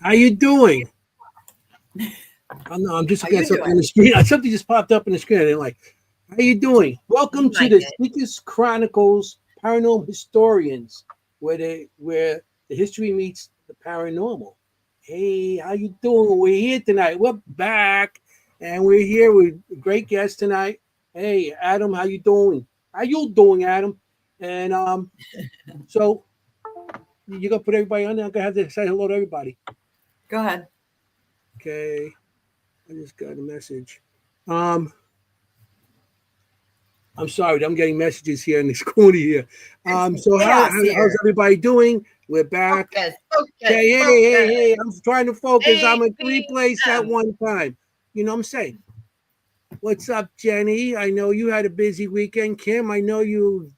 How you doing? I'm just How looking at you something on doing? the screen. Something just popped up on the screen. I didn't like. How you doing? Welcome You to like the it. Speakers Chronicles Paranormal Historians, where the history meets the paranormal. Hey, how you doing? We're here tonight. We're back, and we're here with a great guest tonight. Hey, Adam, how you doing? How you doing, Adam? And so you gonna put everybody on there? I'm gonna have to say hello to everybody. Go ahead. Okay, I just got a message. Um, I'm sorry, I'm getting messages here in this corner here. It's So chaos how's here. everybody doing? We're back. Focus, focus, Okay, hey, focus. I'm trying to focus. I'm in three places at APM. one time. You know what I'm saying? What's up, Jenny? I know you had a busy weekend. Kim, I know you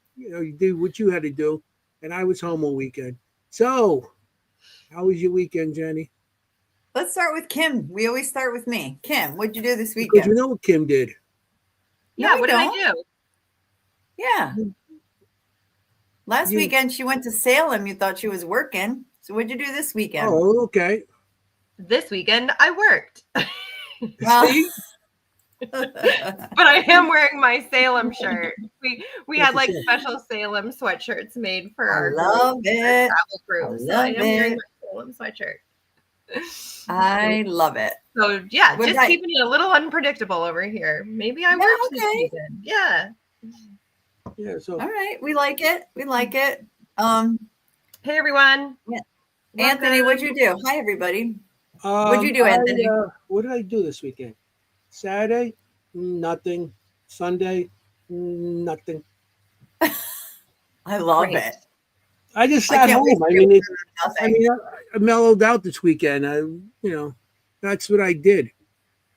did what you had to do, and I was home all weekend. So, how was your weekend, Jenny? Let's start with Kim. We always start with me. Kim, what'd you do this Because you weekend? know what Kim did. No, Yeah, I what did I don't. do? Yeah. Last You weekend she went to Salem. You thought she was working. So what'd you do this weekend? oh, okay. This weekend I worked. Well, See, But I am wearing my Salem shirt. We that's had the like thing. special Salem sweatshirts made for I our love it. travel I group. So I love am wearing it. my Salem sweatshirt. I love it. So yeah, What just about keeping it a little unpredictable over here. Maybe I Yeah, worked this okay. weekend. Yeah. Yeah. All So, right. We like it. We like it. Um, Hey everyone. yeah. Anthony, what'd Welcome. you do? Hi everybody. What'd you do, I Anthony? what did I do this weekend? Saturday, nothing. Sunday, nothing. I love Great. it. I just I sat can't wait home. for you to do nothing. I mellowed out this weekend. That's what I did.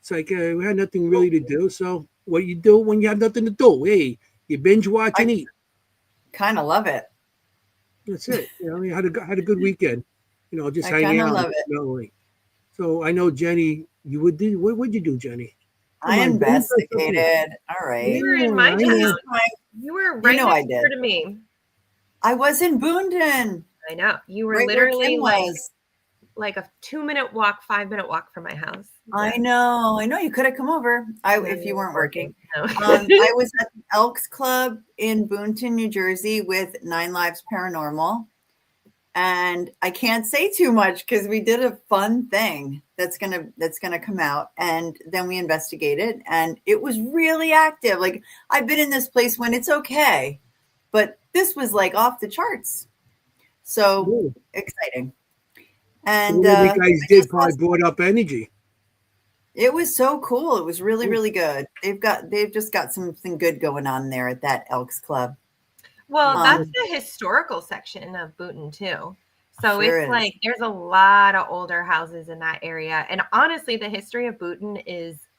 It's like we had nothing really to do. So what you do when you have nothing to do? Hey, you binge watch I and eat. kind of love it. That's it. You had a good weekend. Just I hanging kind of out and love it. mellowing. So I know Jenny. You would do. What would you do, Jenny? Come I on, don't say something. investigated. All You right. were in Yeah, my I This town. is know. my, You were you right know I next did. door to me. I was in Boonton, I know. You were right where literally Kim was. like a 2-minute walk, 5-minute walk from my house. I Yeah. know. I know. You could have come over No, if you you weren't working. No. I was at the Elks Club in Boonton, New Jersey with Nine Lives Paranormal. And I can't say too much because we did a fun thing that's gonna come out. And then we investigated and it was really active. Like I've been in this place when it's okay, but this was like off the charts. So Ooh. exciting. So And whatever you I guys did just probably lost, brought up energy. it was so cool. It was really, Cool. really good. They've just got something good going on there at that Elks Club. Well, that's Um, the historical section of Boonton too. So sure it's is. like there's a lot of older houses in that area. And honestly, the history of Boonton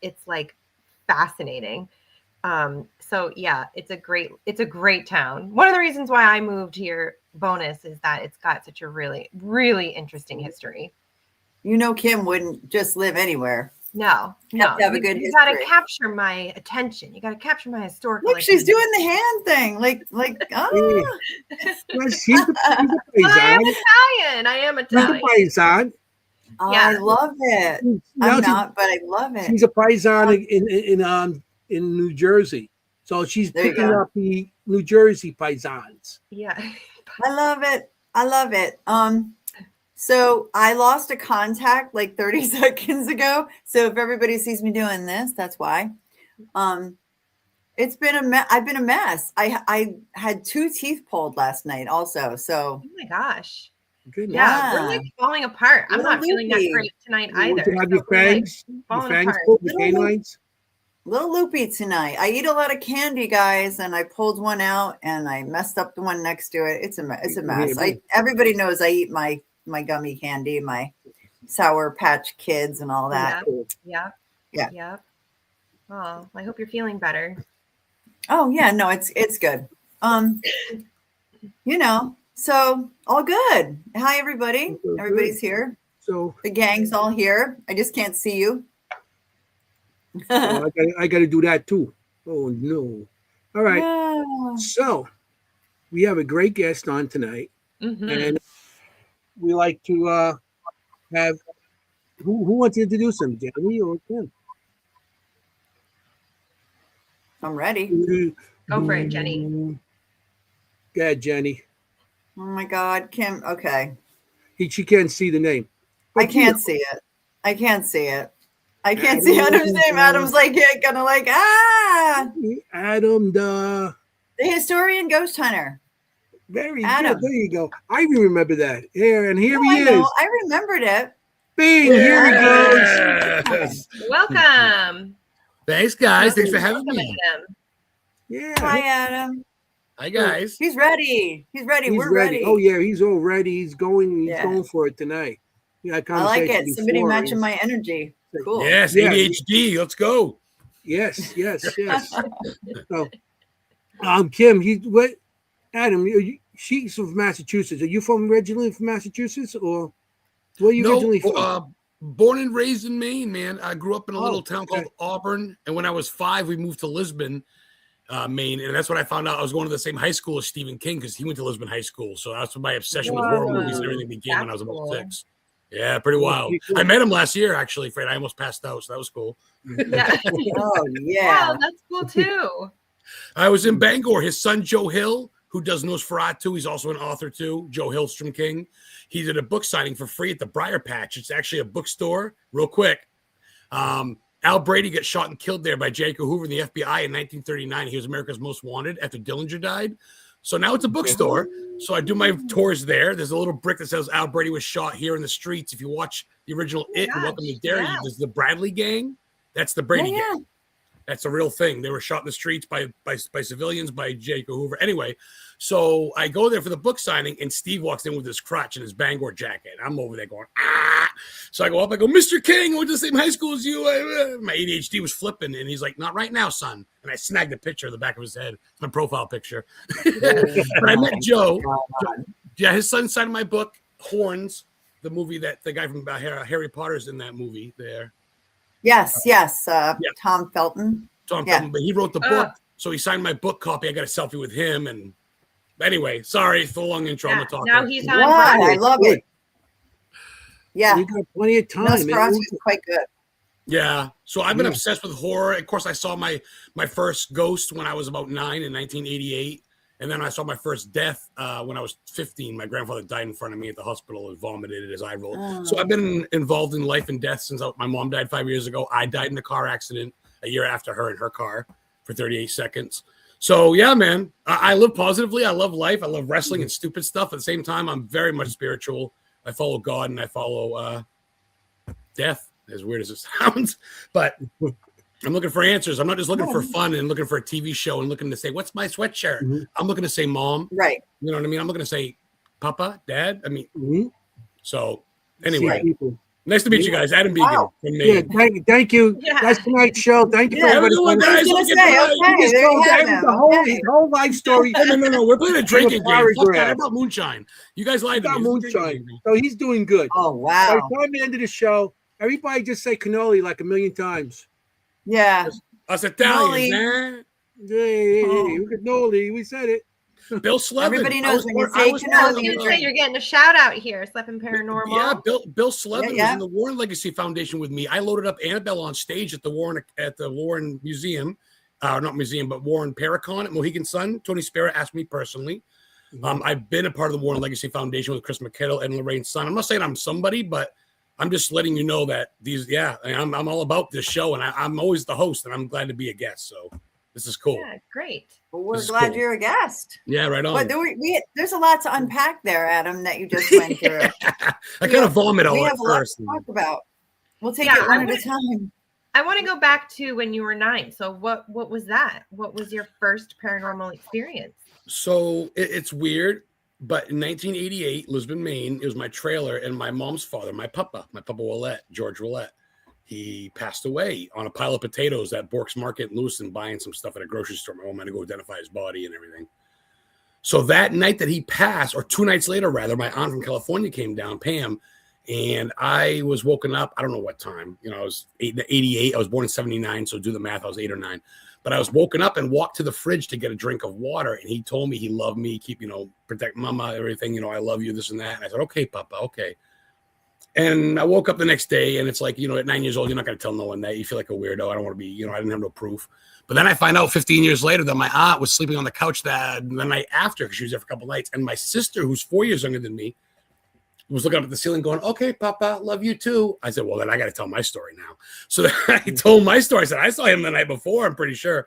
it's like fascinating. So yeah, it's a great town. One of the reasons why I moved here, bonus, is that it's got such a really, really interesting history. You know, Kim wouldn't just live anywhere. No, You have no, to have a you, good you got to history. capture my attention. You got to capture my historical Look, she's attention. doing the hand thing. Like, Yeah. ah. Well, she's a Well, I am paisan. Italian. I am She's a Italian. paisan. I Yeah. love it. Now I'm not, but I love it. she's a paisan Um, in New Jersey. So she's there you picking go. up the New Jersey paisans. Yeah. I love it. I love it. So I lost a contact like 30 seconds ago. So if everybody sees me doing this, that's why. Um, it's been I've been a mess. I had 2 teeth pulled last night also. So Oh my gosh. Goodness. Yeah, we're yeah, like falling apart. I'm little not feeling that loopy, great tonight Would you either. have So we're like your falling fangs apart. pulled, your little loop, canines? little loopy tonight. I eat a lot of candy, guys, and I pulled one out and I messed up the one next to it. It's a Yeah, mess. Everybody knows I eat my gummy candy, my Sour Patch Kids, and all that. Yeah. cool. Yeah. Yeah. Yeah. Oh, I hope you're feeling better. Oh yeah, no, it's good. So all good. Hi everybody. So good. Everybody's here. So The gang's all here. I just can't see you. I got to do that too. Oh no! All right. Yeah. So we have a great guest on tonight, Mm-hmm. and we like to have Who wants to introduce him, Jennie or Kim? I'm ready. Go for it, Jennie. Go ahead, Jennie. Oh my God, Kimm. Okay. She can't see the name. I can't see it. I can't see it. I can't see Adam's name. Adam's like, yeah, kind of like, Adam the historian ghost hunter. Very Adam. good. There you go. I even remember that. Here and here he I know. is. I remembered it. Bing, here he goes. Yes. Welcome. Thanks, guys. Thanks for having Welcome, me. Adam. Yeah. Hi, Adam. Hi, guys. He's ready. He's ready. He's We're ready. ready. Oh yeah, he's all ready. He's going. He's Yeah. going for it tonight. Yeah, I like it. Somebody matching my energy. Cool. Yes, Yeah. ADHD. Let's go. Yes. So, Kim, what? Adam, she's from Massachusetts. Are you originally from Massachusetts, or where are you originally from? Born and raised in Maine, man. I grew up in a little town okay. called Auburn, and when I was 5, we moved to Lisbon, Maine, and that's when I found out I was going to the same high school as Stephen King because he went to Lisbon High School. So that's when my obsession with horror movies and everything began when I was about 6. Yeah, pretty wild. Cool. I met him last year, actually, Fred. I almost passed out, so that was cool. Yeah. Oh, yeah. Wow, that's cool too. I was in Bangor. His son, Joe Hill, who does Nosferatu, he's also an author too, Joe Hillstrom King. He did a book signing for free at the Briar Patch. It's actually a bookstore. Real quick. Al Brady got shot and killed there by J. Edgar Hoover in the FBI in 1939. He was America's Most Wanted after Dillinger died. So now it's a bookstore. So I do my tours there. There's a little brick that says Al Brady was shot here in the streets. If you watch the original It and Welcome to Derry, there's the Bradley gang. That's the Brady gang. That's a real thing. They were shot in the streets by civilians, by J. Edgar Hoover. Anyway, so I go there for the book signing, and Steve walks in with his crutch and his Bangor jacket. I'm over there going, ah. So I go up, I go, Mr. King, I went to the same high school as you. My ADHD was flipping, and he's like, not right now, son. And I snagged a picture of the back of his head. It's my profile picture. But I met Joe. Yeah, his son signed my book, Horns, the movie that the guy from Harry Potter's in that movie there. Yes. Tom Felton. Felton, but he wrote the book, so he signed my book copy. I got a selfie with him, and anyway, sorry for the long intro. I'm talking. Now he's on. I love it. Yeah, you got plenty of time. Nosferatu is quite good. Yeah, so I've been obsessed with horror. Of course, I saw my first ghost when I was about 9 in 1988. And then I saw my first death when I was 15. My grandfather died in front of me at the hospital and vomited his eye rolled. Oh. So I've been involved in life and death since my mom died 5 years ago. I died in a car accident a year after her in her car for 38 seconds. So, yeah, man, I live positively. I love life. I love wrestling and stupid stuff. At the same time, I'm very much spiritual. I follow God and I follow death, as weird as it sounds. But I'm looking for answers. I'm not just looking for fun and looking for a TV show and looking to say, what's my sweatshirt? Mm-hmm. I'm looking to say mom. Right. You know what I mean? I'm looking to say Papa, Dad. I mean, so anyway, nice to meet you guys. Adam Began from me. Yeah, thank you. Yeah. That's tonight's show. Thank you for everybody. Guys, the whole life story. No. We're playing a drinking game. Fuck that. I brought moonshine. You guys lied to me. Moonshine. So he's doing good. Oh, wow. By the end of the show, everybody just say cannoli like a million times. Yeah. Us Italians, man. Hey, cannoli. We said it. Bill Slevin. Everybody knows when you say cannoli. I was going to say, you're getting a shout out here, Sleppin' Paranormal. Yeah, Bill Slevin was in the Warren Legacy Foundation with me. I loaded up Annabelle on stage at the Warren Museum. Not museum, but Warren Paracon at Mohegan Sun. Tony Spera asked me personally. I've been a part of the Warren Legacy Foundation with Chris McKiddle and Lorraine's son. I'm not saying I'm somebody, but I'm just letting you know that I'm all about this show, and I'm always the host, and I'm glad to be a guest. So this is cool. Yeah, great. Well, we're glad you're a guest. Yeah, right on. But there's a lot to unpack there, Adam, that you just went through. I kind of vomit all we at have first. A lot to talk about. We'll take it one at a time. I want to go back to when you were 9. So what was that? What was your first paranormal experience? So it's weird. But in 1988, Lisbon, Maine, it was my trailer and my mom's father, my papa Willette, George Willette. He passed away on a pile of potatoes at Bork's Market in Lewiston, buying some stuff at a grocery store. My mom had to go identify his body and everything. So that night that he passed, or 2 nights later, rather, my aunt from California came down, Pam, and I was woken up. I don't know what time. I was 88. I was born in 79, so do the math. I was 8 or 9. But I was woken up and walked to the fridge to get a drink of water. And he told me he loved me, protect mama, everything. I love you, this and that. And I said, okay, Papa, okay. And I woke up the next day, and it's like, at 9 years old, you're not going to tell no one that. You feel like a weirdo. I don't want to be, I didn't have no proof. But then I find out 15 years later that my aunt was sleeping on the couch the night after, because she was there for a couple nights. And my sister, who's 4 years younger than me, was looking up at the ceiling going, okay, Papa, love you too. I said, well, then I got to tell my story now. So then I told my story. I said, I saw him the night before, I'm pretty sure.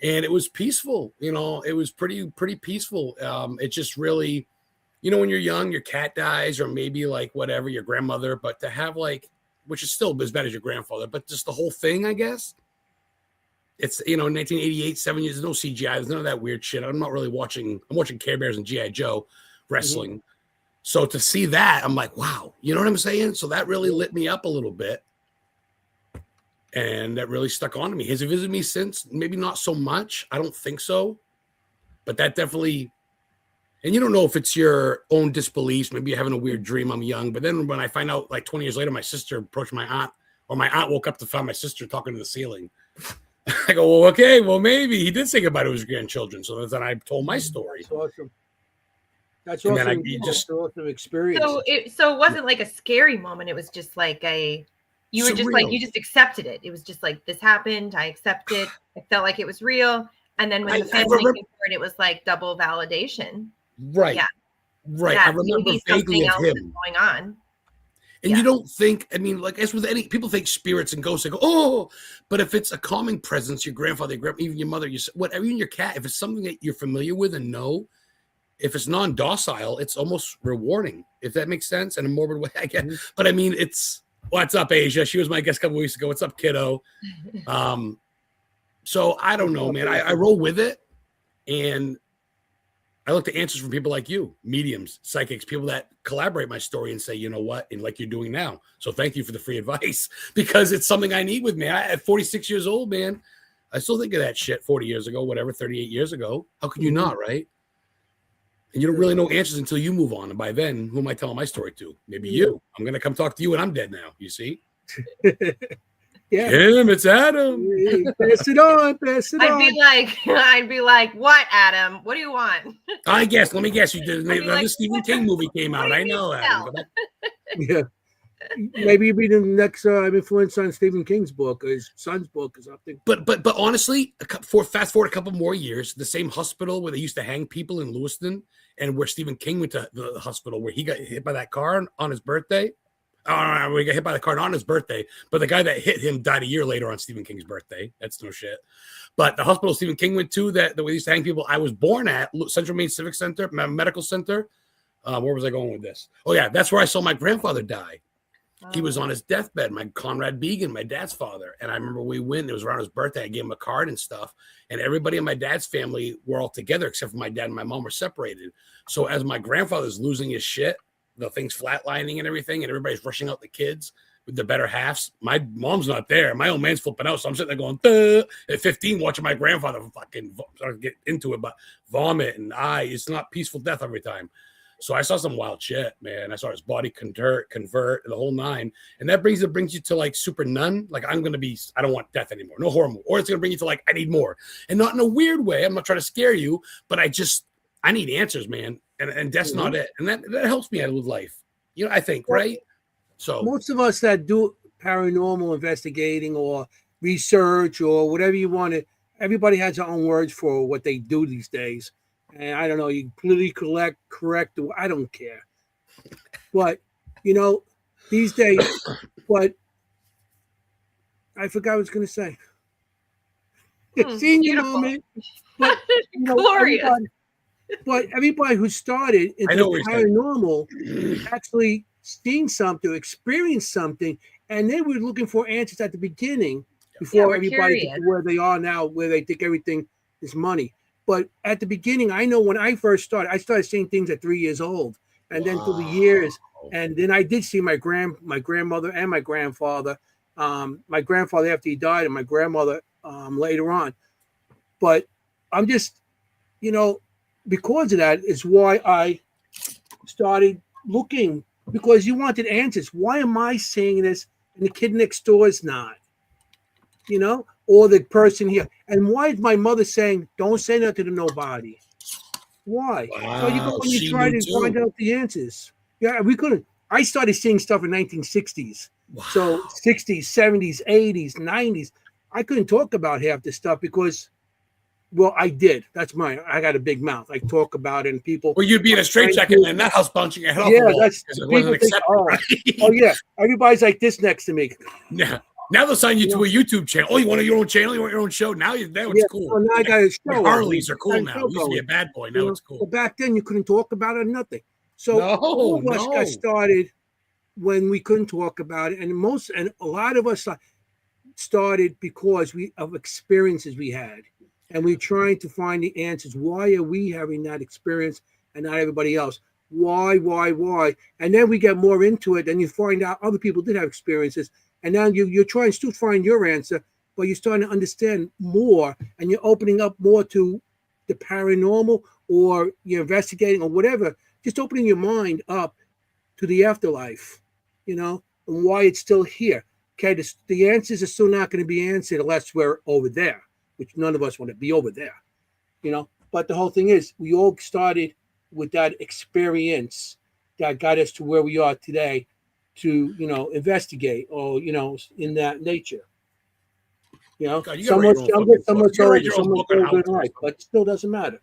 And it was peaceful. It was pretty peaceful. It just really, when you're young, your cat dies, or maybe like whatever, your grandmother, but to have like, which is still as bad as your grandfather, but just the whole thing, I guess. It's, 1988, 7 years, there's no CGI. There's none of that weird shit. I'm watching Care Bears and G.I. Joe wrestling. Mm-hmm. So to see that, I'm like, wow, you know what I'm saying? So that really lit me up a little bit. And that really stuck on to me. Has he visited me since? Maybe not so much. I don't think so. But that definitely, and you don't know if it's your own disbeliefs. Maybe you're having a weird dream. I'm young. But then when I find out, like 20 years later, my sister approached my aunt, or my aunt woke up to find my sister talking to the ceiling. I go, well, okay, well, maybe he did say goodbye to his grandchildren. So then I told my story. That's awesome. That's awesome. Just awesome experience. So it wasn't like a scary moment. It was just like you were just like, you just accepted it. It was just like, this happened. I accept it. I felt like it was real. And then when the family came forward, it was like double validation. Right. Yeah. Right. I remember vaguely of him going on. And you don't think, like as with any, people think spirits and ghosts, they go, oh, but if it's a calming presence, your grandfather, even your mother, whatever, even your cat, if it's something that you're familiar with and know, if it's non-docile, it's almost rewarding, if that makes sense, in a morbid way, I guess. Mm-hmm. But it's, what's up, Asia? She was my guest a couple weeks ago. What's up, kiddo? So I don't know, man. I roll with it, and I look to answers from people like you, mediums, psychics, people that collaborate my story and say, you know what, and like you're doing now. So thank you for the free advice, because it's something I need with me. At 46 years old, man, I still think of that shit 40 years ago, whatever, 38 years ago. How could you not, right? And you don't really know answers until you move on. And by then, who am I telling my story to? Maybe you. I'm going to come talk to you when I'm dead now, you see? Yeah. Kimm, it's Adam. Pass it on. I'd be like, what, Adam? What do you want? Let me guess. You did. The Stephen King movie came out. I know, Adam. Yeah. Maybe you'll be the next influence on Stephen King's book, or his son's book, or something. But honestly, fast forward a couple more years, the same hospital where they used to hang people in Lewiston, and where Stephen King went to the hospital where he got hit by that car on his birthday. Oh, we got hit by the car on his birthday, but the guy that hit him died a year later on Stephen King's birthday. That's no shit. But the hospital Stephen King went to, that we used to hang people, I was born at, Central Maine Civic Center, Medical Center. Where was I going with this? Oh, yeah, that's where I saw my grandfather die. He was on his deathbed, my Conrad Began, my dad's father. And I remember we went, it was around his birthday. I gave him a card and stuff. And everybody in my dad's family were all together, except for my dad and my mom were separated. So as my grandfather's losing his shit, the thing's flatlining and everything, and everybody's rushing out the kids with the better halves. My mom's not there. My old man's flipping out. So I'm sitting there going, duh, at 15, watching my grandfather fucking start to get into it, but vomit and it's not peaceful death every time. So I saw some wild shit, man. I saw his body convert, the whole nine. And that brings you to like super nun. Like I don't want death anymore. No horror movie. Or it's going to bring you to like, I need more. And not in a weird way. I'm not trying to scare you, but I need answers, man. And that's not it. And that helps me out with life. I think, right? So most of us that do paranormal investigating or research or whatever you want to, everybody has their own words for what they do these days. And I don't know, you politically correct, I don't care. But, these days, but I forgot what I was going to say. Senior moment. But, Glorious. Everybody who started into paranormal actually seen something, or experienced something, and they were looking for answers at the beginning before everybody gets to where they are now, where they think everything is money. But at the beginning, I know when I first started, I started seeing things at 3 years old, and then through the years, and then I did see my grandmother and my grandfather. My grandfather after he died, and my grandmother later on. But I'm just, because of that is why I started looking, because you wanted answers. Why am I saying this and the kid next door is not? Or the person here. And why is my mother saying, don't say nothing to nobody? Why? Wow, so you go and you try to find out the answers. Yeah, we couldn't. I started seeing stuff in 1960s. Wow. So 60s, 70s, 80s, 90s. I couldn't talk about half this stuff because, well, I did. I got a big mouth. I talk about it, and people. Well, you'd be in a straitjacket and that house bouncing your head off Yeah, the wall that's because it people wasn't think, accepted. oh, Right? oh yeah, everybody's like this next to me. Yeah. Now they'll sign you to a YouTube channel. Oh, you want your own channel? You want your own show? Now it's Yeah, cool. so now I got a show. Like Harleys are cool Got a now. show Used to be a going. bad boy. Now it's cool. But back then you couldn't talk about it or nothing. So all of us got started when we couldn't talk about it, and a lot of us started because of experiences we had, and we trying to find the answers. Why are we having that experience and not everybody else? Why? And then we get more into it, and you find out other people did have experiences, and now you're trying to find your answer, but you're starting to understand more, and you're opening up more to the paranormal, or you're investigating or whatever, just opening your mind up to the afterlife, and why it's still here. Okay, the answers are still not going to be answered unless we're over there, which none of us want to be over there, But the whole thing is, we all started with that experience that got us to where we are today to, investigate or, in that nature. God, you some gotta are write your own younger, fucking some book. are You gotta write older, your some own are book on older in how life, to- but it still doesn't matter.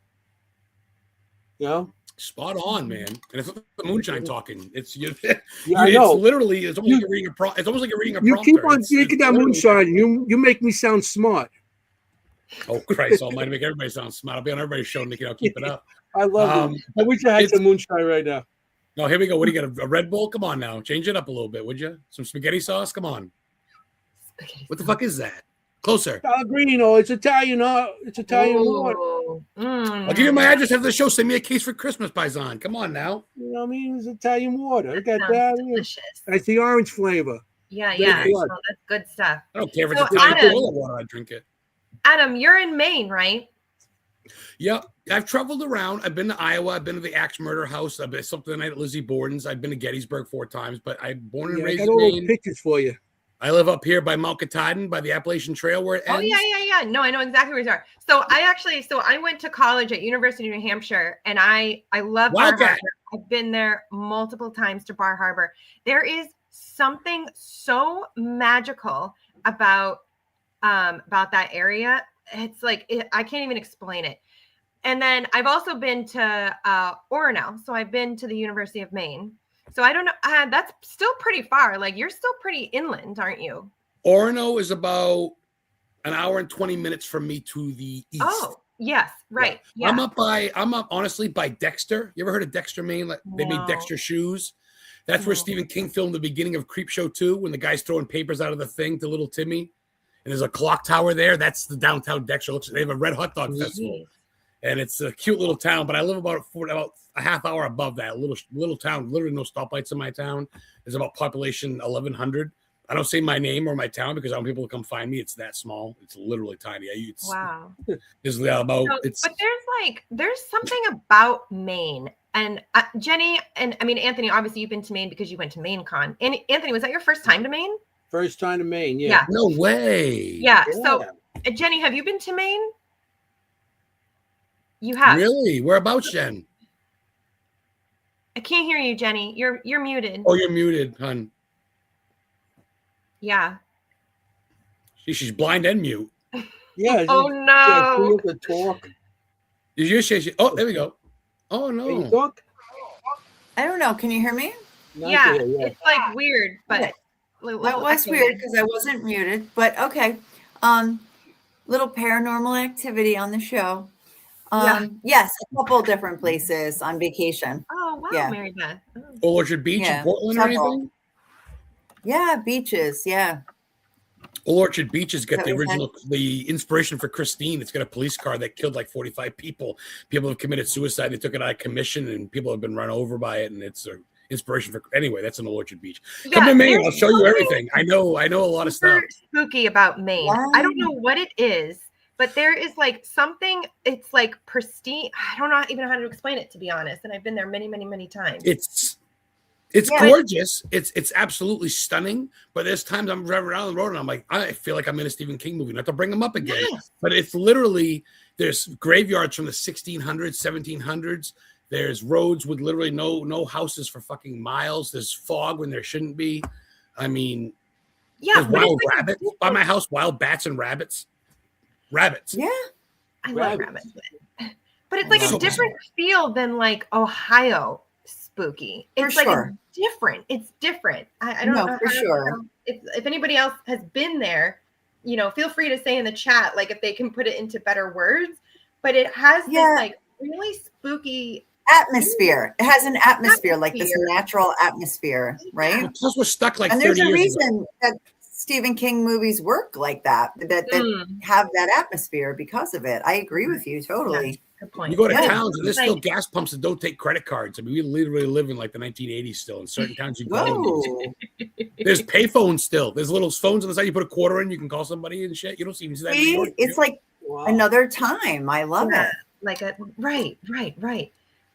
Spot on, man. And it's not the moonshine talking. It's you. Yeah, I know. It's literally. It's almost like you're reading a pro. It's almost like you're reading a You prompter. keep on It's drinking that literally- moonshine. You make me sound smart. Oh Christ Almighty! Make everybody sound smart. I'll be on everybody's show, Nicky. I'll keep it up. I love it. I wish I had some moonshine right now. No, here we go. What do you got? A Red Bull? Come on now, change it up a little bit, would you? Some spaghetti sauce? Come on. What the fuck is that? Closer. Pellegrino. It's Italian. It's Italian water. I'll give you my address after the show. Send me a case for Christmas, Paisan. Come on now. You know what I mean? It's Italian water. I got Sounds that. delicious. That's the orange flavor. Yeah. Very Oh, good. that's good stuff. I don't care if it's So, Italian Adam- cola water. I drink it. Adam, you're in Maine, right? Yep. I've traveled around. I've been to Iowa. I've been to the Axe Murder House. I've been something the night at Lizzie Borden's. I've been to Gettysburg 4 times, but I'm born and Yeah, I raised got in all those Maine. pictures for you. I live up here by Mount Katahdin, by the Appalachian Trail where it ends. Oh yeah. No, I know exactly where you are. So I went to college at University of New Hampshire, and I love Bar Wildcat. Harbor. I've been there multiple times to Bar Harbor. There is something so magical about that area. It's like I can't even explain it. And then I've also been to Orono, so I've been to the University of Maine. So I don't know. That's still pretty far. Like you're still pretty inland, aren't you? Orono is about an hour and 20 minutes from me to the east. Oh, yes, right. Yeah. I'm up honestly by Dexter. You ever heard of Dexter, Maine? Like they made No. Dexter shoes. That's where No. Stephen King filmed the beginning of Creepshow 2 when the guy's throwing papers out of the thing to little Timmy. And there's a clock tower there. That's the downtown Dexter. They have a Red Hot Dog Festival. And it's a cute little town, but I live about a half hour above that little town. Literally no stoplights in my town. There's about population 1,100. I don't say my name or my town because I want people to come find me. It's that small. It's literally tiny. Wow. It's about. But there's something about Maine, and Jenny, and I mean Anthony. Obviously, you've been to Maine because you went to MaineCon. And Anthony, was that your first time to Maine? First time to Maine. Yeah. No way. Yeah. So, Jenny, have you been to Maine? You have. Really? Whereabouts, Jen? I can't hear you, Jenny. You're muted. Oh, you're muted, hun. Yeah. She's blind and mute. Yeah. Oh no. To talk. Did you say? Oh, there we go. Oh Can you no. talk? I don't know. Can you hear me? Not Yeah, there, it's like weird, but Okay. That was weird because I wasn't muted, but okay. Little paranormal activity on the show. Yes, a couple different places on vacation. Oh wow, Yeah. Mary Beth. Oh. Old Orchard Beach Yeah, in Portland or several. anything? Yeah, beaches. Yeah. Old Orchard Beach has got That the we had- original, the inspiration for Christine. It's got a police car that killed like 45 people. People have committed suicide. They took it out of commission, and people have been run over by it. And it's an inspiration for. Anyway, that's an Old Orchard Beach. Come to Maine. there's I'll show you something everything. I know a lot of stuff. super spooky about Maine. I don't know what it is, but there is like something. It's like pristine. I don't even know how to explain it, to be honest. And I've been there many, many, many times. It's Yeah, gorgeous. It's absolutely stunning. But there's times I'm driving around the road and I'm like, I feel like I'm in a Stephen King movie. Not to bring him up again, Yes. but it's literally there's graveyards from the 1600s, 1700s There's roads with literally no houses for fucking miles. There's fog when there shouldn't be. I mean, Yeah, there's wild rabbits by my house, wild bats and rabbits. Rabbits. Yeah. I love rabbits. But it's like a different feel than like Ohio spooky. It's like it's different. It's different. I don't know. For sure. If anybody else has been there, you know, feel free to say in the chat, like if they can put it into better words. But it has this like really spooky atmosphere. It has an atmosphere, like this natural atmosphere, right? Well, plus we're stuck like and 30 there's a years reason ago. that Stephen King movies work like that have that atmosphere because of it. I agree with you totally. Yeah, good point. You go to towns and there's still gas pumps that don't take credit cards. I mean, we literally live in like the 1980s still. In certain towns, you go. There's payphones still. There's little phones on the side. You put a quarter in, you can call somebody and shit. You don't even see that. It's like another time. I love it. Like a right.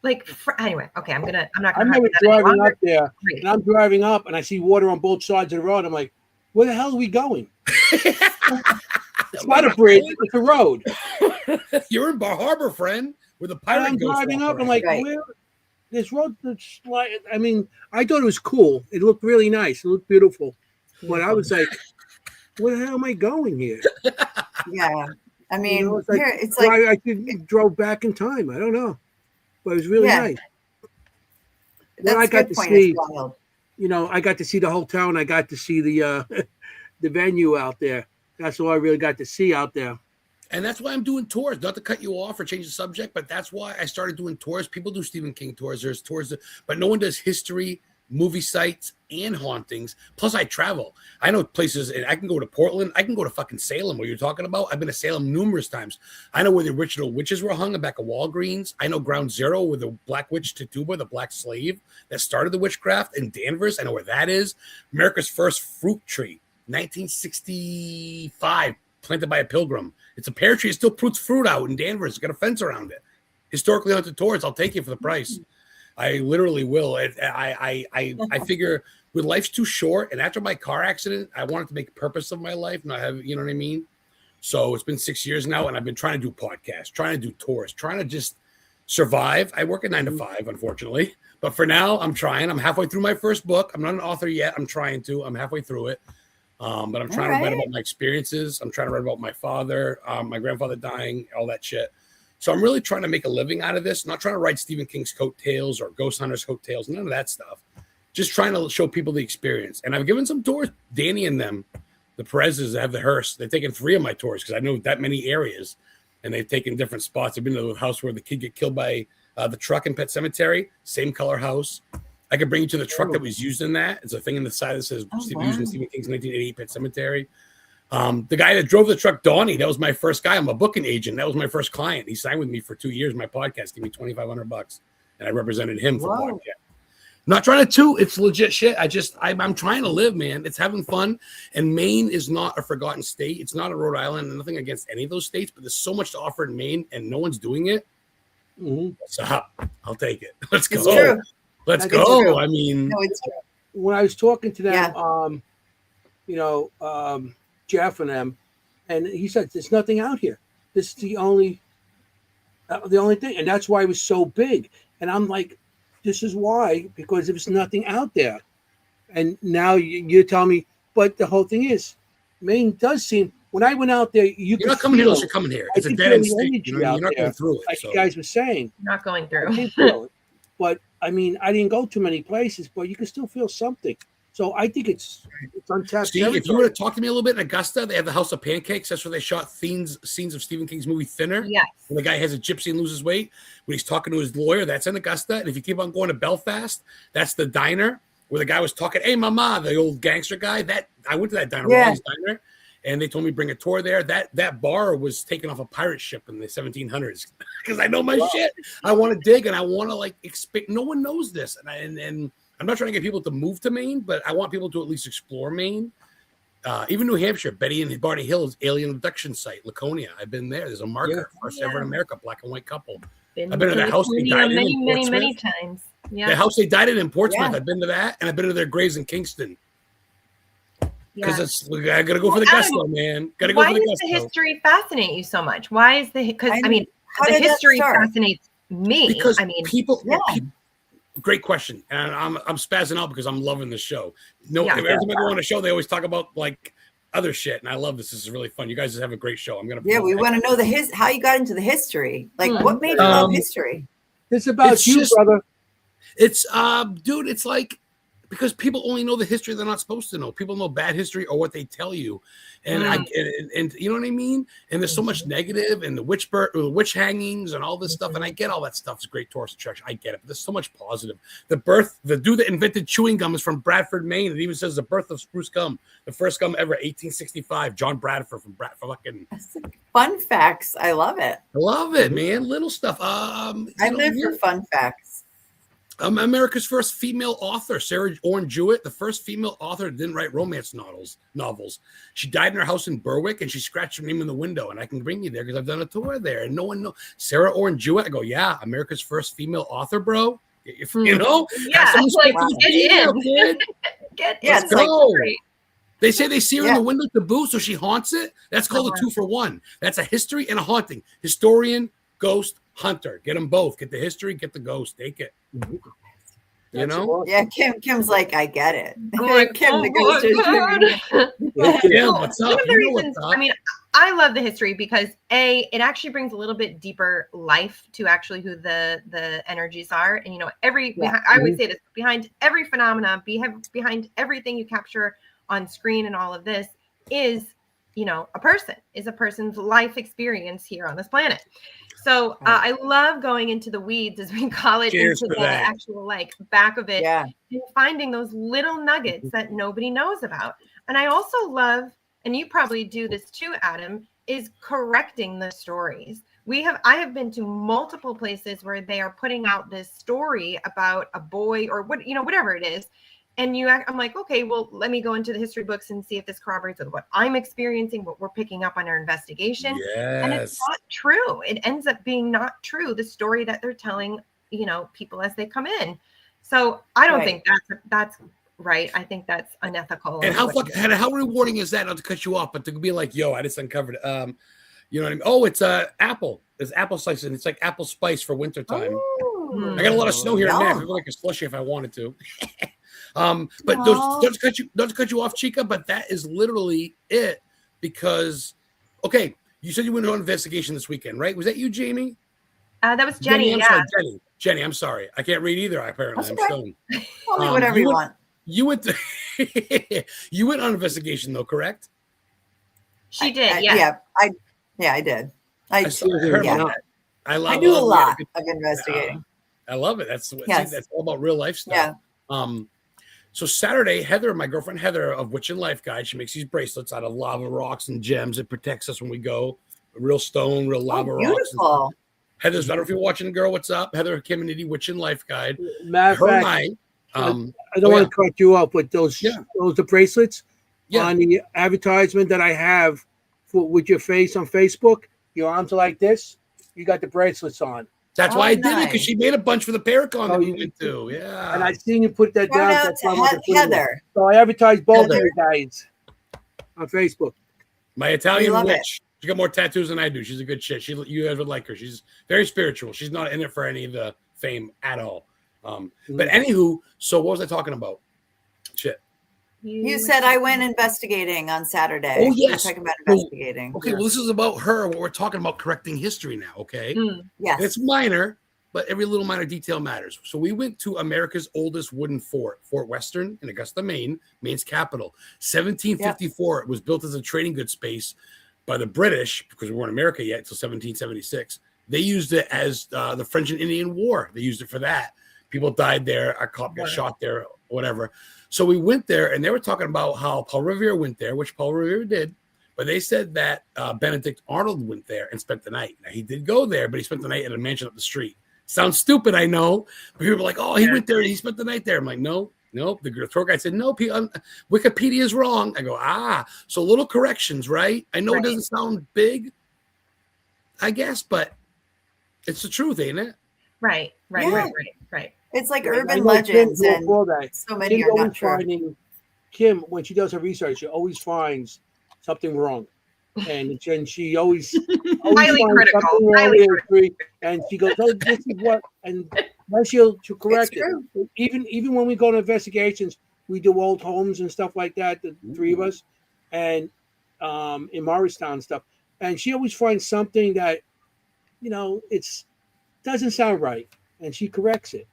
Like anyway, okay. I'm not gonna. I remember driving up there, and I'm driving up, and I see water on both sides of the road. I'm like, where the hell are we going? It's not a bridge; it's a road. You're in Bar Harbor, friend, where the pirate. I'm driving up. I'm like, where? This road. I mean, I thought it was cool. It looked really nice. It looked beautiful, but I was like, where the hell am I going here? Yeah. I mean, you know, it's like I drove back in time. I don't know, but it was really nice. That's I got to see, you know, I got to see the whole town. I got to see the the venue out there. That's all I really got to see out there. And that's why I'm doing tours. Not to cut you off or change the subject, but that's why I started doing tours. People do Stephen King tours. There's tours, but no one does history, movie sites, and hauntings. Plus, I travel. I know places, and I can go to Portland. I can go to fucking Salem, where you're talking about. I've been to Salem numerous times. I know where the original witches were hung in back of Walgreens. I know Ground Zero, where the Black Witch Tituba, the Black Slave that started the witchcraft in Danvers. I know where that is. America's first fruit tree, 1965, planted by a pilgrim. It's a pear tree. It still puts fruit out in Danvers. It's got a fence around it. Historically haunted tours. I'll take you for the price. I literally will. I figure with life's too short, and after my car accident, I wanted to make a purpose of my life, not have, you know what I mean? So it's been 6 years now, and I've been trying to do podcasts, trying to do tours, trying to just survive. I work at 9 to 5, unfortunately, but for now, I'm trying. I'm halfway through my first book. I'm not an author yet. I'm trying to. I'm halfway through it, but I'm trying to write about my experiences. I'm trying to write about my father, my grandfather dying, all that shit. So I'm really trying to make a living out of this, not trying to write Stephen King's coattails or Ghost Hunter's coattails, none of that stuff. Just trying to show people the experience. And I've given some tours, Danny and them, the Perez's that have the hearse. They've taken 3 of my tours because I know that many areas, and they've taken different spots. I've been to the house where the kid get killed by the truck in Pet Cemetery, same color house. I could bring you to the truck that was used in that. It's a thing in the side that says used in Stephen King's 1988 Pet Cemetery. The guy that drove the truck, Donnie, that was my first guy. I'm a booking agent. That was my first client. He signed with me for 2 years. My podcast gave me $2,500, and I represented him for podcast. Not trying to toot. It's legit shit. I'm trying to live, man. It's having fun. And Maine is not a forgotten state. It's not a Rhode Island. Nothing against any of those states, but there's so much to offer in Maine, and no one's doing it. So I'll take it. Let's go. True. Let's go. I mean, when I was talking to them, you know, Jeff and them, and he said, "There's nothing out here. This is the only thing," and that's why it was so big. And I'm like, "This is why, because there was nothing out there." And now you tell me, but the whole thing is, Maine does seem. When I went out there, you're not coming here unless you're coming here. It's a dead end state. You know, you're not going through it. Like you guys were saying, not going through. But I mean, I didn't go too many places, but you can still feel something. So I think it's untapped. See, if you were to talk to me a little bit in Augusta, they have the House of Pancakes. That's where they shot scenes of Stephen King's movie Thinner. Yes. When the guy has a gypsy and loses weight, when he's talking to his lawyer, that's in Augusta. And if you keep on going to Belfast, that's the diner where the guy was talking, "Hey, mama," the old gangster guy. That I went to that diner, Wally's Diner, and they told me bring a tour there. That bar was taken off a pirate ship in the 1700s because I know my shit. I want to dig and I want to like expect. No one knows this, and I'm not trying to get people to move to Maine, but I want people to at least explore Maine. Even New Hampshire, Betty and Barney Hills alien abduction site, Laconia. I've been there. There's a marker, first ever in America, black and white couple. I've been to the house they died in many times. Yeah, the house they died in Portsmouth. I've been to that, and I've been to their graves in Kingston. Because I gotta go for the gusto, man. Gotta go for the gusto. Why does the history fascinate you so much? Why is because I mean the history fascinates me. Because I mean, people, Yeah. great question, and I'm spazzing out because I'm loving the show. No, Yeah. every time I go on a show, they always talk about like other shit, and I love this. This is really fun. You guys just have a great show. I'm gonna. Yeah, we want to know how you got into the history. Like, Hmm. what made you love history? It's about It's you, just- brother. It's dude, it's like because people only know the history they're not supposed to know. People know bad history or what they tell you, and and you know what I mean. And there's so much negative, and the witch hangings, and all this stuff. And I get all that stuff. It's a great tourist attraction. I get it, but there's so much positive. The dude that invented chewing gum is from Bradford, Maine. It even says the birth of spruce gum, the first gum ever, 1865. John Bradford from fucking. Fun facts. I love it. I love it, man. Little stuff. I live for fun facts. America's first female author, Sarah Orne Jewett, the first female author that didn't write romance novels. She died in her house in Berwick, and she scratched her name in the window. And I can bring you there because I've done a tour there, and no one knows Sarah Orne Jewett. I go, yeah, America's first female author, bro. You know, Yeah, have some like, respect for the get female, in. kid. Yeah, it's like, great. They say they see her in Yeah. the window to boot, so she haunts it. That's called a 2-for-1. That's a history and a haunting. Historian, ghost, hunter. Get them both. Get the history, get the ghost. Take it. You know? Yeah, Kim's like, I get it. Like, Kim, the ghost is Yeah, Well, what's one up? of the You know reasons, what's up. I mean, I love the history because it actually brings a little bit deeper life to actually who the energies are. And, you know, I would say this, behind every phenomena, behind everything you capture on screen and all of this is, you know, a person's life experience here on this planet. So I love going into the weeds, as we call it, Cheers into for the that. actual like back of it, Yeah. and finding those little nuggets that nobody knows about. And I also love, and you probably do this too, Adam, is correcting the stories. I have been to multiple places where they are putting out this story about a boy or what, you know, whatever it is. And I'm like, okay, well, let me go into the history books and see if this corroborates with what I'm experiencing, what we're picking up on our investigation. And it's Yes. not true. It ends up being not true, the story that they're telling, you know, people as they come in. So I don't think that's right. I think that's unethical. And how rewarding is that? Not to cut you off, but to be like, yo, I just uncovered you know what I mean? Oh, it's apple. It's apple slice, and it's like apple spice for wintertime. I got a lot of snow here and there. I could go like a slushy if I wanted to. But don't cut you off, Chica, but that is literally it. Because okay, you said you went on investigation this weekend, right? Was that you, Jamie? That was Jennie. I'm Yeah. sorry, Jennie, I'm sorry. I can't read either, apparently. I'm stoned. Tell me whatever you want. You went to you went on investigation though, correct? She did. I did. I heard yeah. about that. I do a lot of investigating. I love it. That's Yes. that's all about real life stuff. Yeah. So Saturday, Heather, my girlfriend Heather of Witch and Life Guide, she makes these bracelets out of lava rocks and gems. It protects us when we go. Real stone, real lava rocks. Beautiful. Heather's, I don't know if you're watching, girl. What's up? Heather Kimm and Nitty Witch and Life Guide. Matter Her of and fact, I, I don't want to cut you off, but those the bracelets Yeah. on the advertisement that I have with your face on Facebook, your arms are like this. You got the bracelets on, That's why I did it, nice. because she made a bunch for the Paracon that we you- went to. Yeah. and I seen you put that Shout down. out That's to why I wanted to put it in. Heather. So I advertise both of Heather. you guys on Facebook. My Italian We love witch. She got more tattoos than I do. She's a good shit. You guys would like her. She's very spiritual. She's not in it for any of the fame at all. But anywho, so what was I talking about? Shit. You said I went investigating on Saturday. Oh, We were yes. talking about investigating. Okay, well, this is about her. What we're talking about correcting history now, okay? Yes. It's minor, but every little minor detail matters. So we went to America's oldest wooden fort, Fort Western in Augusta, Maine, Maine's capital. 1754, It was built as a trading goods space by the British, because we weren't in America yet until 1776. They used it as the French and Indian War. They used it for that. People died there. A cop got shot there, whatever. So we went there, and they were talking about how Paul Revere went there, which Paul Revere did. But they said that Benedict Arnold went there and spent the night. Now, he did go there, but he spent the night at a mansion up the street. Sounds stupid, I know. But people were like, oh, he went there and he spent the night there. I'm like, no. The tour guide said, no, Wikipedia is wrong. I go, so little corrections, right? I know it doesn't sound big, I guess, but it's the truth, ain't it? Right. It's like I urban know legends, Kim and before that. so many Kim's are always not true. Kim, when she does her research, she always finds something wrong. and she always Highly finds critical. something wrong Highly with critical. the tree, and she goes, "Oh, this is what," and then she'll correct It's true. it. Even when we go to investigations, we do old homes and stuff like that. The three of us, and in Morristown and stuff, and she always finds something that it's doesn't sound right, and she corrects it.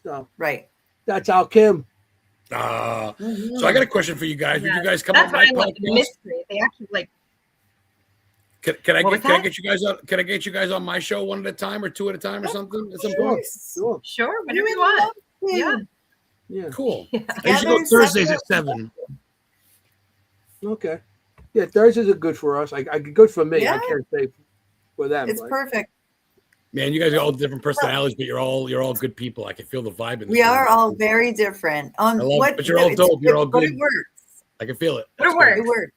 So Right. that's our Kimm. So I Mhm. got a question for you guys. Would you Yes. guys come That's on what my I love. The podcast? mystery. They actually like. Can I What was get that? you guys on? Can I get you guys on my show one at a time or two at a time or something at some Sure, point? sure, Sure, We whenever would you want. love to. Yeah. yeah, Cool. Yeah. I usually go Together, Thursdays at separate. 7. okay, yeah. Thursdays are good for us. I good for me. Yeah. I can't say for them. It's but perfect. Man, you guys got all different personalities, but you're all good people. I can feel the vibe in this We are room. all very different. I love What? it, but you're all dope. You're all But good. it works. I can feel it. But it Let's go. works. It works.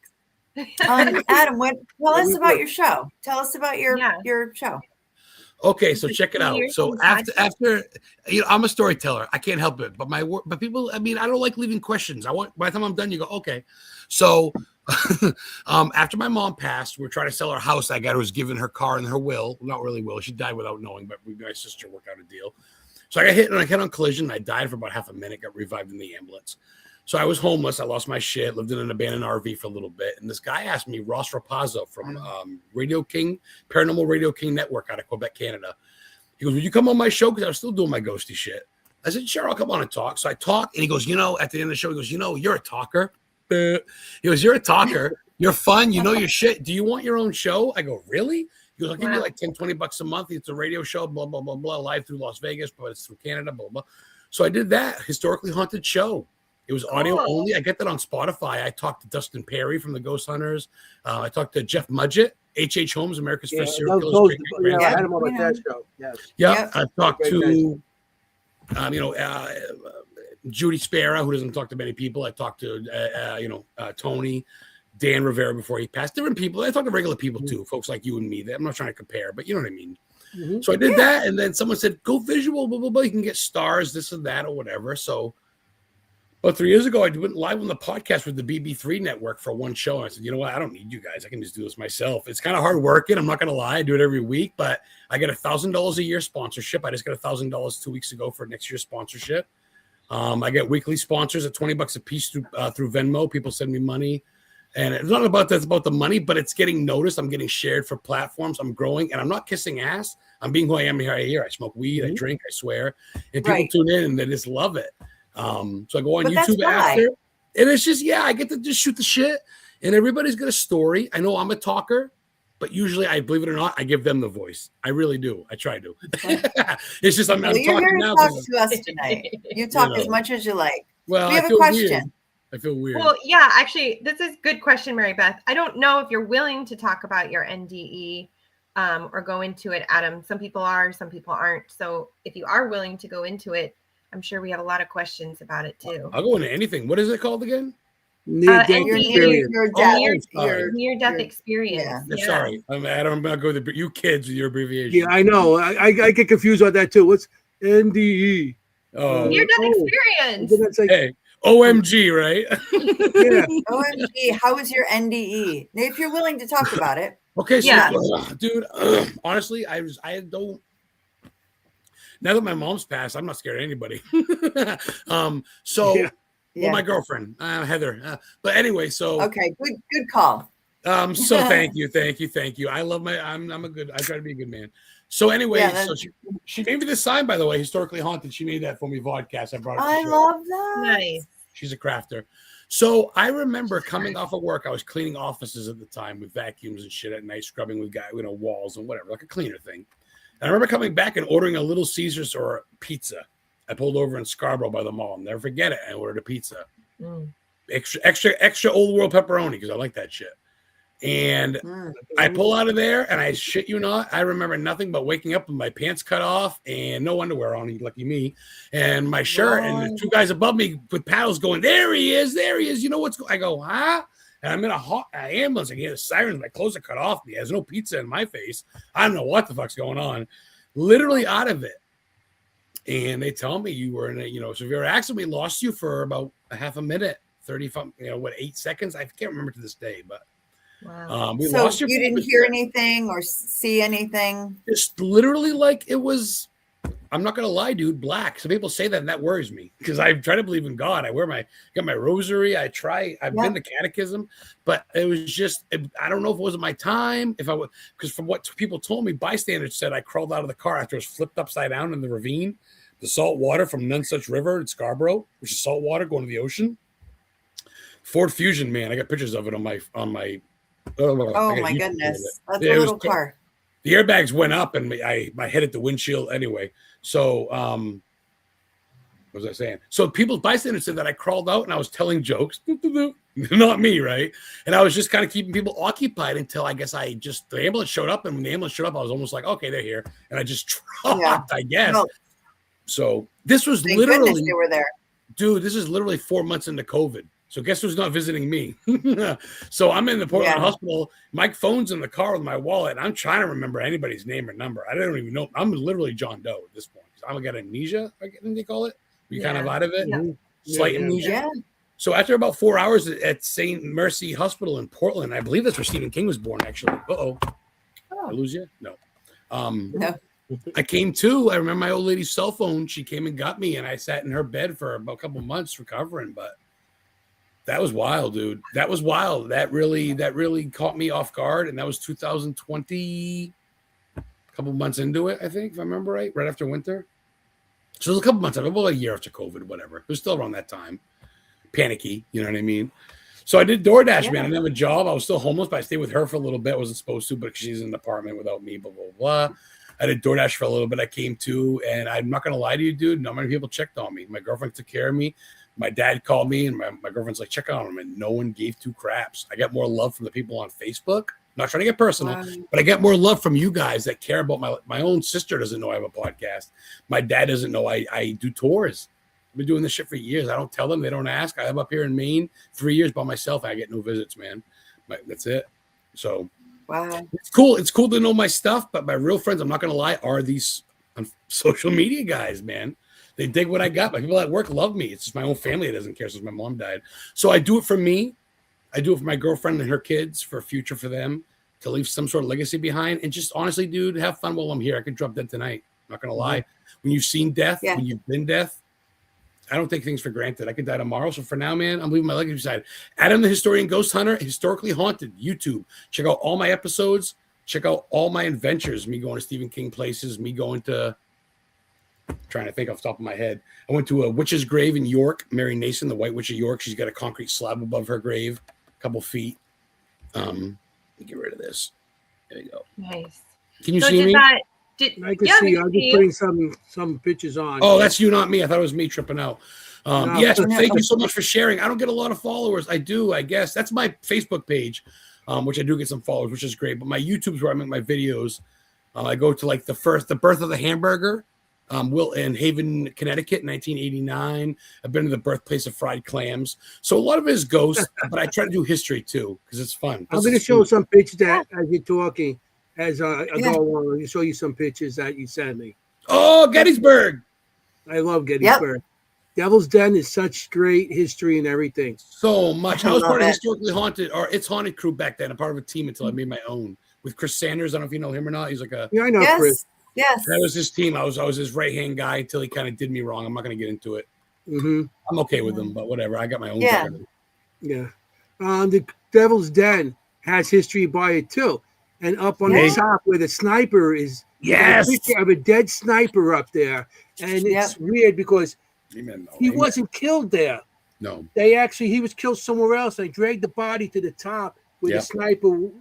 Adam, what? Tell Yeah, us we about work. your show. Tell us about your Yeah. show. Okay, so check it 2 out. years So in after I'm a storyteller. I can't help it. But but people, I mean, I don't like leaving questions. By the time I'm done, you go, okay. So after my mom passed, we were trying to sell our house. I got her was given her car and her will. Not really will. She died without knowing, but my sister worked out a deal. So I got hit on collision. I died for about half a minute, got revived in the ambulance. So I was homeless. I lost my shit, lived in an abandoned RV for a little bit. And this guy asked me, Ross Rapazzo from Radio King, Paranormal Radio King Network out of Quebec, Canada. He goes, would you come on my show? Because I was still doing my ghosty shit. I said, sure, I'll come on and talk. So I talk, and he goes, at the end of the show, he goes, you're a talker. He goes, you're a talker. You're fun. You know your shit. Do you want your own show? I go, really? He goes, I'll give you like $10-20 a month. It's a radio show, blah, blah, blah, blah, live through Las Vegas, but it's through Canada, blah, blah. So I did that historically haunted show. It was audio only. I get that on Spotify. I talked to Dustin Perry from the Ghost Hunters. I talked to Jeff Mudgett, H.H. Holmes, America's First Serial Killer. I had him on my dad show. Yes. Yeah, I talked Great to, Judy Sparrow, who doesn't talk to many people. I talked to, Tony, Dan Rivera before he passed. Different people. I talked to regular people too, folks like you and me. I'm not trying to compare, but you know what I mean. Mm-hmm. So I did that, and then someone said, "Go visual, blah blah blah. You can get stars, this and that, or whatever." So. About 3 years ago, I went live on the podcast with the BB3 network for one show. And I said, you know what? I don't need you guys. I can just do this myself. It's kind of hard working. I'm not going to lie. I do it every week, but I get $1,000 a year sponsorship. I just got $1,000 2 weeks ago for next year's sponsorship. I get weekly sponsors at $20 a piece through Venmo. People send me money. And it's not about that. It's about the money, but it's getting noticed. I'm getting shared for platforms. I'm growing, and I'm not kissing ass. I'm being who I am here. I smoke weed. I drink. I swear. And people tune in, and they just love it. So I go on YouTube after, and it's just, I get to just shoot the shit, and everybody's got a story. I know I'm a talker, but usually, I believe it or not, I give them the voice. I really do. I try to. It's just I'm You're talking here to now. talk to us tonight. You talk as much as you like. Well, we have I a feel question. weird. I feel weird. Well, yeah, actually, this is a good question, Mary Beth. I don't know if you're willing to talk about your NDE or go into it, Adam. Some people are, some people aren't. So if you are willing to go into it, I'm sure we have a lot of questions about it too. I'll go into anything. What is it called again? Near-death experience. Near-death experience. Yeah. Sorry, I'm not going to you kids with your abbreviation. Yeah, I know. I get confused about that too. What's NDE? Oh, near-death experience. Like, hey, OMG, right? Yeah. OMG, how is your NDE? If you're willing to talk about it. Okay, so Yeah. dude, honestly, I don't. Now that my mom's passed, I'm not scared of anybody. Well, my girlfriend, Heather. But anyway, so okay, good call. So thank you. I love I'm a good. I try to be a good man. So anyway, so she made me this sign, by the way, historically haunted. She made that for me, vodcast. I brought it. I love that. Nice. She's a crafter. So I remember coming off of work. I was cleaning offices at the time with vacuums and shit at night, scrubbing with walls and whatever, like a cleaner thing. And I remember coming back and ordering a Little Caesars or a pizza. I pulled over in Scarborough by the mall. I'll never forget it. I ordered a pizza. Extra old world pepperoni because I like that shit. And I pull out of there, and I shit you not, I remember nothing but waking up with my pants cut off and no underwear on, lucky me, and my shirt, and the two guys above me with paddles going, there he is. You know what's going on? I go, huh? And I'm in a ambulance. I hear the sirens. My clothes are cut off me. There's no pizza in my face. I don't know what the fuck's going on. Literally out of it. And they tell me you were in a, severe accident. We lost you for about a half a minute, 35, 8 seconds. I can't remember to this day, but Wow. We So lost your you didn't focus hear there. anything or see anything? It's literally like it was. I'm not gonna lie, dude. Black. Some people say that, and that worries me because I try to believe in God. I got my rosary. I've been to catechism, but it was just. I don't know if it wasn't my time. If I was, because from what people told me, bystanders said I crawled out of the car after I was flipped upside down in the ravine, the salt water from Nonsuch River in Scarborough, which is salt water going to the ocean. Ford Fusion, man. I got pictures of it on my. Oh my goodness, that's Yeah, a little car. The airbags went up and my head hit the windshield anyway. So, what was I saying? So bystanders said that I crawled out and I was telling jokes, not me, right? And I was just kind of keeping people occupied until I guess the ambulance showed up. And when the ambulance showed up, I was almost like, okay, they're here. And I just dropped, I guess. Well, so this was thank literally, goodness they were there. dude, this is literally 4 months into COVID. So guess who's not visiting me? So I'm in the Portland hospital. My phone's in the car with my wallet. I'm trying to remember anybody's name or number. I don't even know. I'm literally John Doe at this point. I'm got amnesia, I guess they call it. We kind of out of it. Yeah. Slight amnesia. Yeah. So after about 4 hours at St. Mercy Hospital in Portland, I believe that's where Stephen King was born, actually. Oh. I lose you? No. No. I came to. I remember my old lady's cell phone. She came and got me, and I sat in her bed for about a couple months recovering, but that was wild, dude. That was wild. That really caught me off guard. And that was 2020, a couple months into it, I think, if I remember right after winter. So it was a couple months, about a year after COVID, whatever. It was still around that time. Panicky, you know what I mean? So I did DoorDash, man. I didn't have a job. I was still homeless, but I stayed with her for a little bit. I wasn't supposed to, but she's in an apartment without me, blah, blah, blah. I did DoorDash for a little bit. I came to, and I'm not going to lie to you, dude. Not many people checked on me. My girlfriend took care of me. My dad called me, and my girlfriend's like, check on him, and no one gave two craps. I got more love from the people on Facebook. I'm not trying to get personal, but I get more love from you guys that care about my own sister doesn't know I have a podcast. My dad doesn't know I do tours. I've been doing this shit for years. I don't tell them. They don't ask. I live up here in Maine 3 years by myself. I get no visits, man. That's it. So it's cool. It's cool to know my stuff, but my real friends, I'm not going to lie, are these social media guys, man. They dig what I got. My people at work love me. It's just my own family that doesn't care since my mom died. So I do it for me. I do it for my girlfriend and her kids, for a future for them, to leave some sort of legacy behind. And just honestly, dude, have fun while I'm here. I could drop dead tonight. I'm not going to lie. When you've seen death, when you've been death, I don't take things for granted. I could die tomorrow. So for now, man, I'm leaving my legacy beside. Adam the Historian Ghost Hunter, Historically Haunted, YouTube. Check out all my episodes. Check out all my adventures. Me going to Stephen King places. Me going to... trying to think off the top of my head. I went to a witch's grave in York, Mary Nason, the White Witch of York. She's got a concrete slab above her grave, a couple feet. Let me get rid of this. There you go. Nice. Can you see me? I can see. I'm just putting some pictures on. Oh, that's you, not me. I thought it was me tripping out. Yes, thank you so much for sharing. I don't get a lot of followers. I do, I guess. That's my Facebook page, which I do get some followers, which is great. But my YouTube's where I make my videos. I go to like the birth of the hamburger. In Haven, Connecticut, 1989. I've been to the birthplace of fried clams. So a lot of it is ghosts, but I try to do history too because it's fun. I'm going to show some pictures that as you're talking, as I go on. I'll show you some pictures that you sent me. Oh, Gettysburg! I love Gettysburg. Devil's Den is such great history and everything. So much. I was part of Historically Haunted, or It's Haunted crew back then. I'm part of a team until I made my own with Chris Sanders. I don't know if you know him or not. He's like a I know Chris. Yes. That was his team. I was his right-hand guy until he kind of did me wrong. I'm not going to get into it. I'm okay with him, but whatever. I got my own. Yeah. The Devil's Den has history by it too. And up on the top where the sniper is, a picture of a dead sniper up there. And it's weird because he wasn't killed there. No. He was killed somewhere else. They dragged the body to the top where the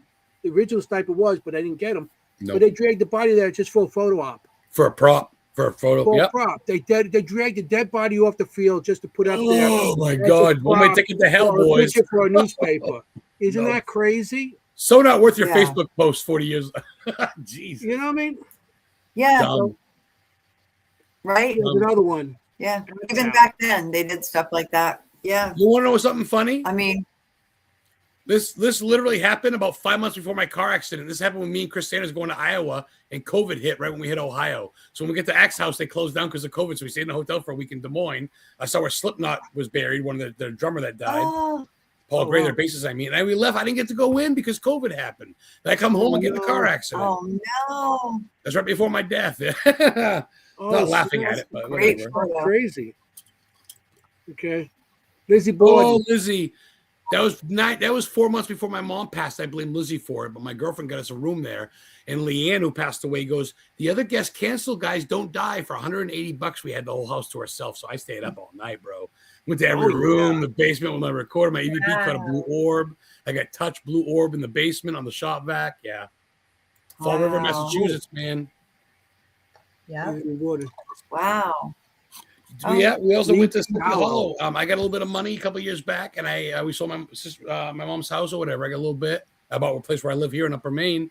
original sniper was, but I didn't get him. No. But they dragged the body there just for a photo op. For a prop. For a photo. For a prop. They dragged the dead body off the field just to put up there. Oh my God. One way ticket to hell, boys. For a newspaper. Isn't that crazy? So not worth your Facebook post 40 years. Jeez. You know what I mean? Yeah. So, right. There's another one. Yeah. Even back then, they did stuff like that. Yeah. You want to know something funny? I mean, This literally happened about 5 months before my car accident. This happened when me and Chris Sanders going to Iowa, and COVID hit right when we hit Ohio. So when we get to Axe House, they closed down because of COVID. So we stayed in a hotel for a week in Des Moines. I saw where Slipknot was buried, one of the drummer that died. All regular basis, I mean. And we left. I didn't get to go in because COVID happened. Then I come home and get in a car accident. Oh no! That's right before my death. Not laughing at it, but great. whatever. Crazy. Okay. Lizzie Borden. Oh, Lizzie. That was 4 months before my mom passed. I blame Lizzie for it, but my girlfriend got us a room there. And Leanne, who passed away, goes, the other guests canceled, guys, don't die. For $180, we had the whole house to ourselves. So I stayed up all night, bro. Went to every room, the basement with my recorder. My EVP caught a blue orb. I got touched blue orb in the basement on the shop vac. Yeah. Fall River, Massachusetts, man. Yeah. Wow. Yeah, we also went to Sleepy Hollow. I got a little bit of money a couple of years back, and we sold my mom's house or whatever. I got a little bit about a place where I live here in Upper Maine.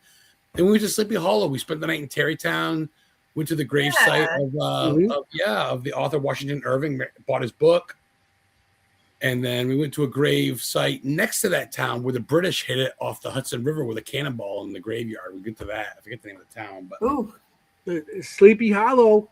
And we went to Sleepy Hollow. We spent the night in Terrytown. Went to the grave site of the author Washington Irving. Bought his book, and then we went to a grave site next to that town where the British hit it off the Hudson River with a cannonball in the graveyard. We get to that. I forget the name of the town, but Sleepy Hollow.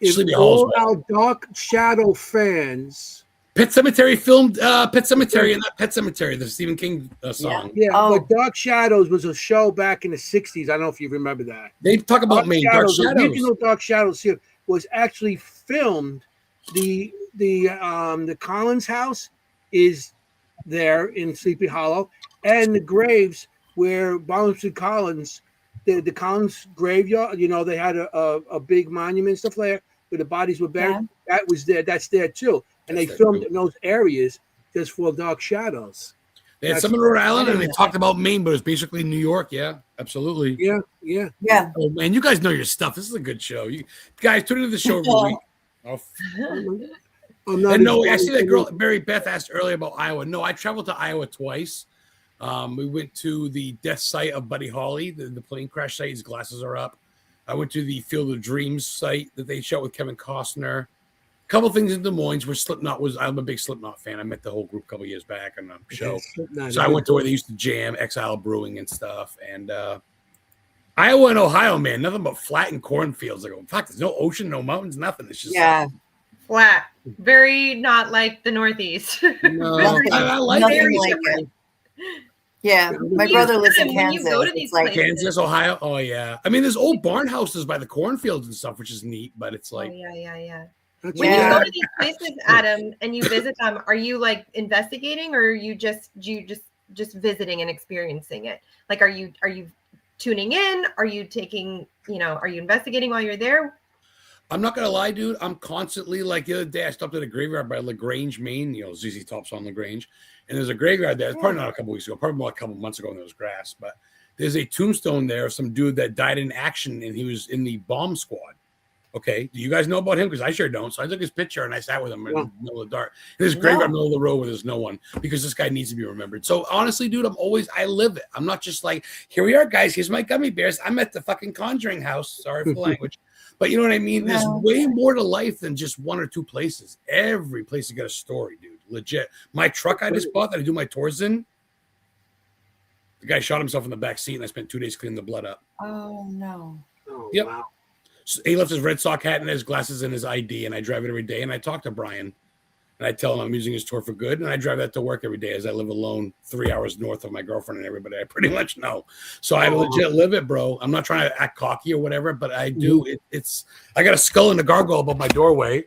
If all our Dark Shadow fans, Pet Cemetery filmed Pet Cemetery and not Pet Cemetery, the Stephen King song. Yeah, but Dark Shadows was a show back in the 60s. I don't know if you remember that. They talk about me. Dark Shadows. The original Dark Shadows here was actually filmed. The Collins house is there in Sleepy Hollow, and the graves where Barnum Collins, the Collins graveyard, they had a big monument and stuff there where the bodies were buried. Yeah. That was there. That's there too. And they filmed in those areas just for Dark Shadows. They had some in Rhode Island, and they talked about Maine, but it's basically New York. Yeah, absolutely. Yeah. Oh man, you guys know your stuff. This is a good show. You guys tune into the show every week. I see that girl Mary Beth asked earlier about Iowa. No, I traveled to Iowa twice. We went to the death site of Buddy Holly, the plane crash site. His glasses are up. I went to the Field of Dreams site that they shot with Kevin Costner. A couple things in Des Moines where Slipknot was. I'm a big Slipknot fan. I met the whole group a couple years back on a show. So I went to where they used to jam, Exile Brewing and stuff. And Iowa and Ohio, man, nothing but flat and cornfields. Like, in fact, there's no ocean, no mountains, nothing. It's just flat. Very not like the Northeast. No, I like it. Yeah, my brother lives in Kansas. You go to these places. Kansas, Ohio. Oh yeah, I mean, there's old barn houses by the cornfields and stuff, which is neat. But it's like, when you go to these places, Adam, and you visit them, are you like investigating, or are you just visiting and experiencing it? Like, are you tuning in? Are you taking? Are you investigating while you're there? I'm not gonna lie, dude. I'm constantly like the other day. I stopped at a graveyard by LaGrange, Maine. ZZ Top's on LaGrange. And there's a graveyard there. It's probably not a couple weeks ago, probably more like a couple months ago when there was grass. But there's a tombstone there of some dude that died in action, and he was in the bomb squad. Okay, do you guys know about him? Because I sure don't. So I took his picture and I sat with him in the middle of the dark. There's graveyard in the middle of the road where there's no one because this guy needs to be remembered. So honestly, dude, I live it. I'm not just like, here we are, guys. Here's my gummy bears. I'm at the fucking Conjuring house. Sorry for the language. But you know what I mean? There's way more to life than just one or two places. Every place has got a story, dude. Legit. My truck I just bought that I do my tours in, the guy shot himself in the back seat, and I spent 2 days cleaning the blood up. Oh, no. Yep. Wow. So he left his Red Sox hat and his glasses and his ID, and I drive it every day, and I talk to Brian. And I tell him I'm using his tour for good, and I drive that to work every day as I live alone 3 hours north of my girlfriend and everybody I pretty much know. So I legit live it, bro. I'm not trying to act cocky or whatever, but I do. I got a skull and a gargoyle above my doorway.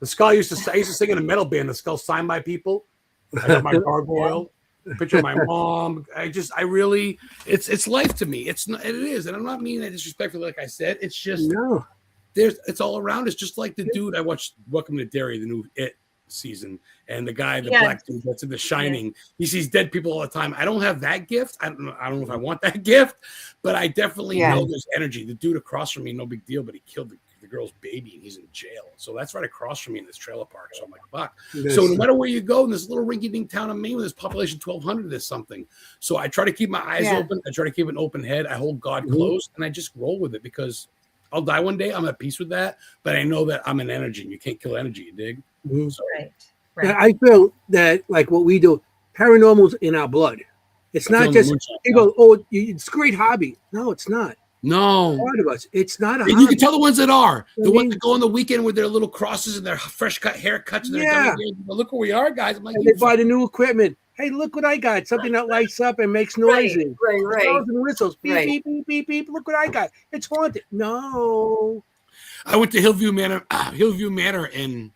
The skull I used to sing in a metal band. The skull signed by people. I got my gargoyle, a picture of my mom. It's life to me. It is, and I'm not meaning that disrespectfully. Like I said, it's just it's all around. It's just like the dude I watched Welcome to Derry, the new It season, and the guy, the black dude that's in The Shining. He sees dead people all the time. I don't have that gift. I don't know if I want that gift, but I definitely know there's energy. The dude across from me, no big deal, but he killed the girl's baby and he's in jail. So that's right across from me in this trailer park. So I'm like, fuck. So no matter where you go in this little rinky-dink town of Maine with this population 1,200, there's something. So I try to keep my eyes open. I try to keep an open head. I hold God close, and I just roll with it because I'll die one day. I'm at peace with that, but I know that I'm an energy, and you can't kill energy. You dig? So, right. I feel that like what we do, paranormal's in our blood. It's not just people. Oh, it's a great hobby. No, it's not. No, part of us. It's not a. And you can tell the ones that are the ones that go on the weekend with their little crosses and their fresh cut haircuts. And look where we are, guys. I'm like, they buy the new equipment. Hey, look what I got! Something that lights up and makes Right, noises. right. Bells and whistles. Beep, Right. beep, beep, beep, beep. Look what I got! It's haunted. No. I went to Hillview Manor in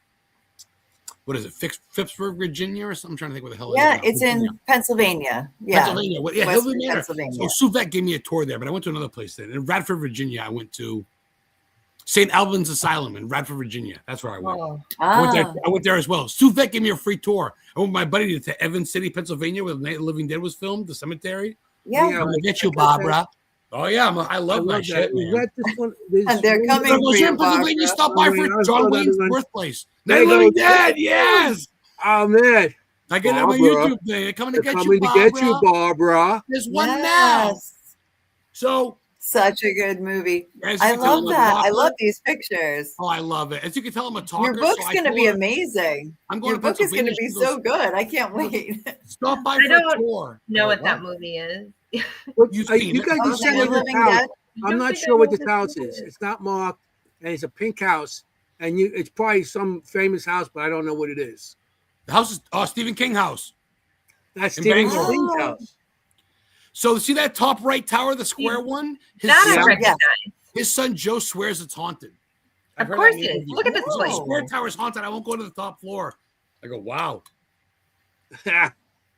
what is it, Phippsburg, Virginia, or something? I'm trying to think what the hell it is. Yeah, now. it's Virginia. in Pennsylvania. Yeah, Pennsylvania. Yeah, Western Hillview Manor. Pennsylvania. So Sue Vec gave me a tour there, but I went to another place then. In Radford, Virginia, I went to St. Albans Asylum in Radford, Virginia. That's where I went. Oh, I went there as well. Sue Vec gave me a free tour. I went with my buddy to Evans City, Pennsylvania, where Night of the Living Dead was filmed, the cemetery. Yeah, I'm gonna get you, Barbara. Oh yeah, I love my shit, man. Is that this one? and they're coming When I for was you, in Pennsylvania, Barbara. stop by wait, for I John saw that Wayne's one. birthplace. There Night of the you Living go. Dead, yes. Oh man, I get it on my Barbara. YouTube thing. They're coming they're to get coming you, to Barbara. get you, Barbara. There's one now. Yes. So Such a good movie. as you I can tell, love I'm a that. I talker. love these pictures. Oh, I love it. As you can tell, I'm a talker. Your book's so I going to be tour. amazing. I'm going Your to book is going to Pennsylvania. be so good. I can't wait. Stop by I for a don't tour. know what that movie is. You've seen You it. guys Oh, just sent Night me of the this Living house. Dead? I'm don't not think I sure what know this what house this is. is. It's not marked, and it's a pink house, and it's probably some famous house, but I don't know what it is. The house is Stephen King house. That's In Stephen Bangor. King's Oh. house. So see that top right tower, the square one? His That I son, recognize. his son Joe swears it's haunted. I've Of heard course that it is. interview. Look at this Oh, place. the square tower's haunted. I won't go to the top floor. I go, wow. Yeah,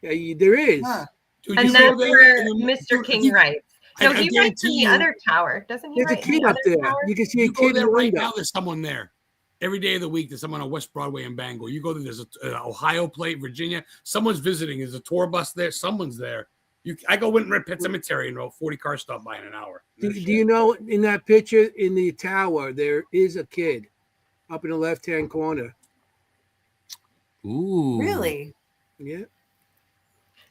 there is. Huh. Dude, you And go that's there where and Mr. King writes. No, I he writes in guarantee the you- other tower, doesn't he? There's a write in kid the up other there. tower? You can see a You go kid in there the right window. now, there's someone there. Every day of the week, there's someone on West Broadway in Bangor. You go there, there's an Ohio plate, Virginia. Someone's visiting. There's a tour bus there. Someone's there. I go in Red Pet Cemetery and 40 cars stop by in an hour. Do you know in that picture in the tower there is a kid up in the left-hand corner? Ooh. Really? Yeah.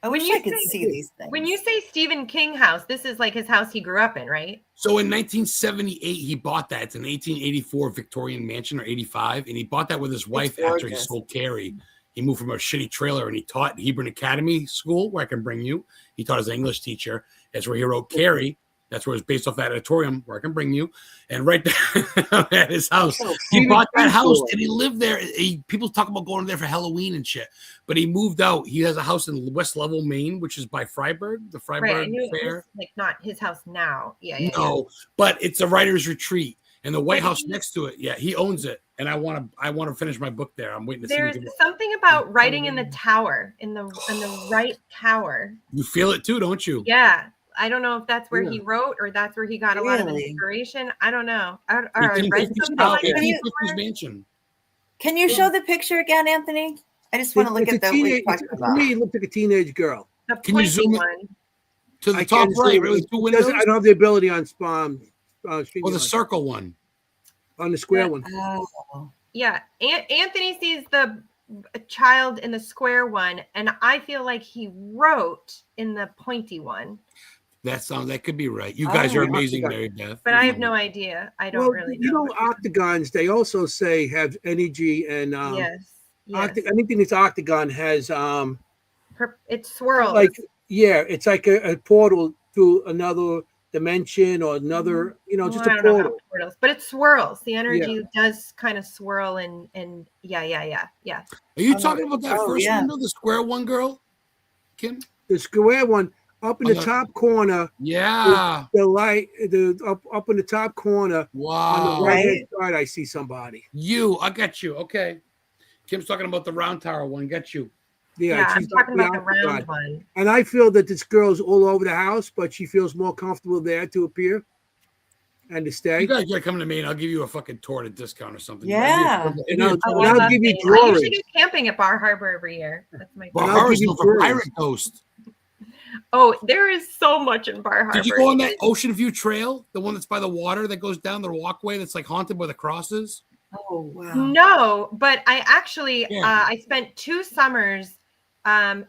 I When wish you I could say- see these things. When you say Stephen King house, this is like his house he grew up in, right? So in 1978, he bought that. It's an 1884 Victorian mansion or 85. And he bought that with his wife after he gorgeous. sold Carrie. He moved from a shitty trailer and he taught Hebron Academy School, where I can bring you. He taught as an English teacher. That's where he wrote Carrie. That's where it's based off that auditorium, where I can bring you. And right there at his house, he bought that house and he lived there. People talk about going there for Halloween and shit, but he moved out. He has a house in West Level, Maine, which is by Freiburg, the Right. I Freiburg knew it Fair. was like not his house now. Yeah. No, but it's a writer's retreat, and the White House next to it. Yeah, he owns it, and I want to finish my book there. I'm waiting to There's see. something about writing in the tower, in the right tower. You feel it too, don't you? Yeah. I don't know if that's where Yeah. he wrote or that's where he got a lot of Really? inspiration. I don't know. I read 1850s something house, like that 1850s somewhere. mansion. Can you show the picture again, Anthony? I just want to look It's at a the what you're teenage. talking To about. me, it looked like a teenage girl. The Can you zoom pointy it? one. To the I top can't right, see really, it. two It windows, doesn't- I don't have the ability on or the circle one. on the square Yeah. one. Oh. Yeah. Anthony sees the child in the square one, and I feel like he wrote in the pointy one, That could be right. You guys are Oh, amazing, okay. Mary Beth. but I have no idea. I don't Well, really you know. know, octagons. They also say have energy, and Yes. anything that's octagon has It swirls. like it's like a portal to another dimension or another, just I a don't know portal. about portals, but it swirls. The energy does kind of swirl and yeah. Are you talking about that Oh, first yeah. window, the square one, girl? Kim? The square one up in On the the- top corner, Yeah. the light, up in the top corner on Wow. the right hand side. I see somebody. I got you. Okay. Kim's talking about the round tower one. Got you. Yeah, I'm she's talking up about the octagon. round one. And I feel that this girl's all over the house, but she feels more comfortable there to appear and to stay. You guys gotta come to me and I'll give you a fucking tour at a discount or something. Yeah. And I'll Oh, And I I'll love give you it. I usually drawings. go camping at Bar Harbor every year. That's my Bar I'll favorite. Harbor's give you known for drawings. Pirate Ghost. Oh, there is so much in Bar Harbor. Did you go on that Ocean View Trail, the one that's by the water that goes down the walkway that's like haunted by the crosses? Oh, wow. No, but I actually Yeah. I spent 2 summers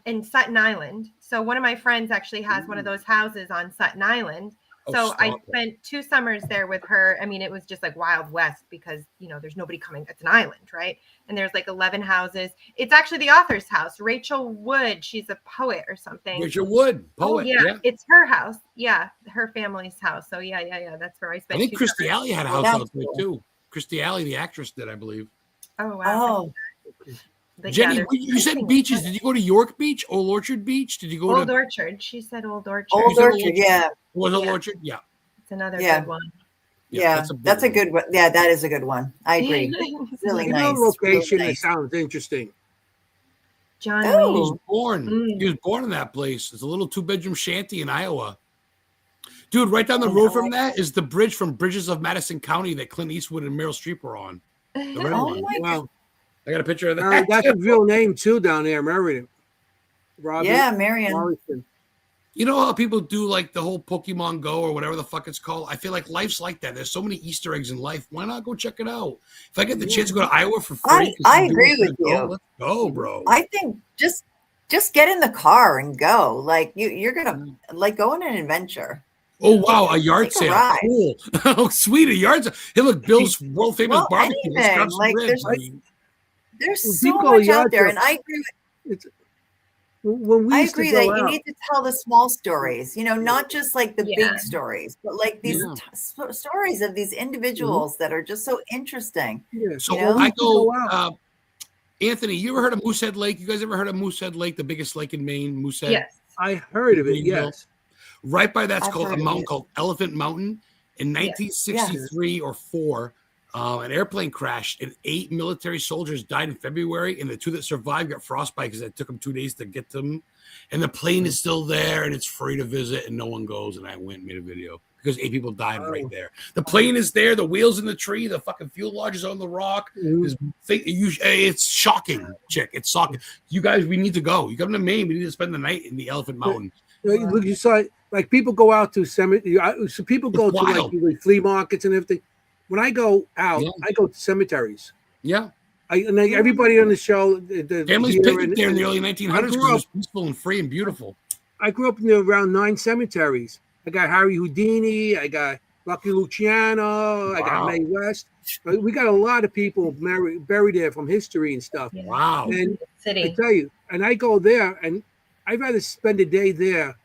in Sutton Island. So one of my friends actually has one of those houses on Sutton Island. Oh, So I stop it. spent 2 summers there with her. I mean, it was just like Wild West because, there's nobody coming. It's an island, right? And there's like 11 houses. It's actually the author's house, Rachel Wood. She's a poet or something. Richard Wood, poet. yeah, Yeah. it's her house. Yeah, her family's house. So yeah. That's where I I spent. think 2 Christy summers. Alley had a Well, house that's out there cool. too. Christy Alley, the actress, did, I believe. Oh wow. Oh, But Jenny, there's you said something beaches. Did you go to York Beach, Old Orchard Beach? Did you go Old to Orchard. She said Old Orchard. Old said Old Orchard, Orchard? yeah. Was Old Yeah. Orchard? Yeah. It's another Yeah. good one. Yeah, that's a good one. Yeah, that is a good one. I agree. Really You nice. know, location Really that nice. sounds interesting. John Oh. He was Wayne. born. Mm. He was born in that place. It's a little 2-bedroom shanty in Iowa. Dude, right down the And road from that is the bridge from Bridges of Madison County that Clint Eastwood and Meryl Streep were on. The real Oh one. my Wow. I got a picture of that. That's a real name too down there, Meriden. Robert Yeah, Marion. Morrison. You know how people do like the whole Pokemon Go or whatever the fuck it's called? I feel like life's like that. There's so many Easter eggs in life. Why not go check it out? If I get the chance to go to Iowa for free, I agree with you. Let's go, bro. I think just get in the car and go. Like you're gonna like go on an adventure. Oh wow, a yard Take a sale. ride. Cool. Oh, sweet, a yard sale. Hey, look, Bill's world famous Well, barbecue. Let's anything. grab some Like, ribs. There's When so people go to much out yard there, sale- and I agree. When we I used to agree go that you out, need to tell the small stories. You know, not just like the Yeah. big stories, but like these Yeah. stories of these individuals that are just so interesting. yeah, So You know? I go, out. Anthony, you ever heard of Moosehead Lake? You guys ever heard of Moosehead Lake, the biggest lake in Maine, Moosehead? Yes. I heard of it. Greenville. Yes. Right by that's I've called a heard of mountain it. called Elephant Mountain. In 1963 or 4, an airplane crashed and 8 military soldiers died in February, and the 2 that survived got frostbite because it took them 2 days to get them. And the plane is still there, and it's free to visit, and no one goes. And I went and made a video because 8 people died right there. The plane is there, the wheels in the tree, the fucking fuel lodge is on the rock. It's shocking, chick. It's shocking. You guys, we need to go. You come to Maine, we need to spend the night in the Elephant Mountain. Look, you saw it, like people go out to cemetery. So people go It's to wild. like flea markets and everything. When I go out, I go to cemeteries. Yeah. Everybody on the show, the Families here picnicked and- there in the early 1900s because I it grew was peaceful and free and beautiful. I grew up near around 9 cemeteries. I got Harry Houdini. I got Lucky Luciano. I got Wow. Mae West. We got a lot of people buried there from history and stuff. Yeah. Wow. And I City. tell you, and I go there, and I'd rather spend a day there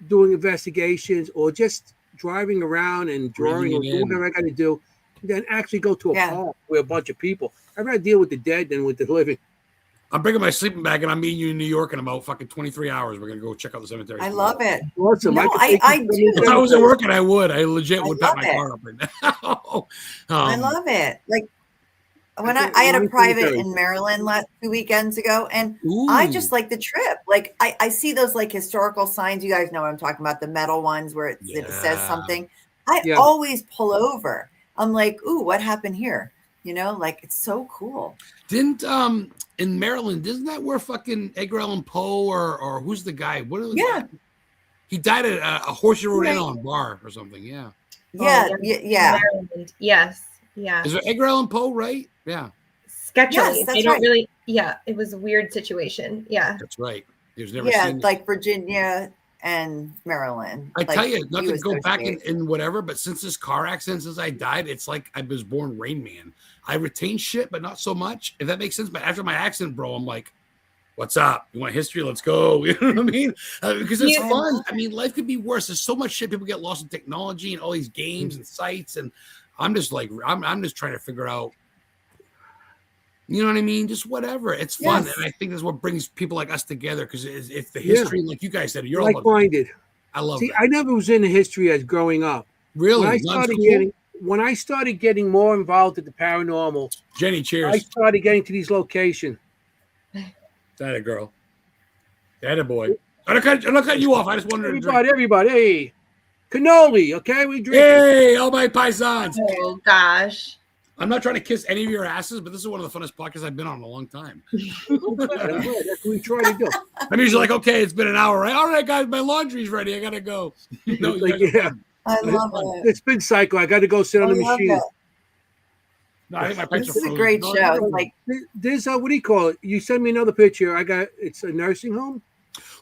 doing investigations or just driving around and drawing or Breathing it doing in. whatever I got to do, than actually go to a Yeah. park with a bunch of people. I'd rather deal with the dead than with the living. I'm bringing my sleeping bag and I'm meeting you in New York in about fucking 23 hours. We're going to go check out the cemetery. I love it. Awesome. No, could take I you to do. If I wasn't working, I would. I legit I would pack love my it. car up right now. I love it. Like when Okay, I had a mine private cemetery. in Maryland 2 weekends ago, and I just like the trip. Like I see those like historical signs. You guys know what I'm talking about, the metal ones where it says Yeah. something. I Yeah. always pull over. I'm like, ooh, what happened here? You know, like it's so cool. Didn't in Maryland, isn't that where fucking Edgar Allan Poe or who's the guy? What are the Yeah. He died at a horse you rode in Right. on bar or something. Yeah. Yeah, Oh, yeah. Maryland. Yes. Yeah. Is it Edgar Allan Poe, right? Yeah. Sketchily. Yes, that's they don't right. really. Yeah. It was a weird situation. Yeah. That's right. There's never Yeah, seen like Virginia and Maryland. I like, tell you, not to go back associate. in whatever, but since this car accident, since I died, it's like I was born Rain Man. I retain shit, but not so much, if that makes sense. But after my accident, bro, I'm like, what's up? You want history? Let's go. You know what I mean? Because it's Yeah. fun. I mean, life could be worse. There's so much shit. People get lost in technology and all these games and sites. And I'm just like, I'm just trying to figure out, you know what I mean? Just whatever. It's fun. Yes. And I think that's what brings people like us together because it's the history. Like you guys said, you're all about, Like-minded. I love See, that. I never was into history as growing up. Really? When I started getting more involved with the paranormal, Jenny, cheers. I started getting to these locations. That a girl. That a boy. I'm not cutting you off. I just wanted to drink. Everybody, hey, cannoli, okay? We drink. Hey, all my paisans. Oh gosh. I'm not trying to kiss any of your asses, but this is one of the funnest podcasts I've been on in a long time. That's what we try to do. I'm usually like, okay, it's been an hour, right? All right, guys, my laundry's ready. I gotta go. No, you Like, guys are yeah. fun. I love it. It's been cycle. I got to go sit on I the love machine. it. No, I think my pipes This are is a frozen. great No, show. no, It's like, There's what do you call it? You send me another picture. It's a nursing home.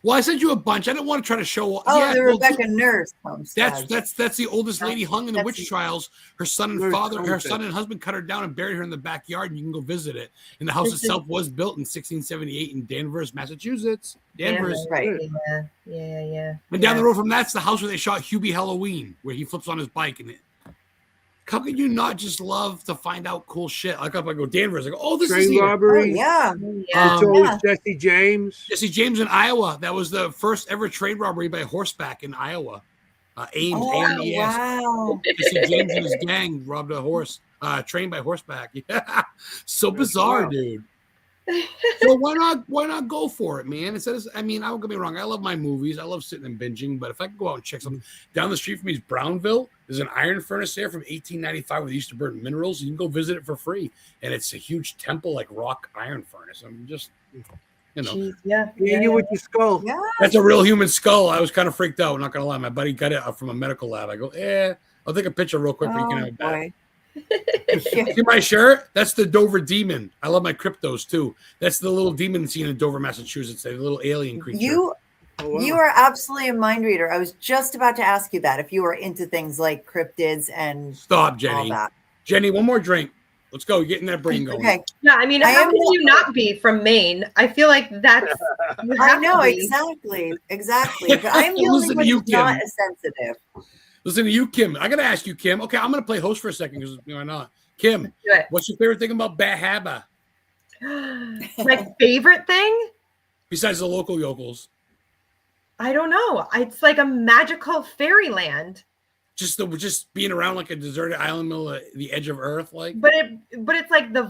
well, I sent you a bunch. I didn't want to try to show. oh, yeah, the well, Rebecca Nurse homestead. that's the oldest lady hung in the That's- witch trials. Her son and Nurse father, her homestead. son and husband cut her down and buried her in the backyard, and you can go visit it. And the house This is- itself was built in 1678 in Danvers, Massachusetts. Danvers. Right. Yeah. And down the road from that's the house where they shot Hubie Halloween, where he flips on his bike and it. How can you not just love to find out cool shit? Like if I go Danvers, I go, oh, this is Train here. Oh robbery. yeah. Yeah. It's always Yeah. Jesse James. Jesse James in Iowa. That was the first ever train robbery by horseback in Iowa. Ames, Oh AMES. wow. Jesse James and his gang robbed a horse, trained by horseback. Yeah, so That's bizarre, wild. dude. So why not go for it, man? Instead of, I mean, don't get me wrong, I love my movies, I love sitting and binging, but if I could go out and check something down the street from me is Brownville. There's an iron furnace there from 1895 where they used to burn minerals. You can go visit it for free, and it's a huge temple, like rock iron furnace. I'm just, you know, Jeez, yeah. Yeah, you with your skull. Yeah. that's a real human skull. I was kind of freaked out. Not gonna lie, my buddy got it from a medical lab. I go, I'll take a picture real quick, but you can have it back. boy. See my shirt? That's the Dover demon. I love my cryptos too. That's the little demon seen in Dover, Massachusetts. The little alien creature. You Oh, wow. you are absolutely a mind reader. I was just about to ask you that if you were into things like cryptids and Stop, all Jenny. that. Jenny, one more drink. Let's go. Getting that brain going. Okay. Yeah, I mean, I how am can not- you not be from Maine? I feel like that's. You I have know to be. exactly. But I'm the only Listen to one you, who's not Kimm. as sensitive. Listen to you, Kimm. I gotta ask you, Kimm. Okay, I'm gonna play host for a second because why not? Kimm, Do it. what's your favorite thing about Bahaba My favorite thing? besides the local yokels? I don't know. It's like a magical fairyland, Just being around like a deserted island, middle of the edge of Earth, like. but it's like the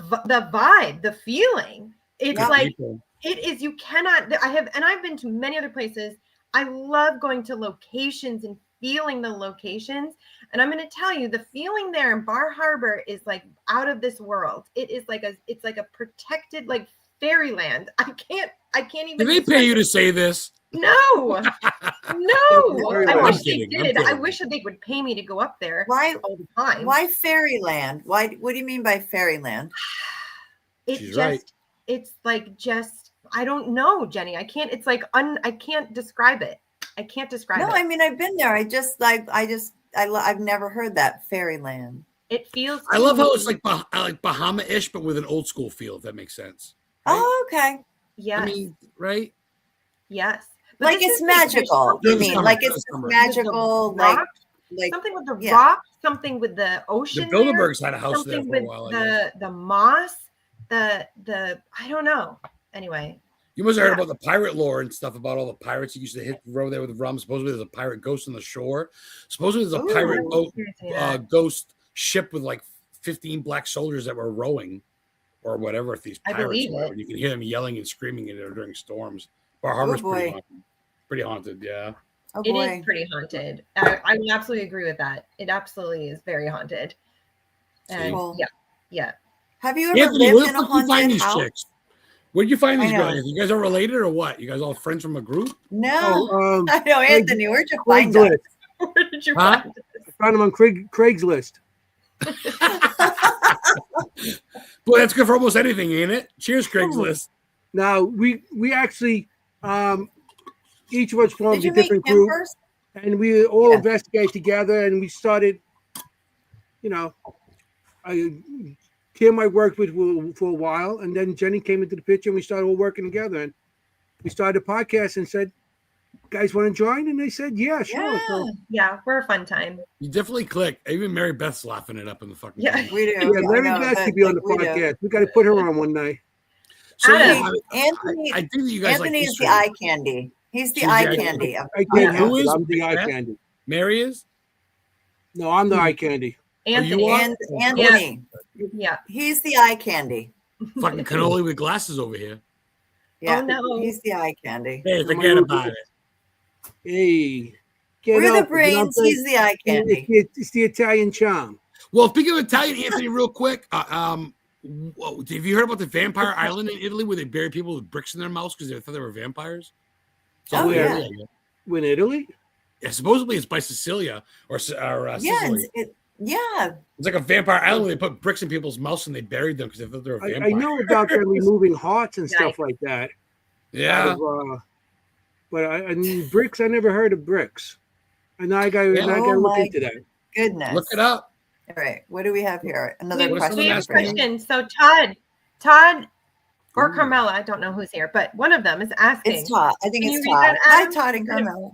vibe, the feeling. It's Yeah. like People. it is. You cannot. I've been to many other places. I love going to locations and feeling the locations. And I'm going to tell you, the feeling there in Bar Harbor is like out of this world. It's like a protected like fairyland. I can't even. Did they pay you to say this? No, no. I I'm wish kidding, they I'm did. I kidding. wish that they would pay me to go up there Why all the time. why fairyland? Why what do you mean by fairyland? It She's just, right. it's like just, I don't know, Jenny. I can't. It's like I can't describe it. I can't describe No, it. I mean I've been there. I've never heard that fairyland. It feels. I love how it's like Bahama-ish, but with an old school feel, if that makes sense. Right? Oh, okay. Yes, I mean, right? yes. But Like this it's is there's magical. You There's mean summer, like there's it's summer. magical, With the like rock, like something with the yeah. rock, something with the The ocean. there, Bilderbergs had a house there something for a with while, I guess. the moss, the I don't know. Anyway, You must have heard yeah. about the pirate lore and stuff about all the pirates that used to hit the road there with the rum. Supposedly there's a pirate ghost on the shore. Supposedly there's a Ooh. pirate I boat, didn't hear that. ghost ship with like 15 black soldiers that were rowing or whatever. If these I pirates believe were, it. and you can hear them yelling and screaming in there during storms. Bar Harbor's pretty boy. haunted. Pretty haunted, yeah. Oh It boy. is pretty haunted. I would absolutely agree with that. It absolutely is very haunted. And Cool. yeah. Have you ever Anthony, lived where in the a fuck do you find haunted these house? chicks? Where did you find I these know. girls? You guys are related or what? You guys all friends from a group? No. Oh, I know, Anthony. Where'd you find us? Craigslist. Where did you Huh? find this? I found him on Craigslist. Boy, that's good for almost anything, ain't it? Cheers, Craigslist. Now we actually each of us Did formed a you meet different him group, first? and we all Yeah. investigate together, and we started. You know, Kim I worked with for a while, and then Jenny came into the picture, and we started all working together, and we started a podcast and said, "Guys, want to join?" And they said, "Yeah, sure." So, Yeah, we're a fun time. You definitely click. Even Mary Beth's laughing it up in the fucking Yeah. thing. We do. yeah, I Mary know, Beth but, could be on the like, we do. podcast. We got to put her on one night. So Adam. yeah, Anthony, I think that you guys Anthony like is the history. eye candy. He's the She's eye the eye candy. of- I can't Who help it. is I'm the eye Beth? candy. Mary is? No, I'm the eye candy. Anthony. you are? And Anthony, Yeah. he's the eye candy. Fucking cannoli with glasses over here. Yeah, Oh, no. he's the eye candy. Hey, forget about it. Hey, get We're up. the You know what I'm brains. saying? He's the eye candy. It's the Italian charm. Well, speaking of Italian, Anthony, real quick, have you heard about the vampire island in Italy where they bury people with bricks in their mouths because they thought they were vampires? So Oh, yeah. In Italy? Yeah, supposedly it's by Sicilia or Yeah, Sicily. yeah. It's like a vampire island where they put bricks in people's mouths and they buried them because they thought they were I vampires. know about them removing hearts and stuff Yikes. like that. Yeah. Out of, but I mean, bricks, I never heard of bricks. And now I got to Oh look my into that. Goodness. Look it up. All right. What do we have here? Another We What is have question. a someone for you. asking? question. So Todd or Ooh. Carmela, I don't know who's here, but one of them is asking. It's Todd. I think Can it's you read Todd. that, Hi, Adam? Todd and Carmela.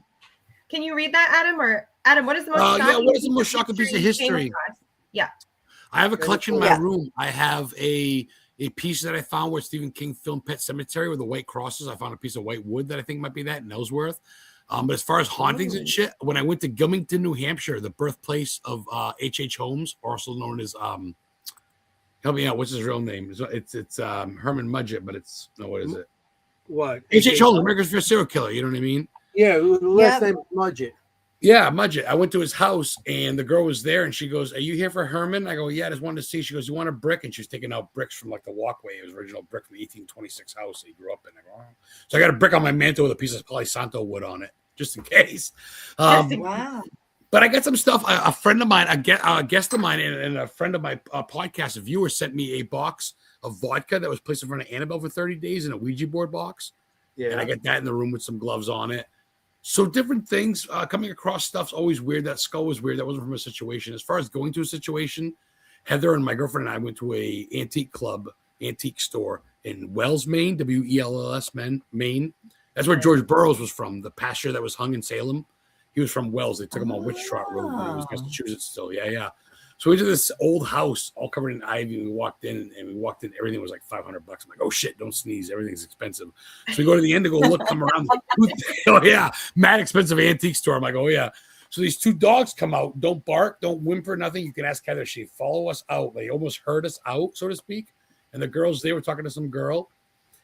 Can you read that, Adam? Or Adam, what is the most Yeah, shocking what is the piece most of shocking piece of you came history? across? Yeah. I have a collection in my Yeah. room. I have a piece that I found where Stephen King filmed Pet Cemetery with the white crosses. I found a piece of white wood that I think might be that in Ellsworth. But as far as hauntings and shit, when I went to Gilmington, New Hampshire, the birthplace of H.H. Holmes, also known as help me out, what's his real name? It's Herman Mudgett, but it's no, what is it? What? H.H. Holmes, America's First Serial Killer. You know what I mean? Yeah, the last Yeah. name is Mudgett. Yeah, Mudgett. I went to his house and the girl was there and she goes, "Are you here for Herman?" I go, "Yeah, I just wanted to see." She goes, "You want a brick?" And she was taking out bricks from like the walkway. It was original brick from the 1826 house that he grew up in. I go, "Oh." So I got a brick on my mantle with a piece of Palo Santo wood on it, just in case. Wow. But I got some stuff. A friend of mine, a guest of mine, and a friend of my podcast, a viewer, sent me a box of vodka that was placed in front of Annabelle for 30 days in a Ouija board box. Yeah. And I got that in the room with some gloves on it. So different things. Coming across stuff's always weird. That skull was weird. That wasn't from a situation. As far as going to a situation, Heather and my girlfriend and I went to a antique store in Wells, Maine, Wells, Maine. That's where George Burroughs was from, the pastor that was hung in Salem. He was from Wells. They took him on Witch Trot Road when he was in Massachusetts still. Yeah. So we went to this old house all covered in ivy. We walked in, everything was like $500. I'm like, "Oh shit, don't sneeze. Everything's expensive." So we go to the end to go look, come around. Oh yeah, mad expensive antique store. I'm like, "Oh yeah." So these two dogs come out, don't bark, don't whimper, nothing. You can ask Heather. She follow us out. They almost heard us out, so to speak. And the girls, they were talking to some girl.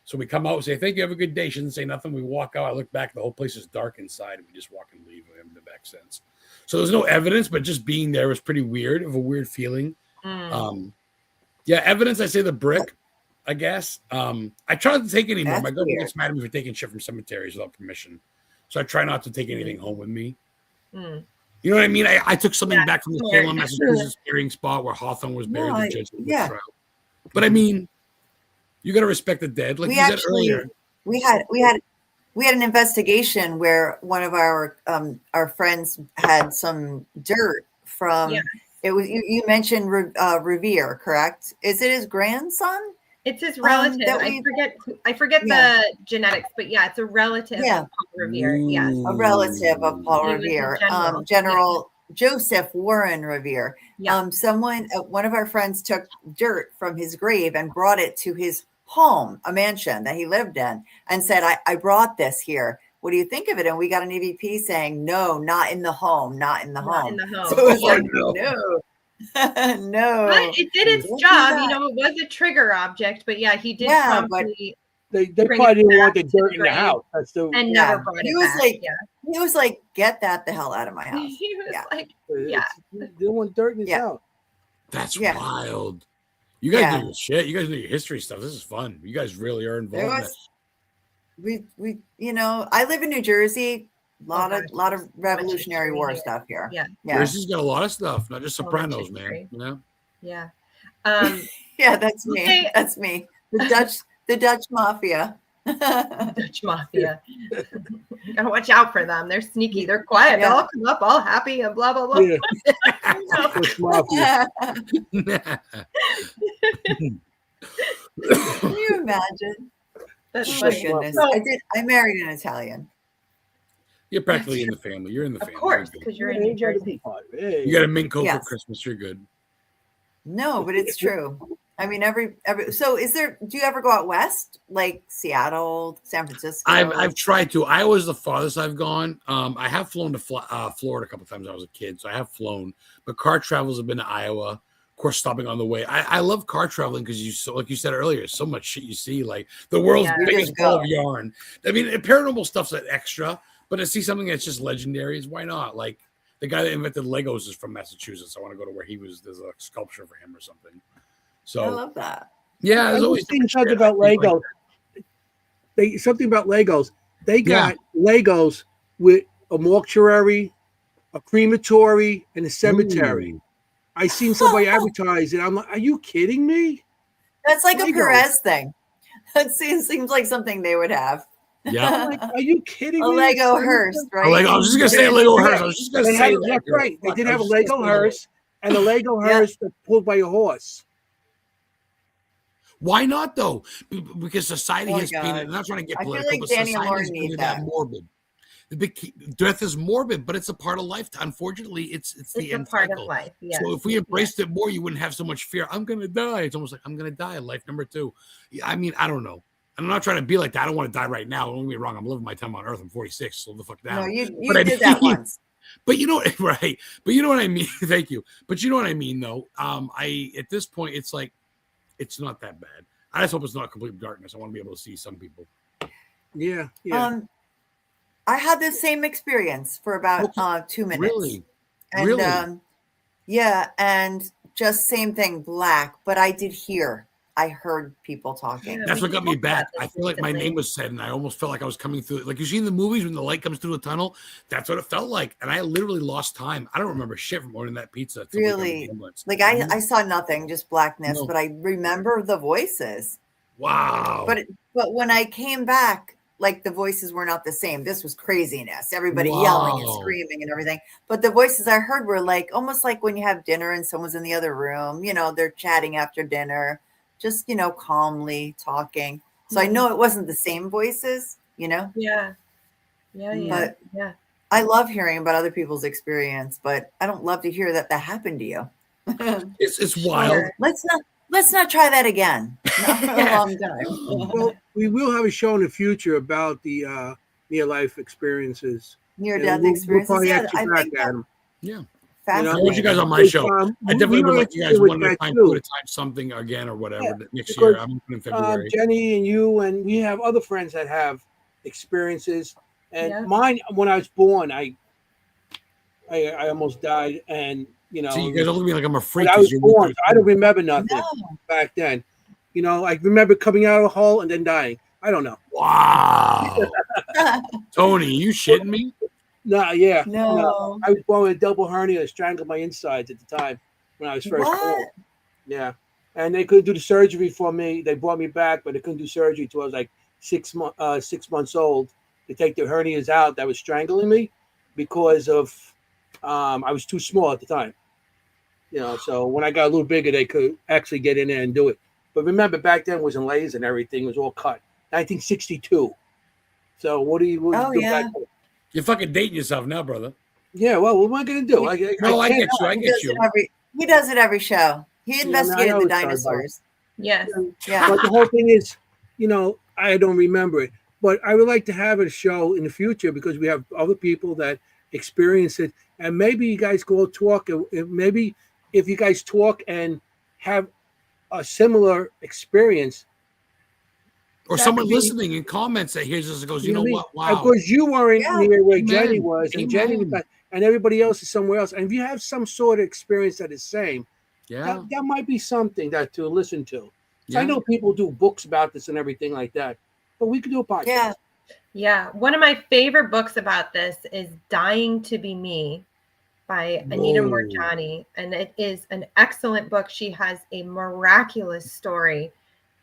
So we come out and say, "Thank you, have a good day." She didn't say nothing. We walk out. I look back. The whole place is dark inside. And we just walk and leave. We haven't been back since. So there's no evidence, but just being there was pretty weird, of a weird feeling. Yeah, evidence, I say the brick, I guess. I try not to take anymore. That's My girlfriend weird. gets mad at me for taking shit from cemeteries without permission. So I try not to take anything home with me. You know what I mean? I took something back from the smart. Salem, Massachusetts burying spot where Hawthorne was buried. No, the judge of the yeah. trial. But I mean, you got to respect the dead. Like We you said actually earlier. we had an investigation where one of our friends had some dirt from Yeah. it was you mentioned Revere, correct? Is it his grandson? It's his relative. that I forget Yeah. the genetics, but yeah, it's a relative Yeah. of Paul Revere. Yes. A relative of Paul He was a Revere, general. General Joseph Warren Revere. Yeah. One of our friends took dirt from his grave and brought it to his home, a mansion that he lived in, and said, I brought this here. What do you think of it? And we got an EVP saying, "No, not in the home, not in the Not home." in the home. So it was Yeah. like, no. But it did its Don't do job. that. You know, it was a trigger object, but yeah, he did Yeah, but- promptly They Bring probably it didn't want back the to dirt the in the grave. house. That's the and Yeah. never brought He it was back. like- yeah. He was like, "Get that the hell out of my house." He was Yeah. like, yeah. They didn't want dirt in his Yeah. house. That's Yeah. wild. You guys Yeah. know your shit. You guys know your history stuff. This is fun. You guys really are involved. There in was, we, I live in New Jersey. Lot gosh, of there's so much Revolutionary history War here. stuff here. Yeah. Yeah. Jersey's got a lot of stuff, not just So much Sopranos, man. history. You know? Yeah. Yeah, that's me. Okay. That's me. The Dutch mafia. Dutch mafia. You gotta watch out for them. They're sneaky. They're quiet. Yeah. They'll come up all happy and blah blah blah. Yeah, No. Dutch mafia. Can you imagine? That's Oh my funny. goodness. So- I married an Italian. You're practically in the family. You're in the Of family. course, You're good. because you're in Yeah, New you gotta Jersey. be part of it. You got a mint coat Yes. for Christmas. You're good. No, but it's true. I mean, every so do you ever go out west, like Seattle, San Francisco? I've tried to. Iowa's the farthest I've gone. I have flown to Florida a couple times when I was a kid, so I have flown. But car travels have been to Iowa. Of course, stopping on the way. I love car traveling because like you said earlier, so much shit you see. Like the world's Yeah. You biggest just ball go. of yarn. I mean, paranormal stuff's an extra, but to see something that's just legendary is why not? Like the guy that invented Legos is from Massachusetts. I want to go to where he was. There's a sculpture for him or something. So I love that. yeah, I there's was always thinking different something shit. about I think like Legos. Something about Legos. They got Legos with a mortuary, a crematory, and a cemetery. Ooh. I seen somebody advertise it. I'm like, are you kidding me? That's like a Legos. Perez thing. That seems like something they would have. Yeah. Like, are you kidding A me? Lego hearse, right? I was just gonna say Lego hearse. I was just gonna They say had, that. that's girl. right. They Fuck, did I have a was just Lego gonna say that. hearse and a Lego Yeah. hearse that's pulled by a horse. Why not though? Because society Oh my has painted. God. I'm not trying to get I feel political, like but Danny and society Lauren has need painted that that. morbid. Death is morbid, but it's a part of life. Unfortunately, it's the a end part cycle. of life. Yes. So if we embraced it more, you wouldn't have so much fear. I'm gonna die. It's almost like I'm gonna die. Life number 2. I mean, I don't know. I'm not trying to be like that. I don't want to die right now. Don't get me wrong. I'm living my time on Earth. I'm 46. Slow the fuck down. No, you But did that once. But you know, right? But you know what I mean. Thank you. But you know what I mean, though. I at this point, it's like it's not that bad. I just hope it's not complete darkness. I want to be able to see some people. Yeah. I had the same experience for about 2 minutes. Really? And Really? yeah, and just same thing, black. But I heard people talking. Yeah. That's we what got me talked about back. this I feel like my recently. name was said, and I almost felt like I was coming through. Like you see in the movies when the light comes through the tunnel, that's what it felt like. And I literally lost time. I don't remember shit from ordering that pizza. Really? Like I saw nothing, just blackness, No. but I remember the voices. Wow. But when I came back, like the voices were not the same. This was craziness. Everybody yelling and Wow. screaming and everything. But the voices I heard were like almost like when you have dinner and someone's in the other room, they're chatting after dinner, just, calmly talking. So I know it wasn't the same voices, Yeah. But Yeah. I love hearing about other people's experience, but I don't love to hear that happened to you. It's wild. Let's not try that again. Not for a long time. Well, we will have a show in the future about the near-life experiences. Near-death We'll experiences. probably Yeah, ask you I back think at them. Yeah. I fascinating. want you guys on my show. I definitely would like you guys one at a time, 2 at a time, something again or whatever next year. I'm open in February. Jenny and you and we have other friends that have experiences. And mine, when I was born, I almost died, and See, you guys look at me like I'm a freak. When I was born, I don't remember nothing back then. I remember coming out of a hole and then dying. I don't know. Wow. Tony, you shitting me? No, yeah. No. I was born with a double hernia, strangled my insides at the time when I was first born. Yeah. And they couldn't do the surgery for me. They brought me back, but they couldn't do surgery until I was like 6 months old to take the hernias out that was strangling me because of I was too small at the time. So when I got a little bigger, they could actually get in there and do it. But remember, back then it wasn't lasers and everything; it was all cut. 1962. So what do you? You're fucking dating yourself now, brother. Yeah. Well, what am I going to do? I get you. I get you. He does it every show. He investigated the dinosaurs. Yes. Yeah. But the whole thing is, I don't remember it. But I would like to have a show in the future because we have other people that experience it, and maybe you guys go talk. Maybe if you guys talk and have a similar experience, or someone listening in comments that hears us and goes, you know what? Wow. Of course, you weren't near where Jenny was, and Jenny was not, and everybody else is somewhere else. And if you have some sort of experience that is same, that might be something to listen to. So I know people do books about this and everything like that, but we could do a podcast. Yeah. One of my favorite books about this is Dying to Be Me by Anita Moorjani. And it is an excellent book. She has a miraculous story.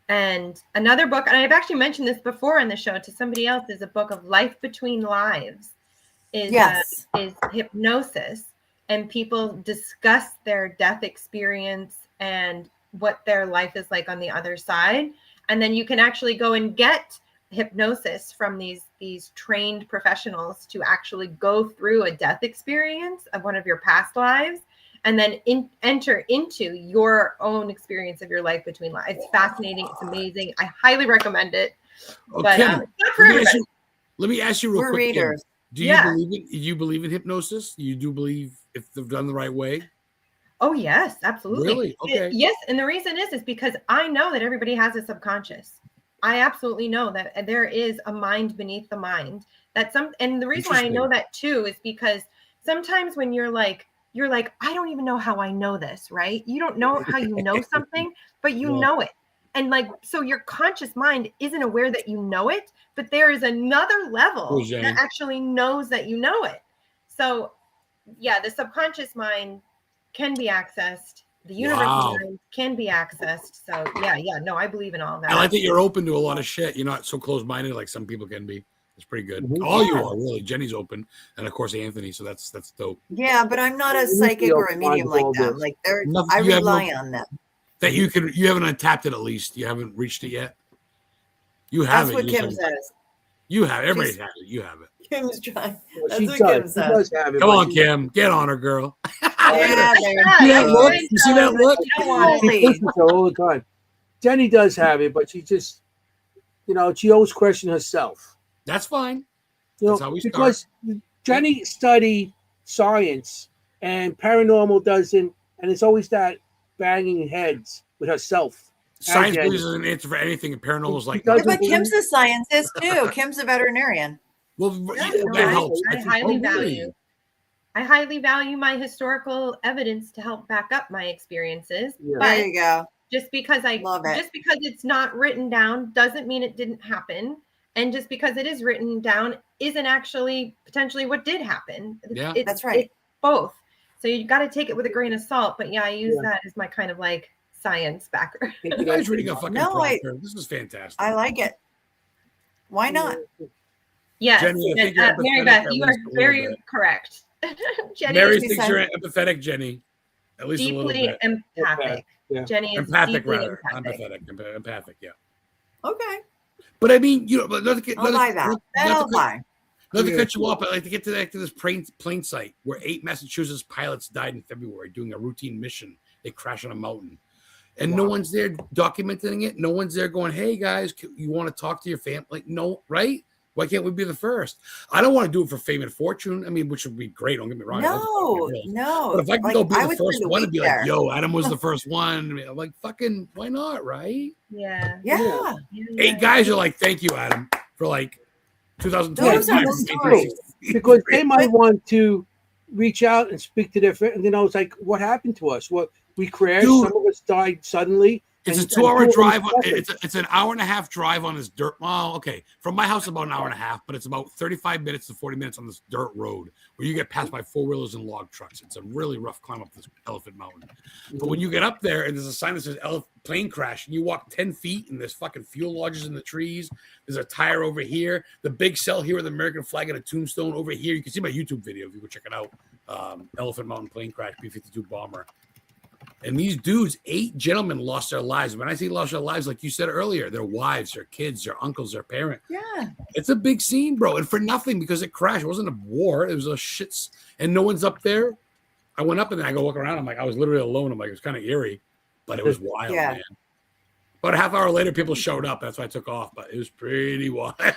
And another book, and I've actually mentioned this before on the show to somebody else, is a book of Life Between Lives, is hypnosis. And people discuss their death experience and what their life is like on the other side. And then you can actually go and get hypnosis from these trained professionals to actually go through a death experience of one of your past lives and then enter into your own experience of your life between lives. It's fascinating. It's amazing. I highly recommend it. Okay. But it's not for everybody. Let me ask you real quick. Readers. Do you believe it? Do you believe in hypnosis? You do believe if they're done the right way? Oh, yes, absolutely. Really? Okay. Yes. And the reason is because I know that everybody has a subconscious. I absolutely know that there is a mind beneath the mind and the reason why I know that too is because sometimes when you're like, I don't even know how I know this, right? You don't know how you know something, but you know it. And so your conscious mind isn't aware that you know it, but there is another level that actually knows that you know it. So yeah, the subconscious mind can be accessed. The universal mind can be accessed. So no, I believe in all that. I like that you're open to a lot of shit. You're not so close-minded like some people can be. It's pretty good. Mm-hmm. All you are, really. Jenny's open, and of course Anthony. So that's dope. Yeah, but I'm not a psychic or a medium like them. Like I rely on them. That you haven't untapped it at least. You haven't reached it yet. You haven't. That's what Kimm says. You have it. Everybody has it. You have it. Kim's trying. Well, That's she what does. Kim She says. does have it. Come but on, she- Kim. Get on her, girl. Yeah, You see that look? You see that look? You don't want She it. Holy. pushes her all the time. Jenny does have it, but she just, she always questions herself. That's fine. You That's know, how we start. because Jenny studied science and paranormal doesn't, and it's always that banging heads with herself. Science Jenny. believes is an answer for anything, and paranormal is like, She Yeah, doesn't but Kim's a scientist too. Kim's a veterinarian. well, Yeah, that no, helps. I think- highly oh, really? value. I highly value my historical evidence to help back up my experiences. Yeah. There But you go. just because Love it. just because it's not written down doesn't mean it didn't happen. And just because it is written down isn't actually potentially what did happen. Yeah. That's right. It's both. So you got to take it with a grain of salt. But yeah, I use Yeah. that as my kind of like science backer. You guys reading a fucking No, prompter. This is fantastic. I like it. Why not? Yes, Jenny, I think you're Mary empathetic Beth, at you least are a little very bit. correct. Jenny Mary is be thinks sad. you're empathetic, Jenny. At least a little deeply bit. empathic. Yeah. Jenny is Empathic, deeply rather. empathic. Empathic, yeah. Okay. But I mean, but not to get, I'll buy that. That I'll buy. Not to Yeah. cut you off, but I'd like to get to this plane site where 8 Massachusetts pilots died in February doing a routine mission. They crashed on a mountain. And no one's there documenting it. No one's there going, hey, guys, you want to talk to your family? Like, no, right? Why can't we be the first? I don't want to do it for fame and fortune. I mean, which would be great. Don't get me wrong. No. But if I can go be I the would first spend a one and week be there. like, yo, Adam was the first one. I'm like, fucking, why not, right? Yeah. Yeah. 8 guys are like, thank you, Adam, for like 2020. Those are the stories. Because they might want to reach out and speak to their friends. It's like, what happened to us? What we crashed. Dude. Some of us died suddenly. It's a and 2-hour 2 of them drive. seconds. It's an hour and a half drive on this dirt. Well, okay. From my house, about an hour and a half, but it's about 35 minutes to 40 minutes on this dirt road where you get passed by 4-wheelers and log trucks. It's a really rough climb up this Elephant Mountain. But when you get up there and there's a sign that says plane crash, and you walk 10 feet and there's fucking fuel lodges in the trees. There's a tire over here. The big cell here with the American flag and a tombstone over here. You can see my YouTube video if you go check it out. Elephant Mountain plane crash, B-52 bomber. And these dudes, 8 gentlemen lost their lives. When I say lost their lives, like you said earlier, their wives, their kids, their uncles, their parents. Yeah. It's a big scene, bro. And for nothing, because it crashed. It wasn't a war. It was a shit. And no one's up there. I went up and then I go look around. I'm like, I was literally alone. I'm like, it was kind of eerie, but it was wild, Yeah. man. About a half hour later, people showed up. That's why I took off, but it was pretty wild. I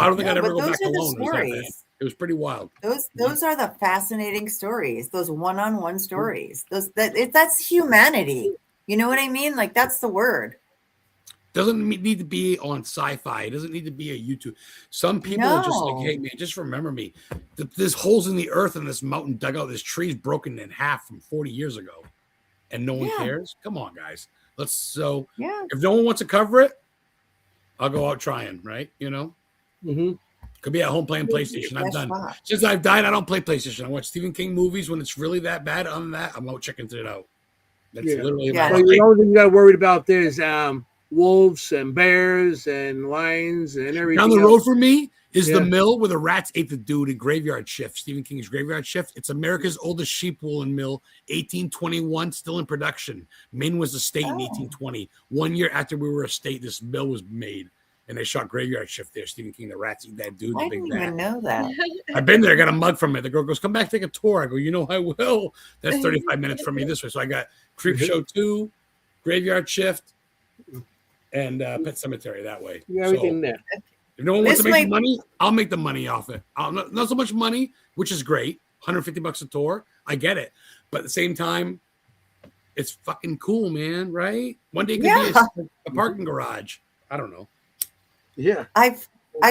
don't think I'd ever but go those back are the alone. It was that bad. stories. It was pretty wild. Those are the fascinating stories. Those one-on-one stories. That's humanity. You know what I mean? Like that's the word. Doesn't need to be on sci-fi. It doesn't need to be a YouTube. Some people are just like, No. hey, man, just remember me. There's holes in the earth and this mountain dug out. This tree's broken in half from 40 years ago. And no one Yeah. cares? Come on, guys. Yeah. If no one wants to cover it, I'll go out trying, right? Mhm. Could be at home playing PlayStation. I'm That's done. fine. Since I've died, I don't play PlayStation. I watch Stephen King movies when it's really that bad. Other than that, I'm out checking it out. That's Yeah. literally Yeah. my So life. the only thing you got worried about there's wolves and bears and lions and everything. Down the else. road from me is Yeah. the mill where the rats ate the dude in Graveyard Shift, Stephen King's Graveyard Shift. It's America's oldest sheep woolen mill, 1821, still in production. Maine was a state in Oh. 1820. 1 year after we were a state, this mill was made. And they shot Graveyard Shift there. Stephen King, the rats eat that dude. I The big didn't even bat. know that. I've been there. I got a mug from it. The girl goes, come back, take a tour. I go, I will. That's 35 minutes from me this way. So I got Creep Show 2, Graveyard Shift, and Pet Cemetery that way. You got everything So, there. if no one wants This to make might- the money, I'll make the money off it. Not so much money, which is great. $150 a tour. I get it. But at the same time, it's fucking cool, man, right? One day it could be a parking garage. I don't know. Yeah. I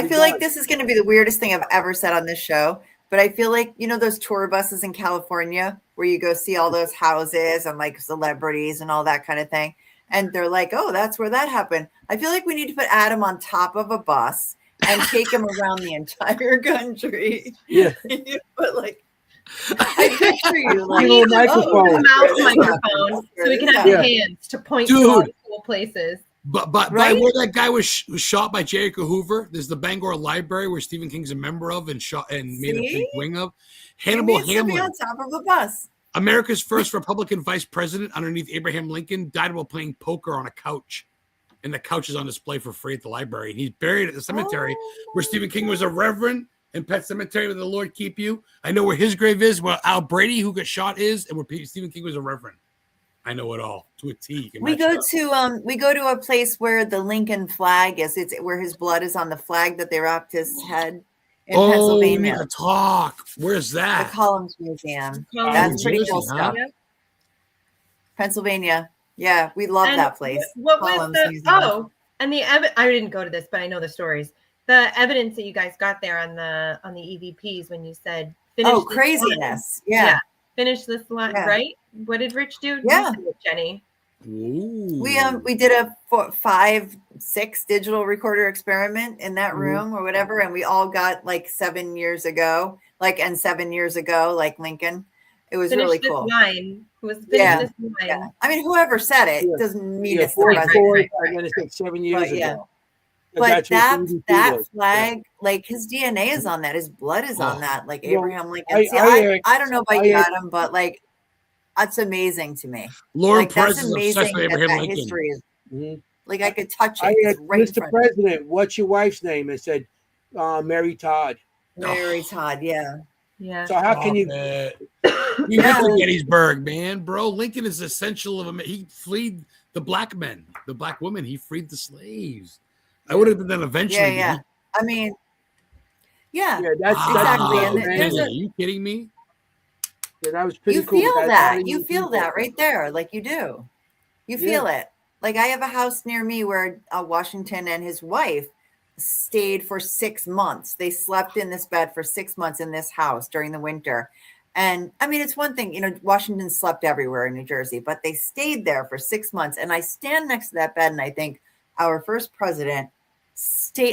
feel like this is going to be the weirdest thing I've ever said on this show, but I feel like, those tour buses in California where you go see all those houses and like celebrities and all that kind of thing. And they're like, oh, that's where that happened. I feel like we need to put Adam on top of a bus and take him around the entire country. Yeah. But like, I picture you like, Little microphone. A mouth microphone so we can have Yeah. hands to point Dude. to all the cool places. But by Right? where that guy was shot by J. Edgar Hoover, there's the Bangor Library where Stephen King's a member of and shot and made a See? big wing of. he Hannibal needs to be Hamlin, on top of a bus. America's first Republican vice president underneath Abraham Lincoln, died while playing poker on a couch. and the couch is on display for free at the library. And he's buried at the cemetery where Oh. Stephen King was a reverend in Pet Cemetery, where the Lord keep you. I know where his grave is, where Al Brady, who got shot, is, and where Stephen King was a reverend. I know it all to a T. We go to a place where the Lincoln flag is. It's where his blood is on the flag that they wrapped his head in We Pennsylvania. need to talk. Where's The that? Columns Museum. Columns That's pretty Museum, cool huh? stuff. Pennsylvania. Yeah, we love And that place. What was Columns the Museum. and the I didn't go to this, but I know the stories. The evidence that you guys got there on the EVPs when you said finish this craziness. line. Yeah. Finish this line, Yeah. right? What did Rich do? Yeah. You said it, Jenny. Ooh. We did a 5-6 digital recorder experiment in that Mhm. room or whatever, and we all got like 7 years ago, like Lincoln. It was Finish really this cool. line. Who was finish Yeah. this line? Yeah. I mean, whoever said it Yeah. doesn't mean Yeah, it's the 44, president. and then it's like 7 years But, yeah. ago. But That's what that the EVP that was. flag, like his DNA is on that, his blood is on Oh. that, like Well, Abraham Lincoln. I- See, I- I don't know about I- you, Adam, but like that's amazing to me. Lauren Like that's Perez is obsessed amazing with that Abraham that Lincoln. history is Mhm. like I could touch it. I It's asked right in Mr. front of me. President, what's your wife's name? I said, Mary Todd. Mary Todd, yeah. Yeah. So how can you? We went to Gettysburg, man, bro. Lincoln is essential of him. He freed the black men, the black women. He freed the slaves. I would have been done eventually. Yeah. I mean, yeah. Yeah, that's Exactly, That's and man. there's Are you kidding me? Yeah, that was pretty You cool. feel That's that. how You EVP feel was. that right there. Like you do. You feel it. Like I have a house near me where Washington and his wife stayed for 6 months. They slept in this bed for 6 months in this house during the winter. And I mean, it's one thing, Washington slept everywhere in New Jersey, but they stayed there for 6 months. And I stand next to that bed and I think our first president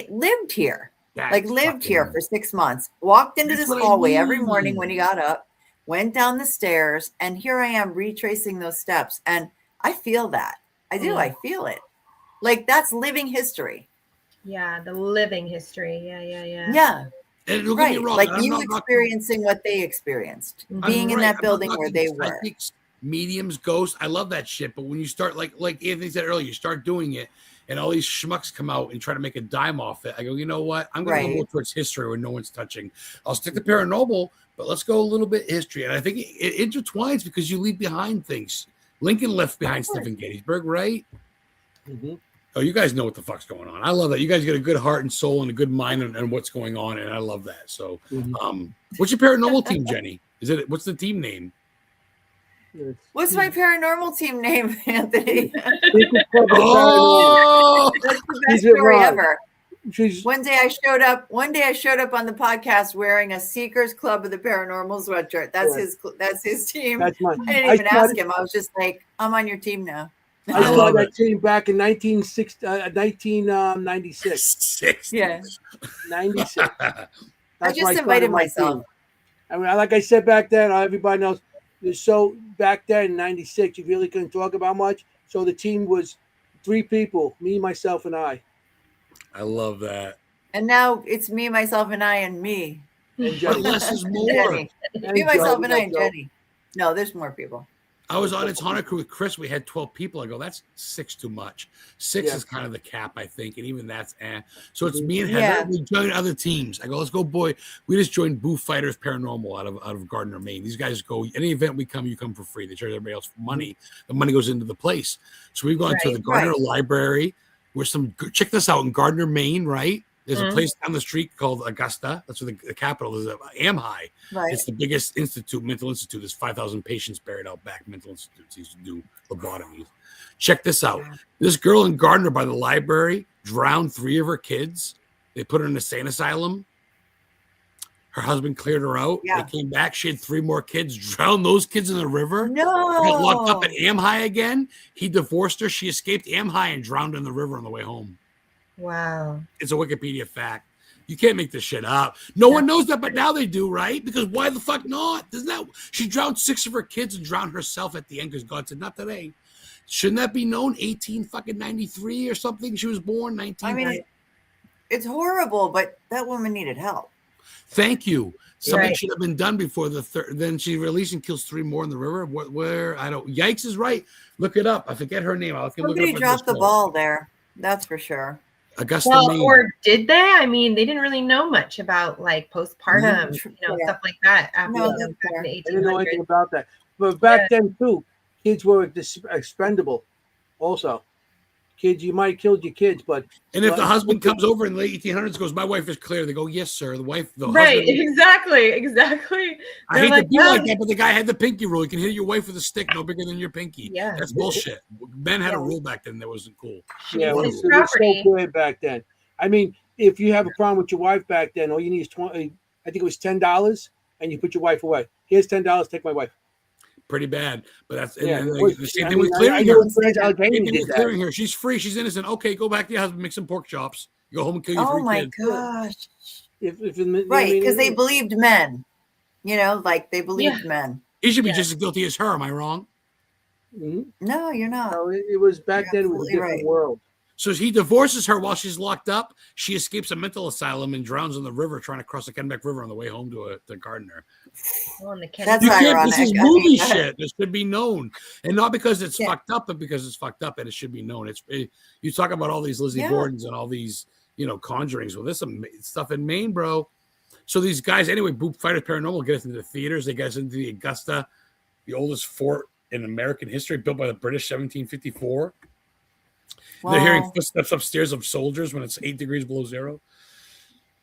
lived here. Lived here for 6 months, walked into this hallway every morning when he got up, went down the stairs, and here I am retracing those steps. And I feel that. I do. I feel it. Like that's living history. Yeah, the living history. Yeah. Yeah. And don't get Right. me wrong, Like I'm you not- experiencing what they experienced, I'm being in right. that I'm building not where knocking they were. psychics, mediums, ghosts. I love that shit. But when you start, like Anthony said earlier, you start doing it, and all these schmucks come out and try to make a dime off it. I go, you know what? I'm going to go more towards history where no one's touching. I'll stick to paranormal, but let's go a little bit history. And I think it intertwines because you leave behind things. Lincoln left behind stuff in Gettysburg, right? Mm-hmm. Oh, you guys know what the fuck's going on. I love that. You guys get a good heart and soul and a good mind and what's going on, and I love that. So, what's your paranormal team, Jenny? What's the team name? What's my paranormal team name, Anthony? Oh, That's the best story ever. One day I showed up on the podcast wearing a Seekers Club of the Paranormal sweatshirt. That's his team. That's mine. I didn't even ask him. I was just like, I'm on your team now. I saw that team back in 1996. Yeah. 96. I just invited myself. I mean, like I said back then, everybody knows. So back then in 96, you really couldn't talk about much. So the team was 3 people, me, myself, and I. I love that. And now it's me, myself, and I, and me. And Jenny. Less is more. Jenny. Me, myself, and I, and Jenny. No, there's more people. I was on its Haunted Crew with Chris. We had 12 people. I go, that's 6 too much. 6 is kind of the cap, I think. And even that's So it's me and Heather. Yeah. We joined other teams. I go, let's go, boy. We just joined Boo Fighters Paranormal out of Gardner, Maine. These guys go, any event we come, you come for free. They charge everybody else for money. The money goes into the place. So we've gone to the Gardner Library. Check this out in Gardner, Maine, right? There's a place down the street called Augusta. That's where the capital is. AmHigh. Right. It's the biggest mental institute. There's 5,000 patients buried out back. Mental institutes used to do lobotomies. Check this out. This girl in Gardner by the library drowned 3 of her kids. They put her in a sane asylum. Her husband cleared her out. Yeah. They came back. She had 3 more kids. Drowned those kids in the river. No. Got locked up at AmHigh again. He divorced her. She escaped AmHigh and drowned in the river on the way home. Wow. It's a Wikipedia fact. You can't make this shit up. No one knows that, but now they do, right? Because why the fuck not? Isn't that she drowned 6 of her kids and drowned herself at the end because God said not today. Shouldn't that be known? 1893 or something. She was born 19. I mean, it's horrible, but that woman needed help. Thank you. Something should have been done before the third. Then she released and kills 3 more in the river. Where I don't. Yikes is right. Look it up. I forget her name. I'll look Somebody it up. dropped the ball there. That's for sure. Augusta, Well, Maine. or did they? I mean, they didn't really know much about like postpartum, stuff like that after No, back in the I didn't know anything 1800s. about that. But back then too, kids were expendable. Also, kids, you might have killed your kids, but And if the husband comes over in the late 1800s, goes, "My wife is clear," they go, "Yes, sir." The Right, husband. exactly. I hate to be like that, but the guy had the pinky rule. You can hit your wife with a stick no bigger than your pinky. Yeah. That's bullshit. Men had a rule back then that wasn't cool. yeah, it She's was, his it was so property. good back then. I mean, if you have a problem with your wife back then, all you need is 20. I think it was $10, and you put your wife away. Here's $10. Take my wife. Pretty bad, but that's Yeah, and it then was. the same I thing mean, with I clearing know her. when Frank Allegheny Same thing did with that. clearing her. She's free. She's innocent. Okay, go back to your husband. Make some pork chops. You go home and kill your Oh three my kids. gosh. If Right, because they believed men. Like they believed men. He should be just as guilty as her. Am I wrong? Mhm. No, you're not. No, it was back You're then. It was a absolutely different right. world. So he divorces her while she's locked up. She escapes a mental asylum and drowns in the river trying to cross the Kennebec River on the way home to Gardner. That's You can't. ironic. This is I mean, movie shit. This should be known, and not because it's Yeah. fucked up, but because it's fucked up, and it should be known. You talk about all these Lizzie Yeah. Bordens and all these conjurings. Well, there's some stuff in Maine, bro. So these guys, anyway, Boop Fighters Paranormal get us into the theaters. They get us into the Augusta, the oldest fort in American history, built by the British, 1754. Wow. They're hearing footsteps upstairs of soldiers when it's 8 degrees below zero.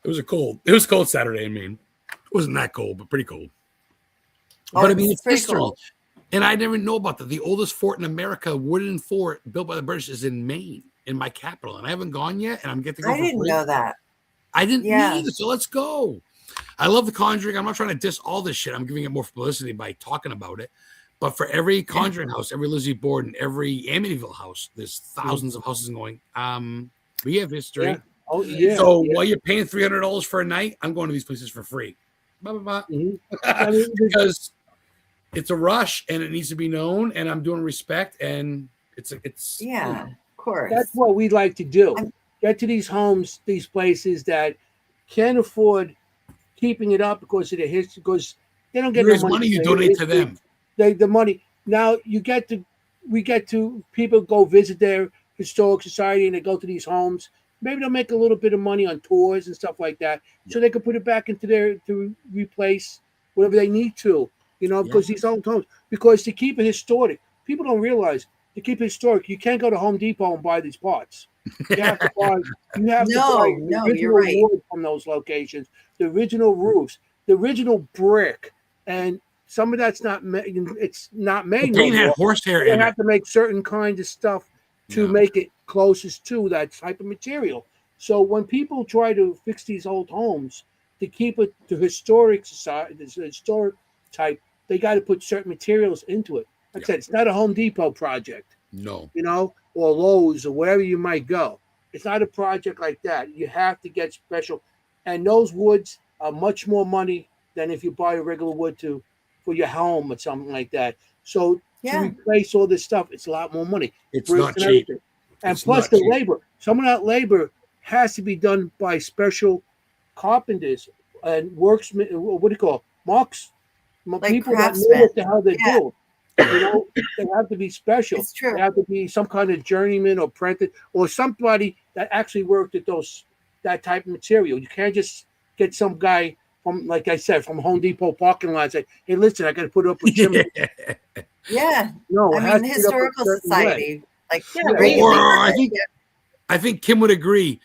It was cold Saturday in Maine. It wasn't that cold, but pretty cold. But I mean, it's history. Cool. And I didn't know about that. The oldest fort in America, wooden fort built by the British, is in Maine, in my capital. And I haven't gone yet, and I'm getting to go I didn't know that. I didn't either, so let's go. I love The Conjuring. I'm not trying to diss all this shit. I'm giving it more publicity by talking about it. But for every Conjuring house, every Lizzie Borden, every Amityville house, there's thousands of houses going, we have history. Yeah. Oh, yeah. So while you're paying $300 for a night, I'm going to these places for free. I mean, because it's a rush and it needs to be known, and I'm doing respect, and it's of course. That's what we like to do. Get to these homes, these places that can't afford keeping it up because of the history, because they don't get raise no money. You donate to them. The money. Now we get to people go visit their historic society and they go to these homes. Maybe they'll make a little bit of money on tours and stuff like that, so they can put it back into to replace whatever they need to. Because these old homes, because to keep it historic, people don't realize to keep it historic, you can't go to Home Depot and buy these parts. You have to buy. You have to buy the original wood from those locations, the original roofs, the original brick, and some of that's not. It's not made. The paint had horsehair in it. They have to make certain kinds of stuff to make it closest to that type of material. So when people try to fix these old homes to keep it to historic society, this historic type, they got to put certain materials into it. Like I said, it's not a Home Depot project. No. Or Lowe's or wherever you might go. It's not a project like that. You have to get special. And those woods are much more money than if you buy a regular wood for your home or something like that. So to replace all this stuff, it's a lot more money. It's not cheap. And plus the labor. Some of that labor has to be done by special carpenters and worksmen. What do you call it? Marks? Like people craftsmen. that know what the hell they're doing. They have to be special. It's true. They have to be some kind of journeyman or apprentice or somebody that actually worked at that type of material. You can't just get some guy from, like I said, from Home Depot parking lot and say, "Hey, listen, I got to put up with chimney." No, I mean, the Historical Society, I think Kimm would agree.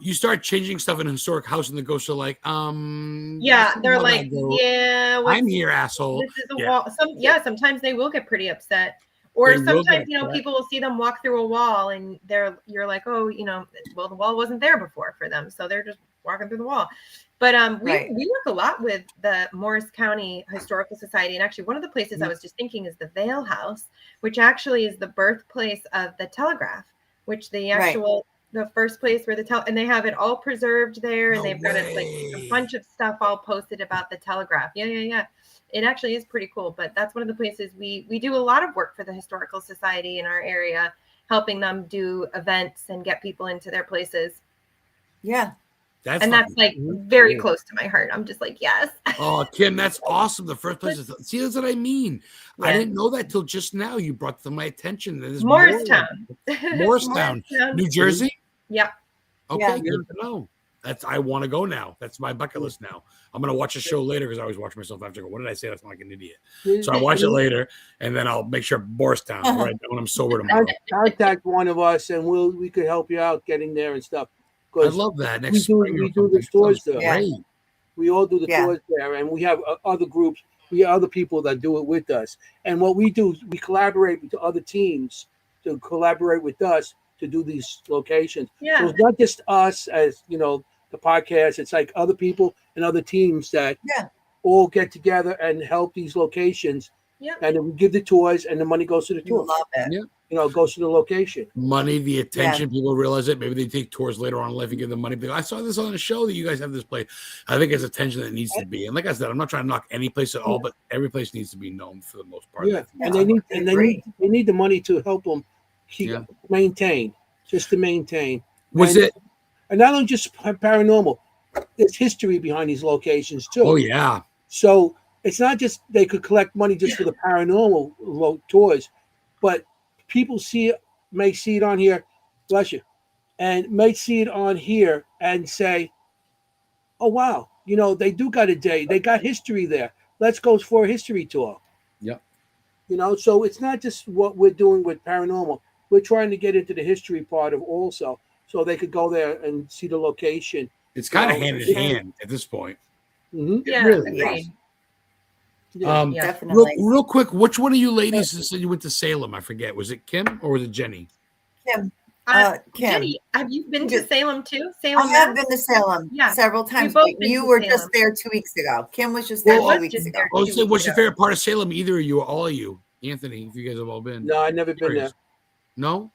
You start changing stuff in a historic house, and the ghosts are like, they're like, I'm here, asshole. This is a wall. Sometimes they will get pretty upset. Or sometimes, people will see them walk through a wall and you're like, oh, well, the wall wasn't there before for them. So they're just walking through the wall. But we work a lot with the Morris County Historical Society. And actually, one of the places I was just thinking is the Vale House, which actually is the birthplace of the telegraph, which the first place where and they have it all preserved there. And they've got a bunch of stuff all posted about the telegraph. Yeah. It actually is pretty cool, but that's one of the places we do a lot of work for the Historical Society in our area, helping them do events and get people into their places. Yeah. That's and that's like very close to my heart. I'm just like, yes. Oh, Kimm, that's awesome. The first place is, see, that's what I mean. Yeah. I didn't know that till just now. You brought to my attention. There's Morristown. Morristown, New Jersey. Yep. Okay, good to know. I want to go now. That's my bucket list now. I'm gonna watch a show later because I always watch myself after. What did I say? That's like an idiot. So I watch it later, and then I'll make sure Morristown. I'll write down when I'm sober tomorrow. Contact one of us, and we could help you out getting there and stuff. I love that. Next we do the tours there. Great. We all do the tours there, and we have other groups. We have other people that do it with us. And what we do is we collaborate with other teams to collaborate with us to do these locations. Yeah. So it's not just us as the podcast. It's like other people and other teams that all get together and help these locations. Yeah. And then we give the tours, and the money goes to the tour. Love it. Yeah. It goes to the location. Money, the attention, people realize it. Maybe they take tours later on in life and give them money. But I saw this on a show that you guys have this place. I think it's attention that needs to be. And like I said, I'm not trying to knock any place at all, but every place needs to be known for the most part. Yeah, and they need the money to help them maintain, just to maintain. And not only just paranormal, there's history behind these locations too. Oh yeah. So it's not just they could collect money just for the paranormal tours, but people may see it on here, bless you, and may see it on here and say, oh wow, they do got a day, they got history there. Let's go for a history tour. Yep. So it's not just what we're doing with paranormal. We're trying to get into the history part of also, so they could go there and see the location. It's kind of hand in hand at this point. Mm-hmm. Yeah, really agreed. Definitely. Real quick, which one of you ladies said you went to Salem? I forget. Was it Kimm or was it Jenny? Kimm. Kimm, Jenny, have you been to Salem too? I have been to Salem several times. But you were just there 2 weeks ago. Kimm was just there 2 weeks ago. What's your favorite part of Salem? Either of you or all of you? Anthony, if you guys have all been. No, I've never been there. No?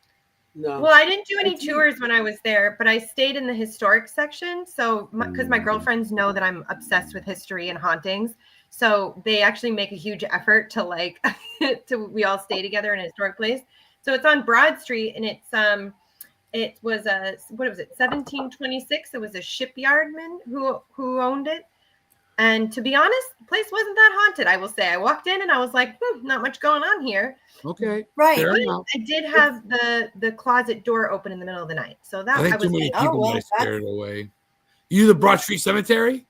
No. Well, I didn't do any tours when I was there, but I stayed in the historic section. So, because my girlfriends know that I'm obsessed with history and hauntings, so they actually make a huge effort to we all stay together in a historic place. So it's on Broad Street, and it was 1726. It was a shipyardman who owned it. And to be honest, the place wasn't that haunted, I will say. I walked in and I was like, not much going on here. Okay. Right. I did have the closet door open in the middle of the night. So that I think was too many people might have scared away. You the Broad Street Cemetery?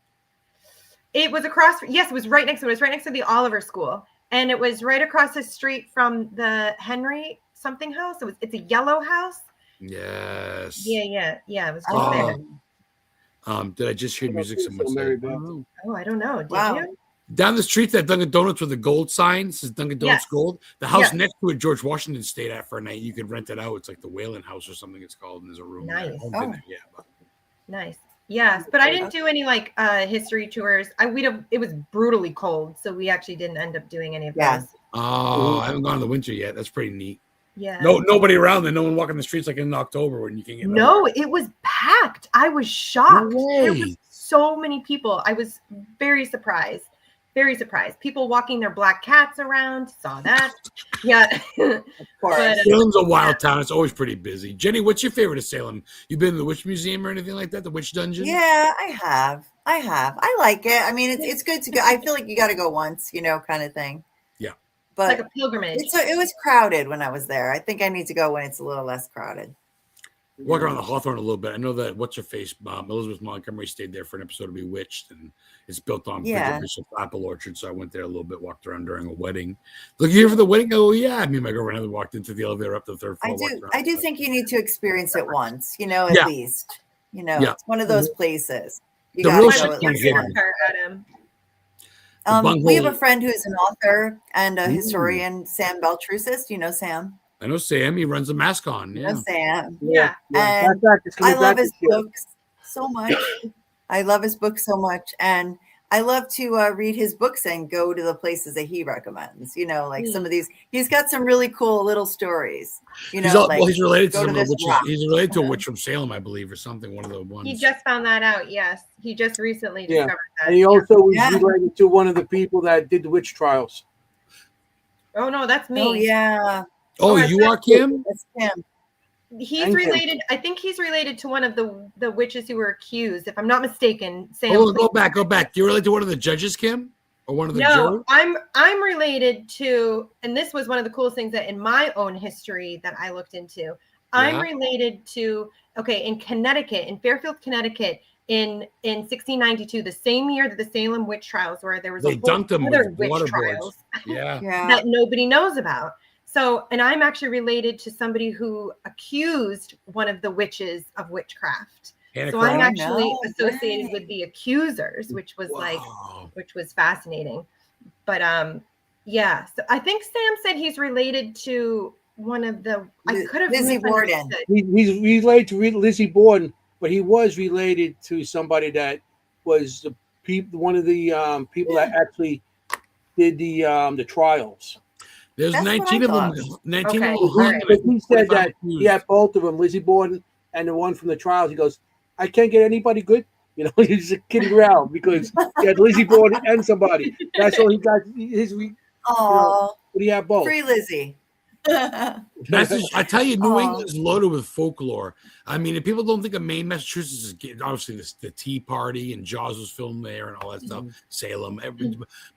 It was across. Yes, it was right next to it. It was right next to the Oliver School, and it was right across the street from the Henry something house. It's a yellow house. Yes. Yeah. It was just there. Did I just hear music? Someone said. Oh, I don't know. Did you? Down the street, that Dunkin' Donuts with a gold sign says Dunkin' Donuts Gold. The house next to it, George Washington stayed at for a night. You could rent it out. It's like the Whalen House or something. It's called, and there's a room. Nice. There. Nice. Yes, but I didn't do any history tours. It was brutally cold, so we actually didn't end up doing any of those. Oh, I haven't gone in the winter yet. That's pretty neat. Yeah. Nobody around there. No one walking the streets like in October when you can get. No, it was packed. I was shocked. No way. There was so many people. I was very surprised. Very surprised. People walking their black cats around. Saw that. Yeah. Of course. Salem's a wild town. It's always pretty busy. Jenny, what's your favorite of Salem? You been to the Witch Museum or anything like that? The Witch Dungeon? Yeah, I have. I like it. I mean, it's good to go. I feel like you got to go once, kind of thing. Yeah. But like a pilgrimage. It was crowded when I was there. I think I need to go when it's a little less crowded. Walk around the Hawthorne a little bit. I know that what's-her-face, Elizabeth Montgomery stayed there for an episode of Bewitched, and it's built on Bishop Apple Orchard, so I went there a little bit, walked around during a wedding. Look, you here for the wedding? Oh, yeah. Me and my girlfriend had walked into the elevator up to the third floor. I do think you need to experience it once, at least. It's one of those places. You got to go at least once. We have a friend who's an author and a historian, Sam Beltrusis. Do you know Sam? I know Sam. He runs a mask on. Yeah. Sam. Yeah. And I love his books so much. And I love to read his books and go to the places that he recommends. Some of these. He's got some really cool little stories. He's related to he's related to a witch from Salem, I believe, or something. One of the ones. He just found that out. Yes, he just recently discovered that. And he also was related to one of the people that did the witch trials. Oh no, that's me. Oh yeah. Oh, you are Kimm? That's Kimm. He's And Kimm. related. I think he's related to one of the witches who were accused, if I'm not mistaken. Sam, Hold on, please- go back. Do you relate to one of the judges, Kimm, or one of the No, jurors? I'm related to, and this was one of the coolest things that in my own history that I looked into. I'm Yeah. related to, in Connecticut, in Fairfield, Connecticut, in 1692, the same year that the Salem witch trials were, there was They a whole dunked them other with witch water trials boards. Yeah. that nobody knows about. So, and I'm actually related to somebody who accused one of the witches of witchcraft. Hannah So I'm Cronk? actually No associated way. with the accusers, which was Wow. which was fascinating. But yeah. So I think Sam said he's related to one of the. I could have Lizzie Borden. He's related to Lizzie Borden, but he was related to somebody that was one of the people that actually did the trials. There's That's what 19 I of them. thought. 19 Okay. of them. All right. But he said 25 that accused. he had both of them, Lizzie Borden and the one from the trials. He goes, I can't get anybody good. You know, he's just kidding around because he had Lizzie Borden and somebody. That's all he got. Oh, But he had both. free Lizzie. I tell you, New Aw. England's loaded with folklore. I mean, if people don't think of Maine, Massachusetts is obviously the Tea Party and Jaws was filmed there and all that stuff. Salem,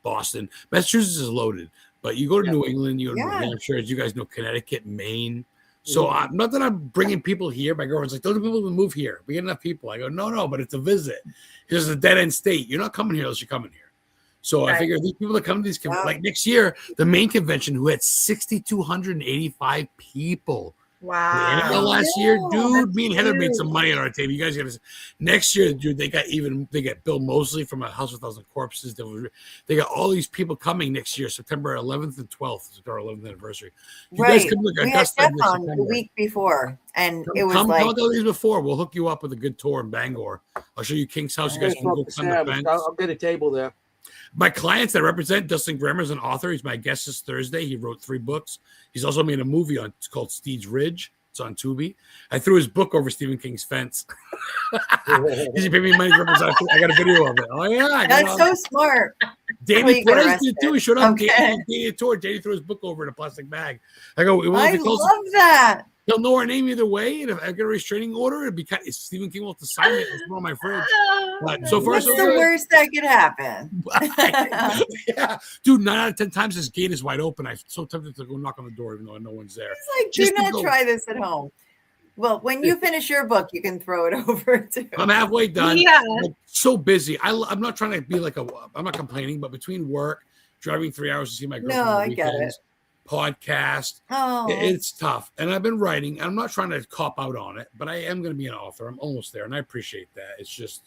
Boston, Massachusetts is loaded. But you go to New England, you go to New Hampshire, as you guys know, Connecticut, Maine. So not that I'm bringing people here. My girlfriend's like, those are people who move here. We get enough people. I go, no, but it's a visit. It's a dead end state. You're not coming here unless you're coming here. So I figure these people that come to these, like next year, the main convention who had 6,285 people. Wow. The last year, dude, That's me and Heather made huge. some money on our table. You guys got to. Next year, dude, they got Bill Moseley from A House of 1,000 Corpses. They got all these people coming next year, September 11th and 12th. It's our 11th anniversary. You guys Right. come to We had Augusta Jeff this on the September. week before, and it was Come like, to these before. We'll hook you up with a good tour in Bangor. I'll show you King's house. You guys can go climb the fence. I'll get a table there. My clients that represent Dustin Grammer's an author. He's my guest this Thursday. He wrote 3 books. He's also made a movie on. It's called Steed's Ridge. It's on Tubi. I threw his book over Stephen King's fence. He paid me money to represent. I got a video of it. Oh yeah, that's so smart. Danny you get Perez did too. He showed up. Okay. Danny tour. Danny threw his book over in a plastic bag. I go. Well, I love that. He'll know our name either way. And if I get a restraining order, it'd be Stephen King will have to sign it. It's on my fridge. But so far, What's so the good. worst that could happen? Yeah, dude. 9 out of 10 times this gate is wide open. I'm so tempted to go knock on the door even though no one's there. It's like, do not try this at home. Well, when you finish your book, you can throw it over too. I'm halfway done. Yeah. I'm so busy. I'm not trying to be like I'm not complaining, but between work, driving 3 hours to see my girlfriend, No, on I the get weekends, podcast, Oh, it's tough. And I've been writing. I'm not trying to cop out on it, but I am going to be an author. I'm almost there, and I appreciate that. It's just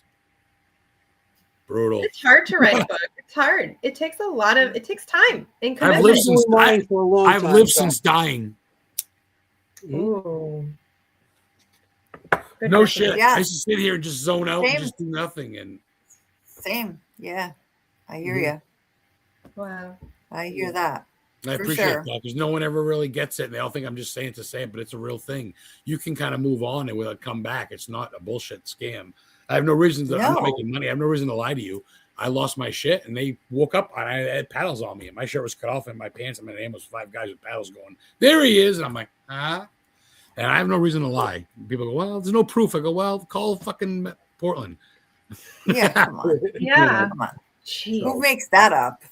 brutal. It's hard to write a book. It's hard. It takes a lot of. It takes time and I've commitment. lived since Mine for a long I've time, lived so. since dying. Ooh. Good No message. shit. Yeah. I used to sit here and just zone out Same. and just do nothing. And same. Yeah, I hear you. Wow. I hear that. I For appreciate sure. that because no one ever really gets it. And they all think I'm just saying to say it, but it's a real thing. You can kind of move on and will come back. It's not a bullshit scam. I have no reason to. I'm not No. making money. I have no reason to lie to you. I lost my shit and they woke up and I had paddles on me and my shirt was cut off and my pants. I'm in an ambulance with 5 guys with paddles going, there he is. And I'm like, huh? And I have no reason to lie. People go, well, there's no proof. I go, well, call fucking Portland. Yeah, come on. Yeah. Come on. Jeez. Who makes that up?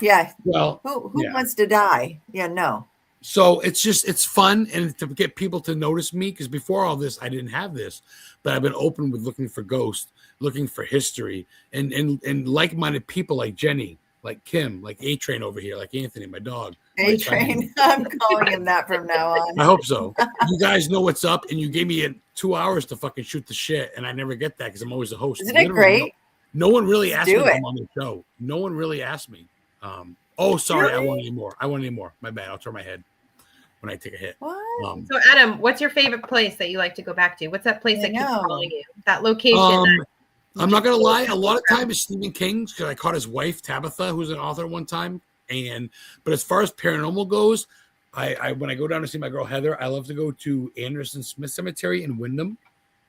Yeah. Well, Who yeah. wants to die? Yeah, no. So it's fun and to get people to notice me because before all this, I didn't have this, but I've been open with looking for ghosts, looking for history and like-minded people like Jennie, like Kimm, like A-Train over here, like Anthony, my dog. A-Train. I'm calling him that from now on. I hope so. You guys know what's up, and you gave me 2 hours to fucking shoot the shit, and I never get that because I'm always the host. Isn't it great? No one really asked me Do to it. come on the show. No one really asked me. Oh, sorry, I want any more. My bad. I'll turn my head when I take a hit. What? So, Adam, what's your favorite place that you like to go back to? What's that place that keeps know. calling you? That location. that I'm not gonna lie. A lot of time is Stephen King's because I caught his wife Tabitha, who's an author, one time. But as far as paranormal goes, I when I go down to see my girl Heather, I love to go to Anderson Smith Cemetery in Wyndham,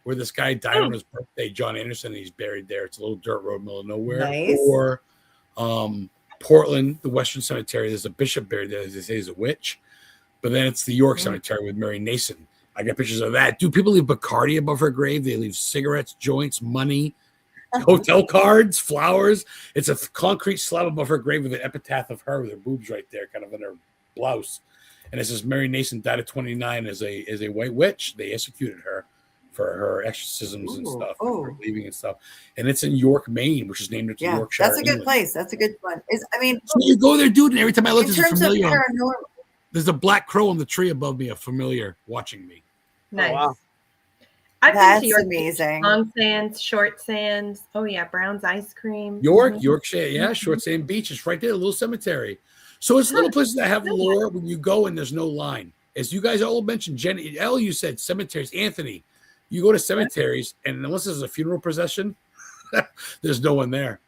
where this guy died on his birthday, John Anderson, and he's buried there. It's a little dirt road, middle of nowhere. Nice. Or Portland, the Western Cemetery. There's a bishop buried there. They say he's a witch. But then it's the York Cemetery with Mary Nason. I got pictures of that. Dude, people leave Bacardi above her grave. They leave cigarettes, joints, money, hotel cards, flowers. It's a concrete slab above her grave with an epitaph of her with her boobs right there, kind of in her blouse. And it says Mary Nason died at 29 as a white witch. They executed her for her exorcisms and stuff, and for leaving and stuff. And it's in York, Maine, which is named after Yorkshire. That's a good place. That's a good one. So you go there, dude, and every time I look, in there's a terms of familiar. paranormal, There's a black crow on the tree above me, a familiar watching me. Nice. Oh, wow. I've been that's to York, amazing. Long Sands, Short Sands. Oh yeah, Brown's Ice Cream. Yorkshire, yeah, Short Sand Beach. It's right there, a little cemetery. So it's little places that have lore when you go and there's no line. As you guys all mentioned, Jenny, L, you said cemeteries. Anthony, you go to cemeteries, and unless there's a funeral procession, there's no one there.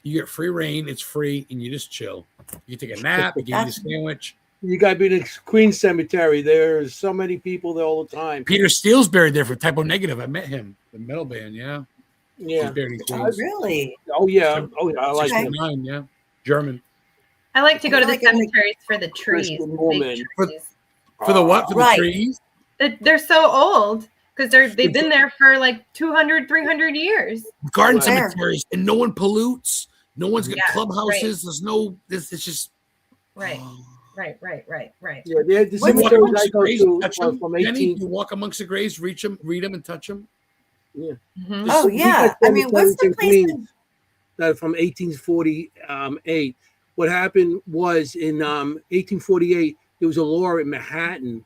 You get free reign, it's free, and you just chill. You can take a nap, you can eat a sandwich. You got to be in the Queens Cemetery. There's so many people there all the time. Peter Steele's buried there for Typo Negative. I met him, the metal band, yeah. Yeah. He's buried in Queens. Really? Oh, yeah. Oh, yeah. I like Okay. him. 69, yeah. German. I like to go to the I like it. cemeteries for the trees. Christian the big woman. trees. For the what? For Right. the trees? They're so old because they've been there for like 200, 300 years. Garden Fair. cemeteries, and no one pollutes. No one's got Yeah, clubhouses. There's no. It's just Right, oh. right. Yeah, the What's You walk cemeteries amongst I the go graves, to touch them. from Jenny, 18. you walk amongst the graves, reach them, read them, and touch them. Yeah. Mhm. Oh We yeah. got I mean, what's the cemeteries in place? Queens that from 1848. What happened was in 1848, there was a law in Manhattan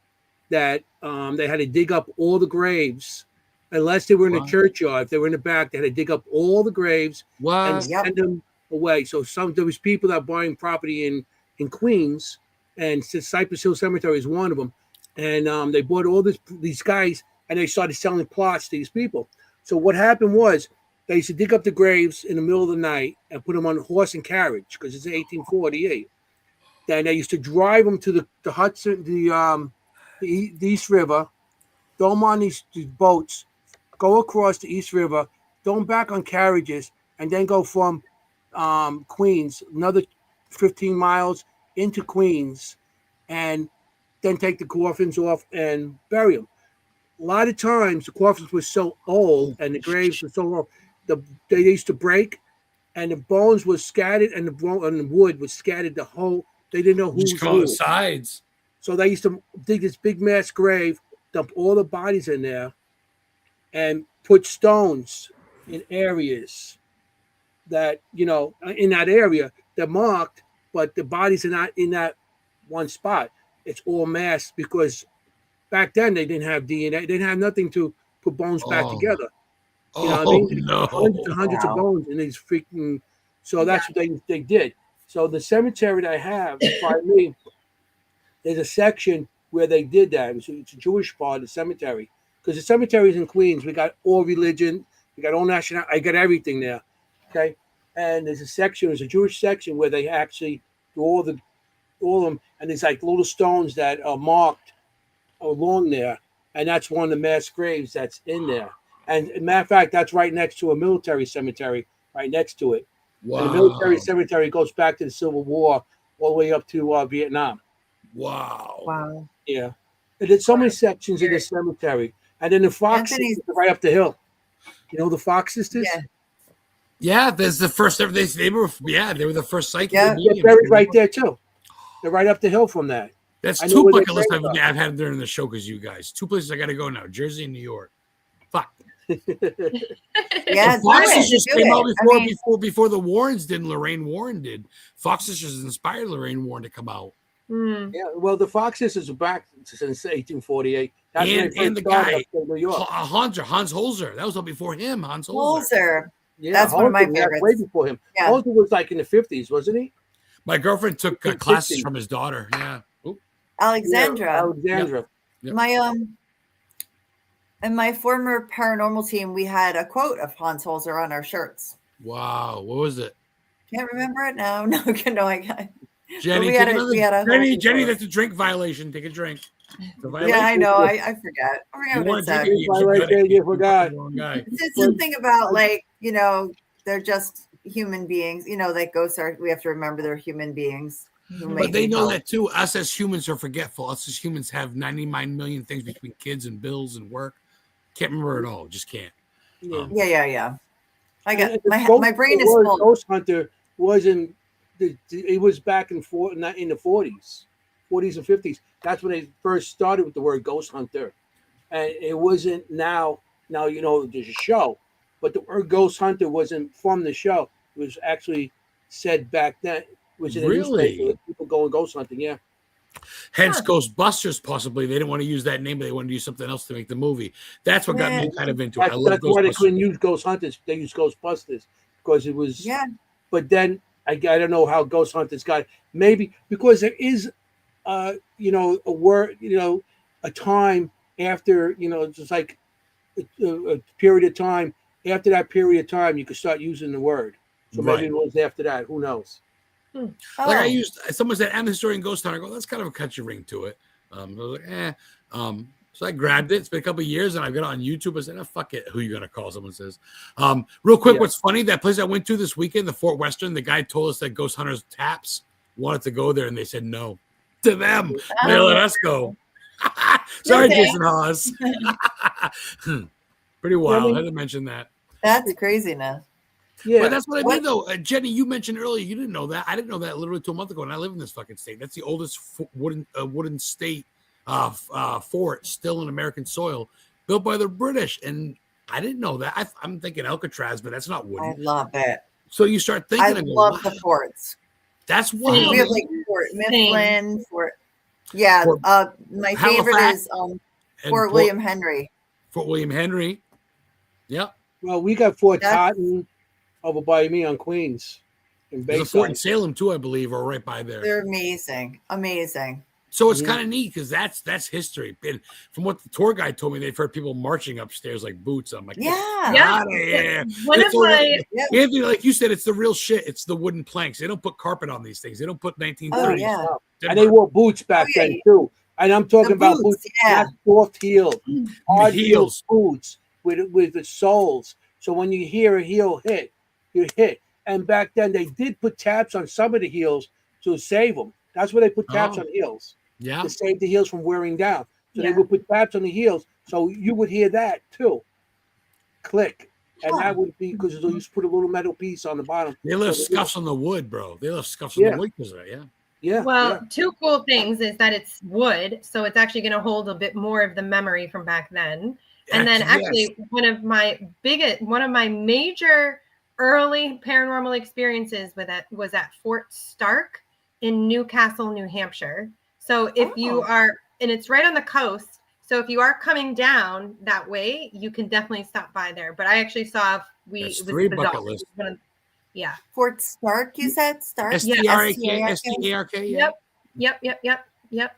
that they had to dig up all the graves, unless they were in a Wow. churchyard. If they were in the back, they had to dig up all the graves and What? Yep. send them away. So there was people that were buying property in Queens, and Cypress Hill Cemetery is one of them. And they bought all these guys, and they started selling plots to these people. So what happened was they used to dig up the graves in the middle of the night and put them on horse and carriage because it's 1848. Then they used to drive them to the Hudson, the East River, throw them on these boats, go across the East River, throw them back on carriages, and then go from Queens another 15 miles into Queens, and then take the coffins off and bury them. A lot of times the coffins were so old and the graves were so old, they used to break, and the bones were scattered, and the wood was scattered the whole. They didn't know who's Just come on the who. sides. So they used to dig this big mass grave, dump all the bodies in there, and put stones in areas that, in that area, they're marked, but the bodies are not in that one spot. It's all masked because back then they didn't have DNA. They didn't have nothing to put bones back together. You know what I mean? No. Hundreds and hundreds of bones in these freaking. So that's what they did. So the cemetery that I have by me, there's a section where they did that. It's a Jewish part of the cemetery, because the cemeteries in Queens, we got all religion, we got all national. I got everything there. Okay, and there's a Jewish section where they actually do all of them, and there's like little stones that are marked along there, and that's one of the mass graves that's in there. And as a matter of fact, that's right next to a military cemetery, right next to it. Wow. And the military cemetery goes back to the Civil War, all the way up to Vietnam. Wow. Wow. Yeah, and there's so many sections in the cemetery, and then the Fox Anthony's- sisters are right up the hill. You know the Fox sisters? Yeah. Yeah, there's the first ever. They were the first psychic. Yeah. They're buried right there too. They're right up the hill from that. That's I know two where their bucket lists graves I've had during the show because you guys. Two places I got to go now: Jersey and New York. Fuck. Yeah, The do Fox it, Sisters do came it. out I mean, before the Warrens did. And Lorraine Warren did. Fox Sisters inspired Lorraine Warren to come out. Hmm. Yeah, well, the Fox sisters are back since 1848. That's when they first And the started guy up in New York. Hans Holzer. That was up before him. Hans Holzer. Holzer. Yeah, That's one of my Holzer, favorites. Way before him. Yeah. Holzer was like in the 50s, wasn't he? My girlfriend took 50. classes from his daughter. Yeah. Oop. Alexandra. Yeah, Alexandra. Yep. My in my former paranormal team, we had a quote of Hans Holzer on our shirts. Wow. What was it? Can't remember it now. No, I got. Jenny, we had take a- another- we had a Jenny, whole Jenny, quote. that's a drink violation. Take a drink. It's a Yeah, I violation. know. I forgot. I You forgot what want it to said. drink it, Violation, you forgot. the wrong guy. It said something about they're just human beings. Like ghosts are. We have to remember they're human beings. But they know that too. Us as humans are forgetful. Us as humans have 99 million things between kids and bills and work. Can't remember it all. Just can't. Yeah. I got And my brain is full. Ghost Hunter wasn't. It was back in the 40s and 50s. That's when they first started with the word Ghost Hunter, and it wasn't now. Now there's a show, but the word Ghost Hunter wasn't from the show. It was actually said back then. Was in a newspaper with people going ghost hunting. Yeah. Hence Ghostbusters, possibly. They didn't want to use that name, but they wanted to use something else to make the movie. That's what got me kind of into it. I love that's why they couldn't use Ghost Hunters. They used Ghostbusters because it was. Yeah. But then I don't know how Ghost Hunters got it. Maybe because there is, a word, a time after, just like a period of time. After that period of time, you could start using the word. So maybe it was after that. Who knows? Like someone said, I'm the historian Ghost Hunter. I go, that's kind of a country ring to it. I was like, so I grabbed it. It's been a couple of years, and I got it on YouTube. I said, oh, fuck it. Who you gonna call? Someone says. Real quick, what's funny? That place I went to this weekend, the Fort Western. The guy told us that Ghost Hunters Taps wanted to go there, and they said no to them. They let us go. Sorry, Jason Hawes. Pretty wild. I had to mention that. That's craziness. Yeah, but that's what I did though. Jenny, you mentioned earlier you didn't know that. I didn't know that literally 2 months ago, and I live in this fucking state. That's the oldest wooden state fort still in American soil, built by the British, and I didn't know that. I'm thinking Alcatraz, but that's not wooden. I love it. So you start thinking. I love the forts. That's one. We have like Fort Mifflin, Fort. Yeah, my favorite is Fort William Henry. Fort William Henry. Yep. Well, we got Fort Cotton over by me on Queens. There's a fort in Salem too, I believe, or right by there. They're amazing. So it's kind of neat because that's history. And from what the tour guide told me, they've heard people marching upstairs like boots. I'm like, yeah. One of my Anthony, like you said, it's the real shit. It's the wooden planks. They don't put carpet on these things. They don't put 1930s. And they wore boots back then too. And I'm talking about boots, not soft heeled, hard heeled boots with the soles. So when you hear a heel hit, you hit. And back then they did put taps on some of the heels to save them. That's where they put taps on heels. Yeah. To save the heels from wearing down. So they would put taps on the heels. So you would hear that too. Click. And that would be because you just put a little metal piece on the bottom. They left scuffs on the wood, bro. They left scuffs on the wood because of that, Well, two cool things is that it's wood, so it's actually going to hold a bit more of the memory from back then. And then actually one of my major early paranormal experiences was at Fort Stark in Newcastle, New Hampshire. So if you are, and it's right on the coast. So if you are coming down that way, you can definitely stop by there. But I actually saw three bucket lists. Yeah. Fort Stark, you said? Stark? S-T-R-A-K, S-T-A-R-K. Yep. Yeah.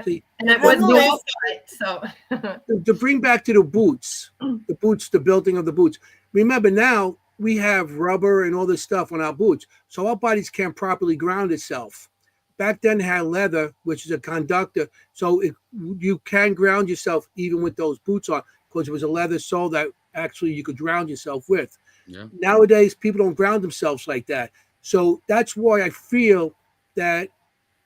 See, and it was new, so to bring back to the boots, the building of the boots. Remember now we have rubber and all this stuff on our boots, so our bodies can't properly ground itself. Back then they had leather, which is a conductor, so you can ground yourself even with those boots on, because it was a leather sole that actually you could ground yourself with. Yeah. Nowadays, people don't ground themselves like that. So that's why I feel that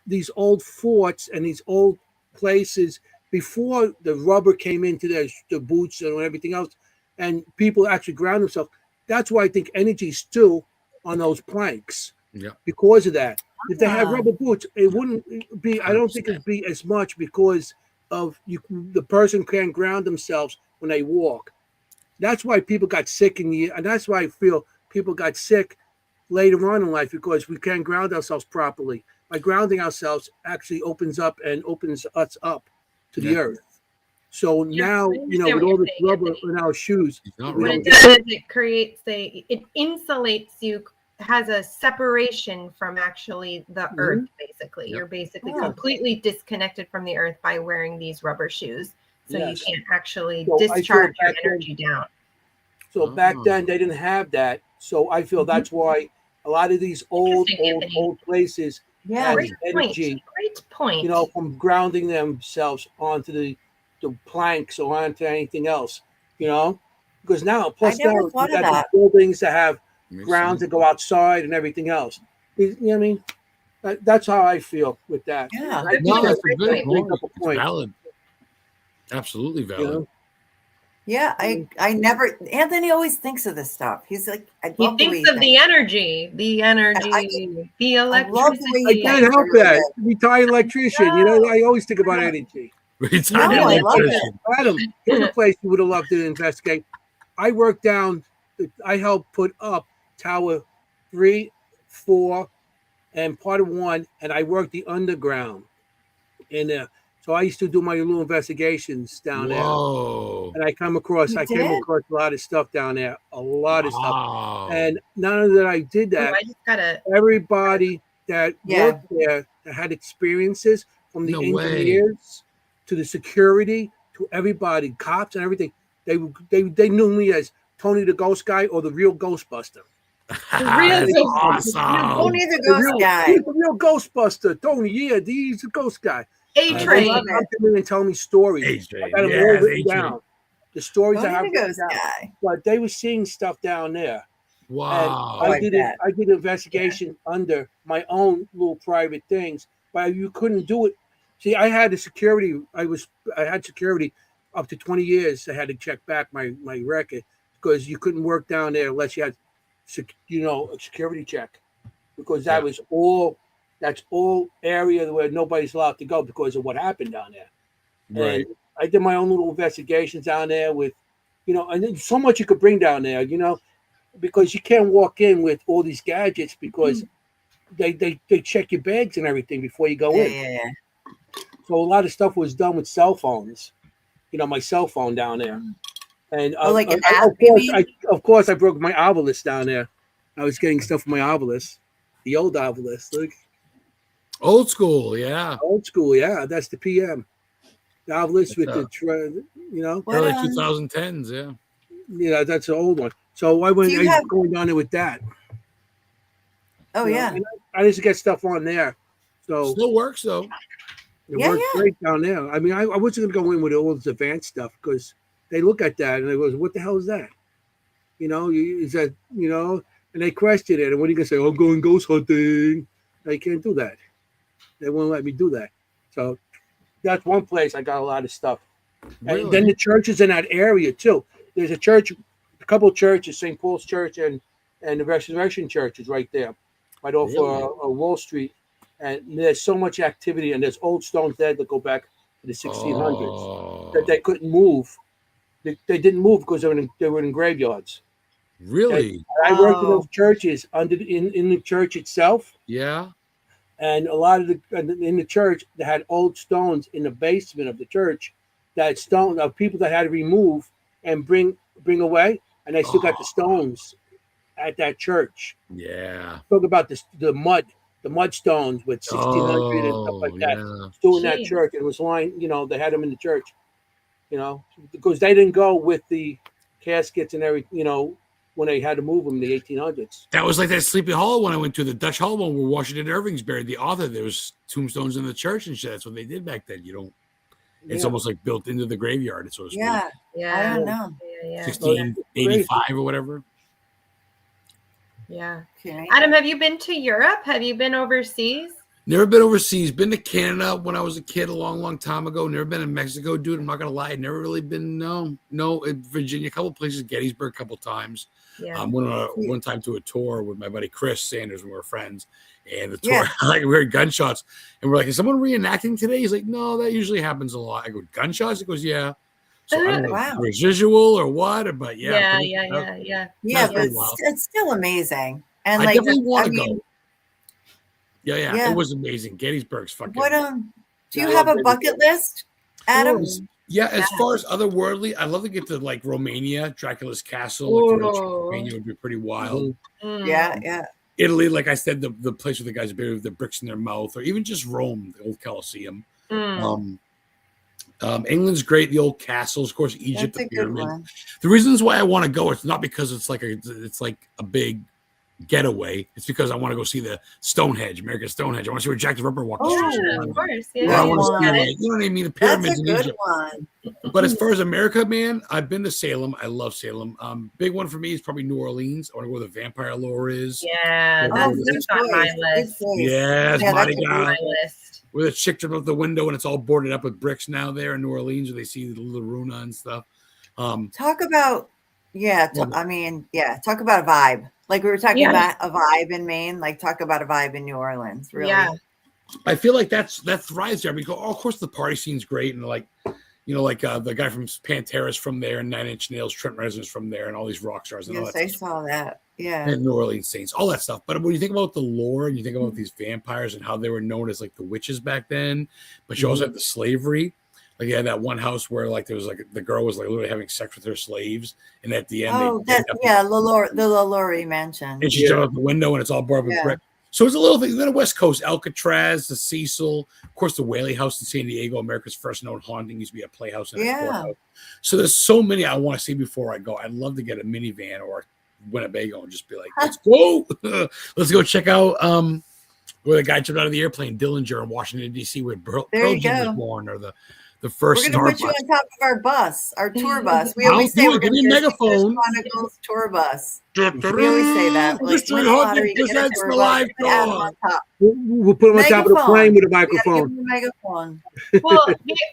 these old forts and these old places, before the rubber came into the boots and everything else, and people actually ground themselves, that's why I think energy is still on those planks. Yeah. Because of that. If they had rubber boots, it wouldn't be, I don't think it'd be as much because of the person can't ground themselves when they walk. That's why people got sick and that's why I feel people got sick later on in life, because we can't ground ourselves properly. By grounding ourselves actually opens us up to the earth. So now, with all this rubber in our shoes, what it does is it insulates you, has a separation from actually the earth, basically. You're basically completely disconnected from the earth by wearing these rubber shoes. So you can't actually discharge your energy down. So back then they didn't have that. So I feel that's why a lot of these old places have energy. Great point. From grounding themselves onto the planks or onto anything else. Because now plus now you got the buildings that have grounds that go outside and everything else. You know what I mean? That's how I feel with that. Yeah. I No, think that's that's a good bring point. up a It's point. valid. Absolutely You valid. know? Yeah, I never. Anthony always thinks of this stuff. He's like, I He love the way thinks he of the thinks. energy, the I love the way I he electricity. can't thinks. I help really that. do. Retired electrician. You know, I always think about energy. Retired No, I love it. electrician. Adam, here's a place you would have loved to investigate. I worked down. I helped put up Tower 3, 4, and part of 1, and I worked the underground in there. So I used to do my little investigations down there, Whoa. and I came You across did? a lot of stuff down there, a lot of stuff. Wow. And not only that I did Oh, that, I just gotta. everybody that Yeah. worked there that had experiences, from the No way. engineers to the security to everybody, cops and everything, they knew me as Tony the Ghost Guy or the real Ghostbuster. That's Real- awesome. Tony the The Ghost real, Guy. he's the real Ghostbuster, Tony. Yeah, he's the Ghost Guy. A And they train. love come to me and tell me stories. A-Train. I got them Yes, all written A-Train. down. The stories I Tony have the written Ghost down. Guy. But they were seeing stuff down there. Wow. I bet. I did investigation under my own little private things, but you couldn't do it. See, I had the security. I had security up to 20 years. I had to check back my record because you couldn't work down there unless you had, a security check, because that Yeah. was all. That's all area where nobody's allowed to go because of what happened down there. Right. And I did my own little investigations down there with, and there's so much you could bring down there, because you can't walk in with all these gadgets because they check your bags and everything before you go Yeah, in. yeah. So a lot of stuff was done with cell phones. My cell phone down there, and Oh, like an I- app, of you course, mean? of course, I broke my Ovilus down there. I was getting stuff from my Ovilus, the old Ovilus, like Old school. Yeah. old school. Yeah, that's the PM. The Ovilus with That's What, early 2010s. Yeah. that's the old one. So I Do went you I was have- going down there with that. oh yeah. And I used to get stuff on there. So Still works though. it Yeah, worked yeah. great down there. I mean, I wasn't going to go in with all this advanced stuff because they look at that and they goes, "What the hell is that?" Is that And they question it. And what are you going to say? "I'm going ghost hunting." They can't do that. They won't let me do that. So that's one place I got a lot of stuff. Really? And then the churches in that area too. There's a couple of churches, St. Paul's Church and the Resurrection Church is right there, right off Really? Wall Street. And there's so much activity, and there's old stones there that go back to the 1600s that they couldn't move. They didn't move because they were in graveyards. Really? I worked in Wow. those churches in the church itself, Yeah. and a lot of in the church they had old stones in the basement of the church that stone of people that had to remove and bring away, and they still got the stones at that church. Yeah. Talk about the mud stones with 1600 and stuff like that. Yeah. Still in that Jeez. church, and it was lying. They had them in the church. Because they didn't go with the caskets and everything. When they had to move them in the 1800s. That was like that Sleepy Hollow one I went to, the Dutch Hollow one where Washington Irving's buried. The author, there was tombstones in the church and shit. That's what they did back then. It's Yeah. almost like built into the graveyard, so to speak. Yeah. I Yeah. don't know. Yeah. 1685 or whatever. Yeah. Okay. Adam, have you been to Europe? Have you been overseas? Never been overseas. Been to Canada when I was a kid a long, long time ago. Never been in Mexico, dude. I'm not gonna lie. Never really been. No. In Virginia, a couple places. Gettysburg, a couple times. Yeah. Went on one time to a tour with my buddy Chris Sanders when we were friends, and the tour Yeah. like we heard gunshots, and we're like, "Is someone reenacting today?" He's like, "No, that usually happens a lot." I go, "Gunshots?" He goes, "Yeah." So I don't know Wow. if it was visual or what, but yeah, Yeah. Yeah, That's but pretty wild. it's still amazing. And I like, definitely want to mean, go. Yeah, Yeah. it was amazing. Gettysburg's fucking. what do you I have love a bucket Gettysburg. list, Adam? Yeah, as Yeah. far as otherworldly, I'd love to get to like Romania, Dracula's castle. Like, Whoa. Romania would be pretty wild. Mhm. Yeah. Italy, like I said, the place where the guys are buried with the bricks in their mouth, or even just Rome, the old Colosseum. England's great, the old castles, of course, Egypt, That's a the good pyramids. one. The reasons why I want to go, it's not because it's like a big getaway. It's because I want to go see the Stonehenge, American Stonehenge. I want to see where Jack the Ripper walked the streets. Yeah, of course. Yeah, Or I want to Good see, one. like, you know what I mean, the That's pyramids a in good Egypt. one. But as far as America, man, I've been to Salem. I love Salem. Big one for me is probably New Orleans. I want to go where the vampire lore is. Yeah, Oh, that's on my Good list. choice. Yes, Yeah, Mardi that's a Gras. My list. Where the chick jumped out the window and it's all boarded up with bricks now there in New Orleans, where they see the little Runa and stuff. Talk about, I mean, talk about a vibe. Like we were talking about a vibe in Maine, like talk about a vibe in New Orleans. Really. Yeah. I feel like that thrives there. I mean, of course, the party scene's great, and like, you know, like the guy from Pantera's from there, and Nine Inch Nails, Trent Reznor's from there, and all these rock stars. And all Yes, that I stuff. saw that. Yeah. And New Orleans Saints, all that stuff. But when you think about the lore and you think about these vampires and how they were known as like the witches back then, but you also have the slavery. Like you had that one house where like there was like the girl was like literally having sex with her slaves, and at the end, the LaLaurie mansion. and she jumped out the window and it's all barbed with brick. So it's a little thing. Then the West Coast, Alcatraz, the Cecil, of course, the Whaley House in San Diego, America's first known haunting, used to be a playhouse and a courthouse. So there's so many I want to see before I go. I'd love to get a minivan or Winnebago and just be like, let's go. Let's go check out where the guy jumped out of the airplane, Dillinger in Washington, D.C., where Pearl Jam was born, or the first We're going to put you on top of our bus, our tour bus. We always say we're going to do a Chronicles tour bus. We always say that. Like, we'll put him on top of the plane with a microphone. Megaphone. Well,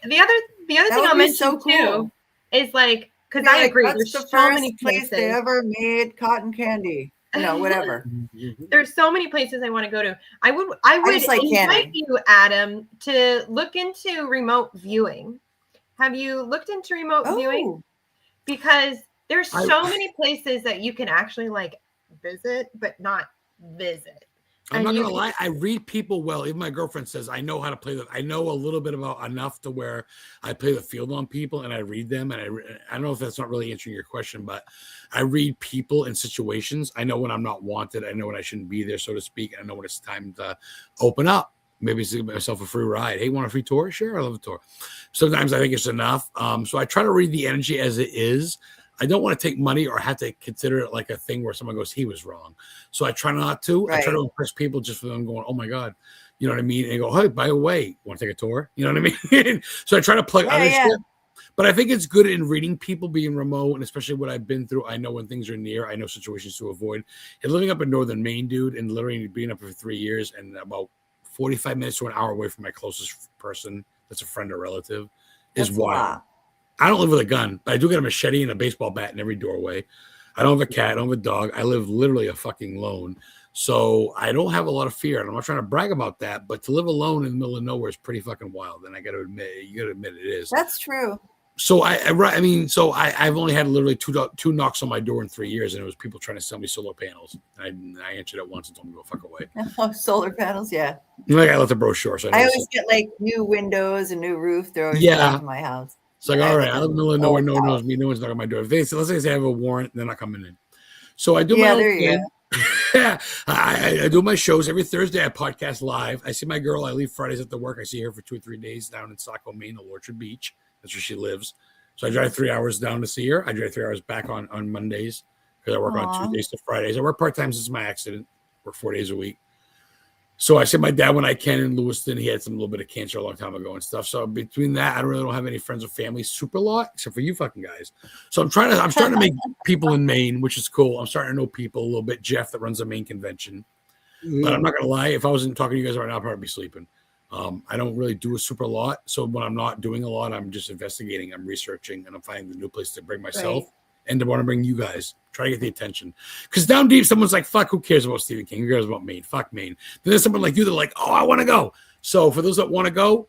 the other thing I'll mention too is like, because I agree, there's the so many place they ever made cotton candy. No, whatever. There's so many places I want to go to. I would like invite you, Adam, to look into remote viewing. Have you looked into remote viewing? Because there's so many places that you can actually like visit, but not visit. I'm not gonna lie. I read people well. Even my girlfriend says I know how to play I know a little bit about enough to where I play the field on people and I read them. And I don't know if that's not really answering your question, but I read people in situations. I know when I'm not wanted. I know when I shouldn't be there, so to speak. And I know when it's time to open up. Maybe it's to give myself a free ride. Hey, want a free tour? Sure, I love a tour. Sometimes I think it's enough. So I try to read the energy as it is. I don't want to take money or have to consider it like a thing where someone goes, he was wrong. So I try not to. Right. I try to impress people just for them going, oh my God. You know what I mean? And go, hey, by the way, want to take a tour? You know what I mean? So I try to plug other shit. But I think it's good in reading people being remote, and especially what I've been through. I know when things are near. I know situations to avoid. And living up in northern Maine, dude, and literally being up for 3 years and about 45 minutes to an hour away from my closest person that's a friend or relative is wild. I don't live with a gun, but I do get a machete and a baseball bat in every doorway. I don't have a cat. I don't have a dog. I live literally a fucking lone. So I don't have a lot of fear. And I'm not trying to brag about that, but to live alone in the middle of nowhere is pretty fucking wild. And I got to admit, it is. That's true. So I've only had literally two knocks on my door in 3 years, and it was people trying to sell me solar panels. And I answered it once and told me to go fuck away. Oh, solar panels, yeah. Like I left the brochure. So I always get like new windows and new roof. They're always to my house. It's like, all right, I live in the middle of nowhere. No one knows me. No one's knocking on my door. If they say, let's say I have a warrant, they're not coming in. So I do my own thing. Yeah, I do my shows every Thursday. I podcast live. I see my girl. I leave Fridays at the work. I see her for 2 or 3 days down in Saco, Maine, the Orchard Beach. That's where she lives. So I drive 3 hours down to see her. I drive 3 hours back on Mondays because I work on Tuesdays to Fridays. I work part-time since my accident. Work 4 days a week. So I see my dad when I can in Lewiston. He had some little bit of cancer a long time ago and stuff. So between that, I don't have any friends or family super lot, except for you fucking guys. So I'm starting to make people in Maine, which is cool. I'm starting to know people a little bit. Jeff that runs the Maine convention. But I'm not gonna lie, if I wasn't talking to you guys right now, I'd probably be sleeping. I don't really do a super lot. So when I'm not doing a lot, I'm just investigating, I'm researching, and I'm finding the new place to bring myself. Right. And to want to bring you guys, try to get the attention. Because down deep, someone's like, fuck, who cares about Stephen King? Who cares about Maine? Fuck Maine. Then there's someone like you that are like, oh, I want to go. So for those that want to go,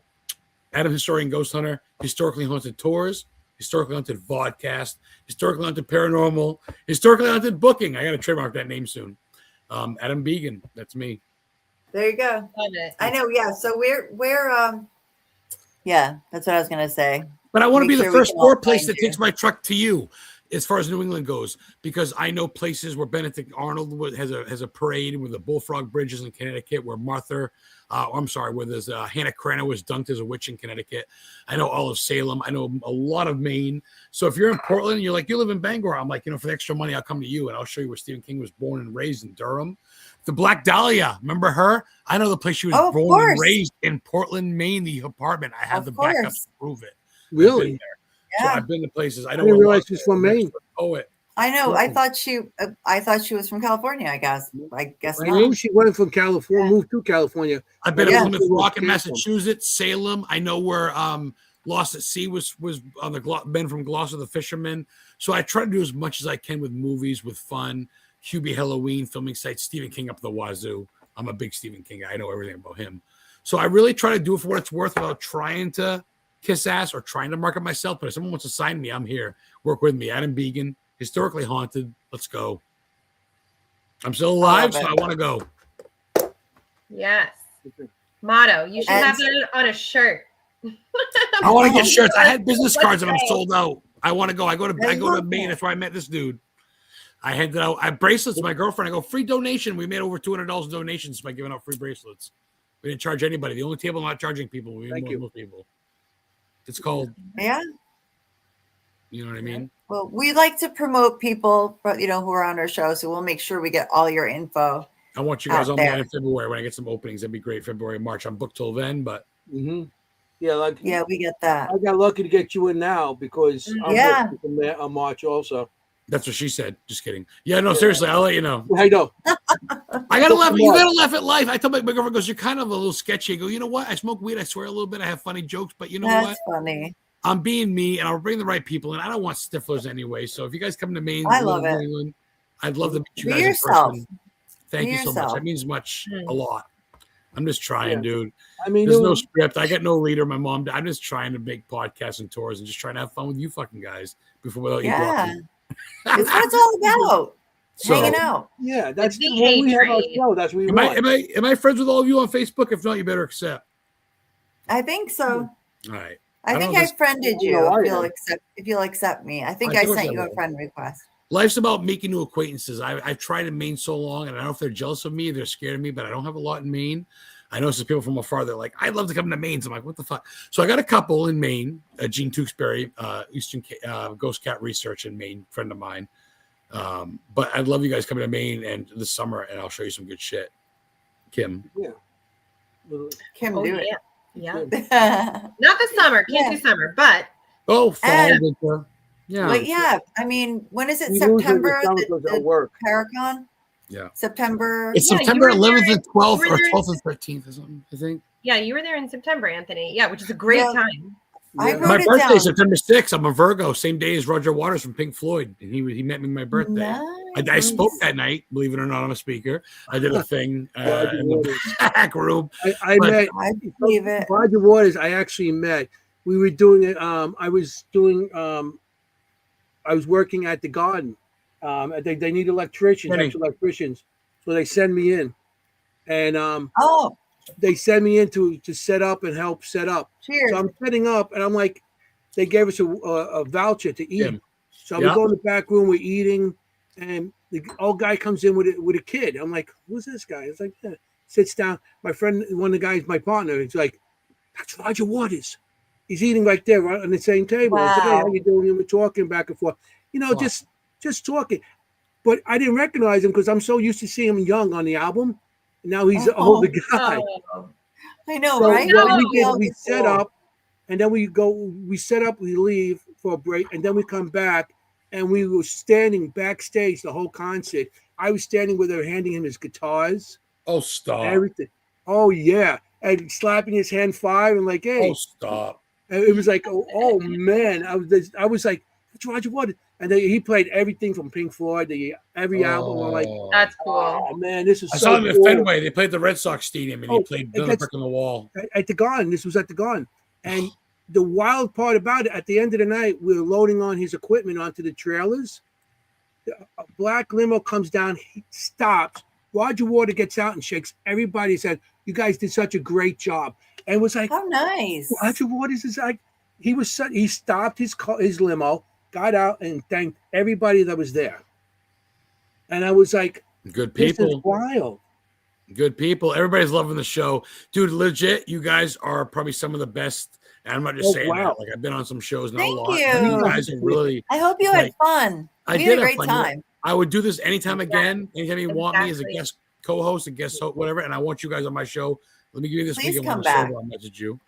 Adam Historian Ghost Hunter, Historically Haunted Tours, Historically Haunted Vodcast, Historically Haunted Paranormal, Historically Haunted Booking. I got to trademark that name soon. Adam Began, that's me. There you go. I know, yeah. So we're yeah, that's what I was going to say. But I want to be the first tour place that takes my truck to you. as far as New England goes, because I know places where Benedict Arnold has a parade with the Bullfrog Bridges in Connecticut, where where there's Hannah Cranach was dunked as a witch in Connecticut. I know all of Salem. I know a lot of Maine. So if you're in Portland and you're like, you live in Bangor, I'm like, for the extra money, I'll come to you and I'll show you where Stephen King was born and raised in Durham. The Black Dahlia, remember her? I know the place she was born and raised in Portland, Maine, the apartment. I have the backup to prove it. Really? So I've been to places. I didn't realize she's from Maine. Poet. I know. I thought she was from California. I guess I not. knew she went from California, moved to California. I've been to Plymouth Rock in Massachusetts, Salem. I know where Lost at Sea was on the Ben from Gloucester, the fisherman. So I try to do as much as I can with movies, with fun. Hubie Halloween filming sites, Stephen King up the wazoo. I'm a big Stephen King guy. I know everything about him. So I really try to do it for what it's worth without trying to kiss ass or trying to market myself. But if someone wants to sign me, I'm here. Work with me. Adam Began, Historically Haunted. Let's go. I'm still alive, so I want to go. Yes. Motto. You should have that on a shirt. I want to get shirts. I had business cards and I'm sold out. I want to go. I go to Maine. That's where I met this dude. I handed out bracelets to my girlfriend. I go, free donation. We made over $200 in donations by giving out free bracelets. We didn't charge anybody. The only table not charging people. We most people. It's called. Yeah. You know what I mean? Well, we like to promote people, who are on our show, so we'll make sure we get all your info. I want you guys on there in February when I get some openings. That'd be great. February, March. I'm booked till then, but. Mm-hmm. Yeah, we get that. I got lucky to get you in now because I'm booked in March also. That's what she said. Just kidding. Yeah, no, seriously, I'll let you know. I know. I gotta laugh. You gotta laugh at life. I told my girlfriend, goes, you're kind of a little sketchy. I go, you know what? I smoke weed. I swear a little bit. I have funny jokes, but you know what? That's funny. I'm being me, and I'll bring the right people in. I don't want stiflers anyway. So if you guys come to Maine, I love it. England, I'd love to meet you Be guys yourself. in person. Thank you so much. That means a lot. I'm just trying, dude. I mean, there's no script. I got no leader. My mom. I'm just trying to make podcasts and tours and just trying to have fun with you fucking guys without you blocking. It's what it's all about. Hanging out. Yeah, that's when we have our show. That's what we want. Am I friends with all of you on Facebook? If not, you better accept. I think so. All right. I think I friended you. If you'll accept me, I think I sent you a friend request. Life's about making new acquaintances. I've tried in Maine so long, and I don't know if they're jealous of me, they're scared of me, but I don't have a lot in Maine. I know some people from afar. They're like, I'd love to come to Maine. So I'm like, what the fuck? So I got a couple in Maine. Gene Tewksbury, Eastern Ghost Cat Research in Maine, friend of mine. But I'd love you guys coming to Maine and this summer, and I'll show you some good shit. Kimm. Yeah. Kimm, do it. Yeah. Not the summer. Can't do summer, but. Oh, fall, winter. Yeah. But yeah, I mean, when is it? September? The Paracon? Yeah. September. It's September 11th and 12th or 12th and 13th or something, I think. Yeah, you were there in September, Anthony. Yeah, which is a great time. I wrote my birthday is down. September 6th. I'm a Virgo, same day as Roger Waters from Pink Floyd. And he met me on my birthday. Nice. I spoke that night, believe it or not, I'm a speaker. I did a thing in the back room. I met Roger Waters. I actually met. We were doing it. I was working at the Garden. They need electricians, extra electricians. So they send me in. And they send me in to set up and help set up. Cheers. So I'm setting up, and I'm like, they gave us a voucher to eat. Yeah. So we go in the back room, we're eating, and the old guy comes in with a kid. I'm like, who's this guy? It's like, sits down. My friend, one of the guys, my partner, he's like, that's Roger Waters. He's eating right there, right on the same table. I said, hey, how you doing? And we're talking back and forth. Just talking. But I didn't recognize him because I'm so used to seeing him young on the album. Now he's an older guy. I know, so right? We set up, and then we set up, we leave for a break, and then we come back, and we were standing backstage the whole concert. I was standing with her, handing him his guitars. Oh, stop. Everything. Oh, yeah. And slapping his hand 5 and like, hey. Oh, stop. And it was like, oh man. I was like, that's Roger Waters. And he played everything from Pink Floyd, every album. I'm like, that's cool. Oh man, this is. I saw him at Fenway. They played the Red Sox Stadium, and he played Another Brick on the Wall at the Garden. This was at the Garden, and the wild part about it, at the end of the night, we were loading on his equipment onto the trailers. A black limo comes down, he stops. Roger Waters gets out and shakes everybody's head. You guys did such a great job, and it was like, how nice. Roger Waters is like, he stopped his limo. got out and thanked everybody that was there. And I was like, Good this is people. wild. Good people. Everybody's loving the show. Dude, legit, you guys are probably some of the best. And I'm not just saying that. Like, I've been on some shows, not Thank a lot. you. But you guys are really. I hope you had fun. We had a great time. I would do this anytime again. Anytime you want me as a Exactly. guest co-host, a guest host, whatever, and I want you guys on my show. Let me give you this Please weekend come when back. I'll message you.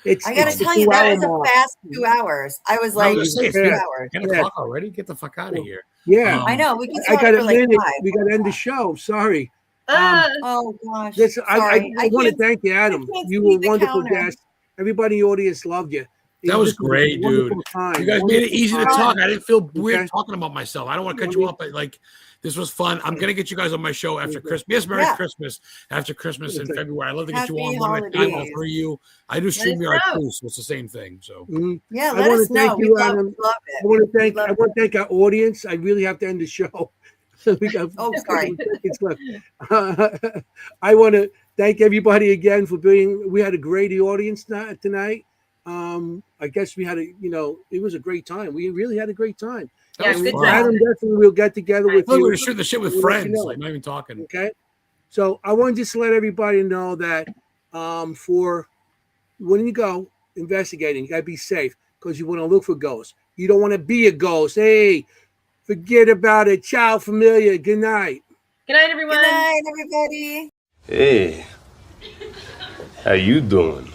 I got to tell you, that was a fast 2 hours. I was like, it's 2 yeah. hours. 10 o'clock already? Get the fuck out of here. Yeah. I know. We can I talk got for a like minute. 5. We got to end the show. Sorry. Oh gosh. Listen, I Sorry. want to thank you, Adam. can't You see were a the wonderful counter. guest. Everybody in the audience loved you. That was This a great, dude. wonderful time. You guys made it easy to Wonderful talk. time. I didn't feel weird Okay. talking about myself. I don't want to cut you off, but like, this was fun. I'm gonna get you guys on my show after Christmas. Yes, Merry Christmas after Christmas in February. I'd love to get you Happy on one at a time. I'll holidays. throw you. I do StreamYard too, so it's the same thing. So Yeah, I let wanna us know. thank We you, love Adam. it. I want to thank our audience. I really have to end the show. We got sorry. seconds left. I want to thank everybody again for being. We had a great audience tonight. I guess we had it was a great time. We really had a great time. Yeah, was good fun. job. Adam, definitely we'll get together with look, you. we're shooting the shit with We'll let you friends, know. like not even talking. Okay. So I want to just let everybody know that for when you go investigating, you gotta be safe because you want to look for ghosts. You don't want to be a ghost. Hey, forget about it. Ciao, familia. Good night. Good night, everyone. Good night, everybody. Hey, how you doing?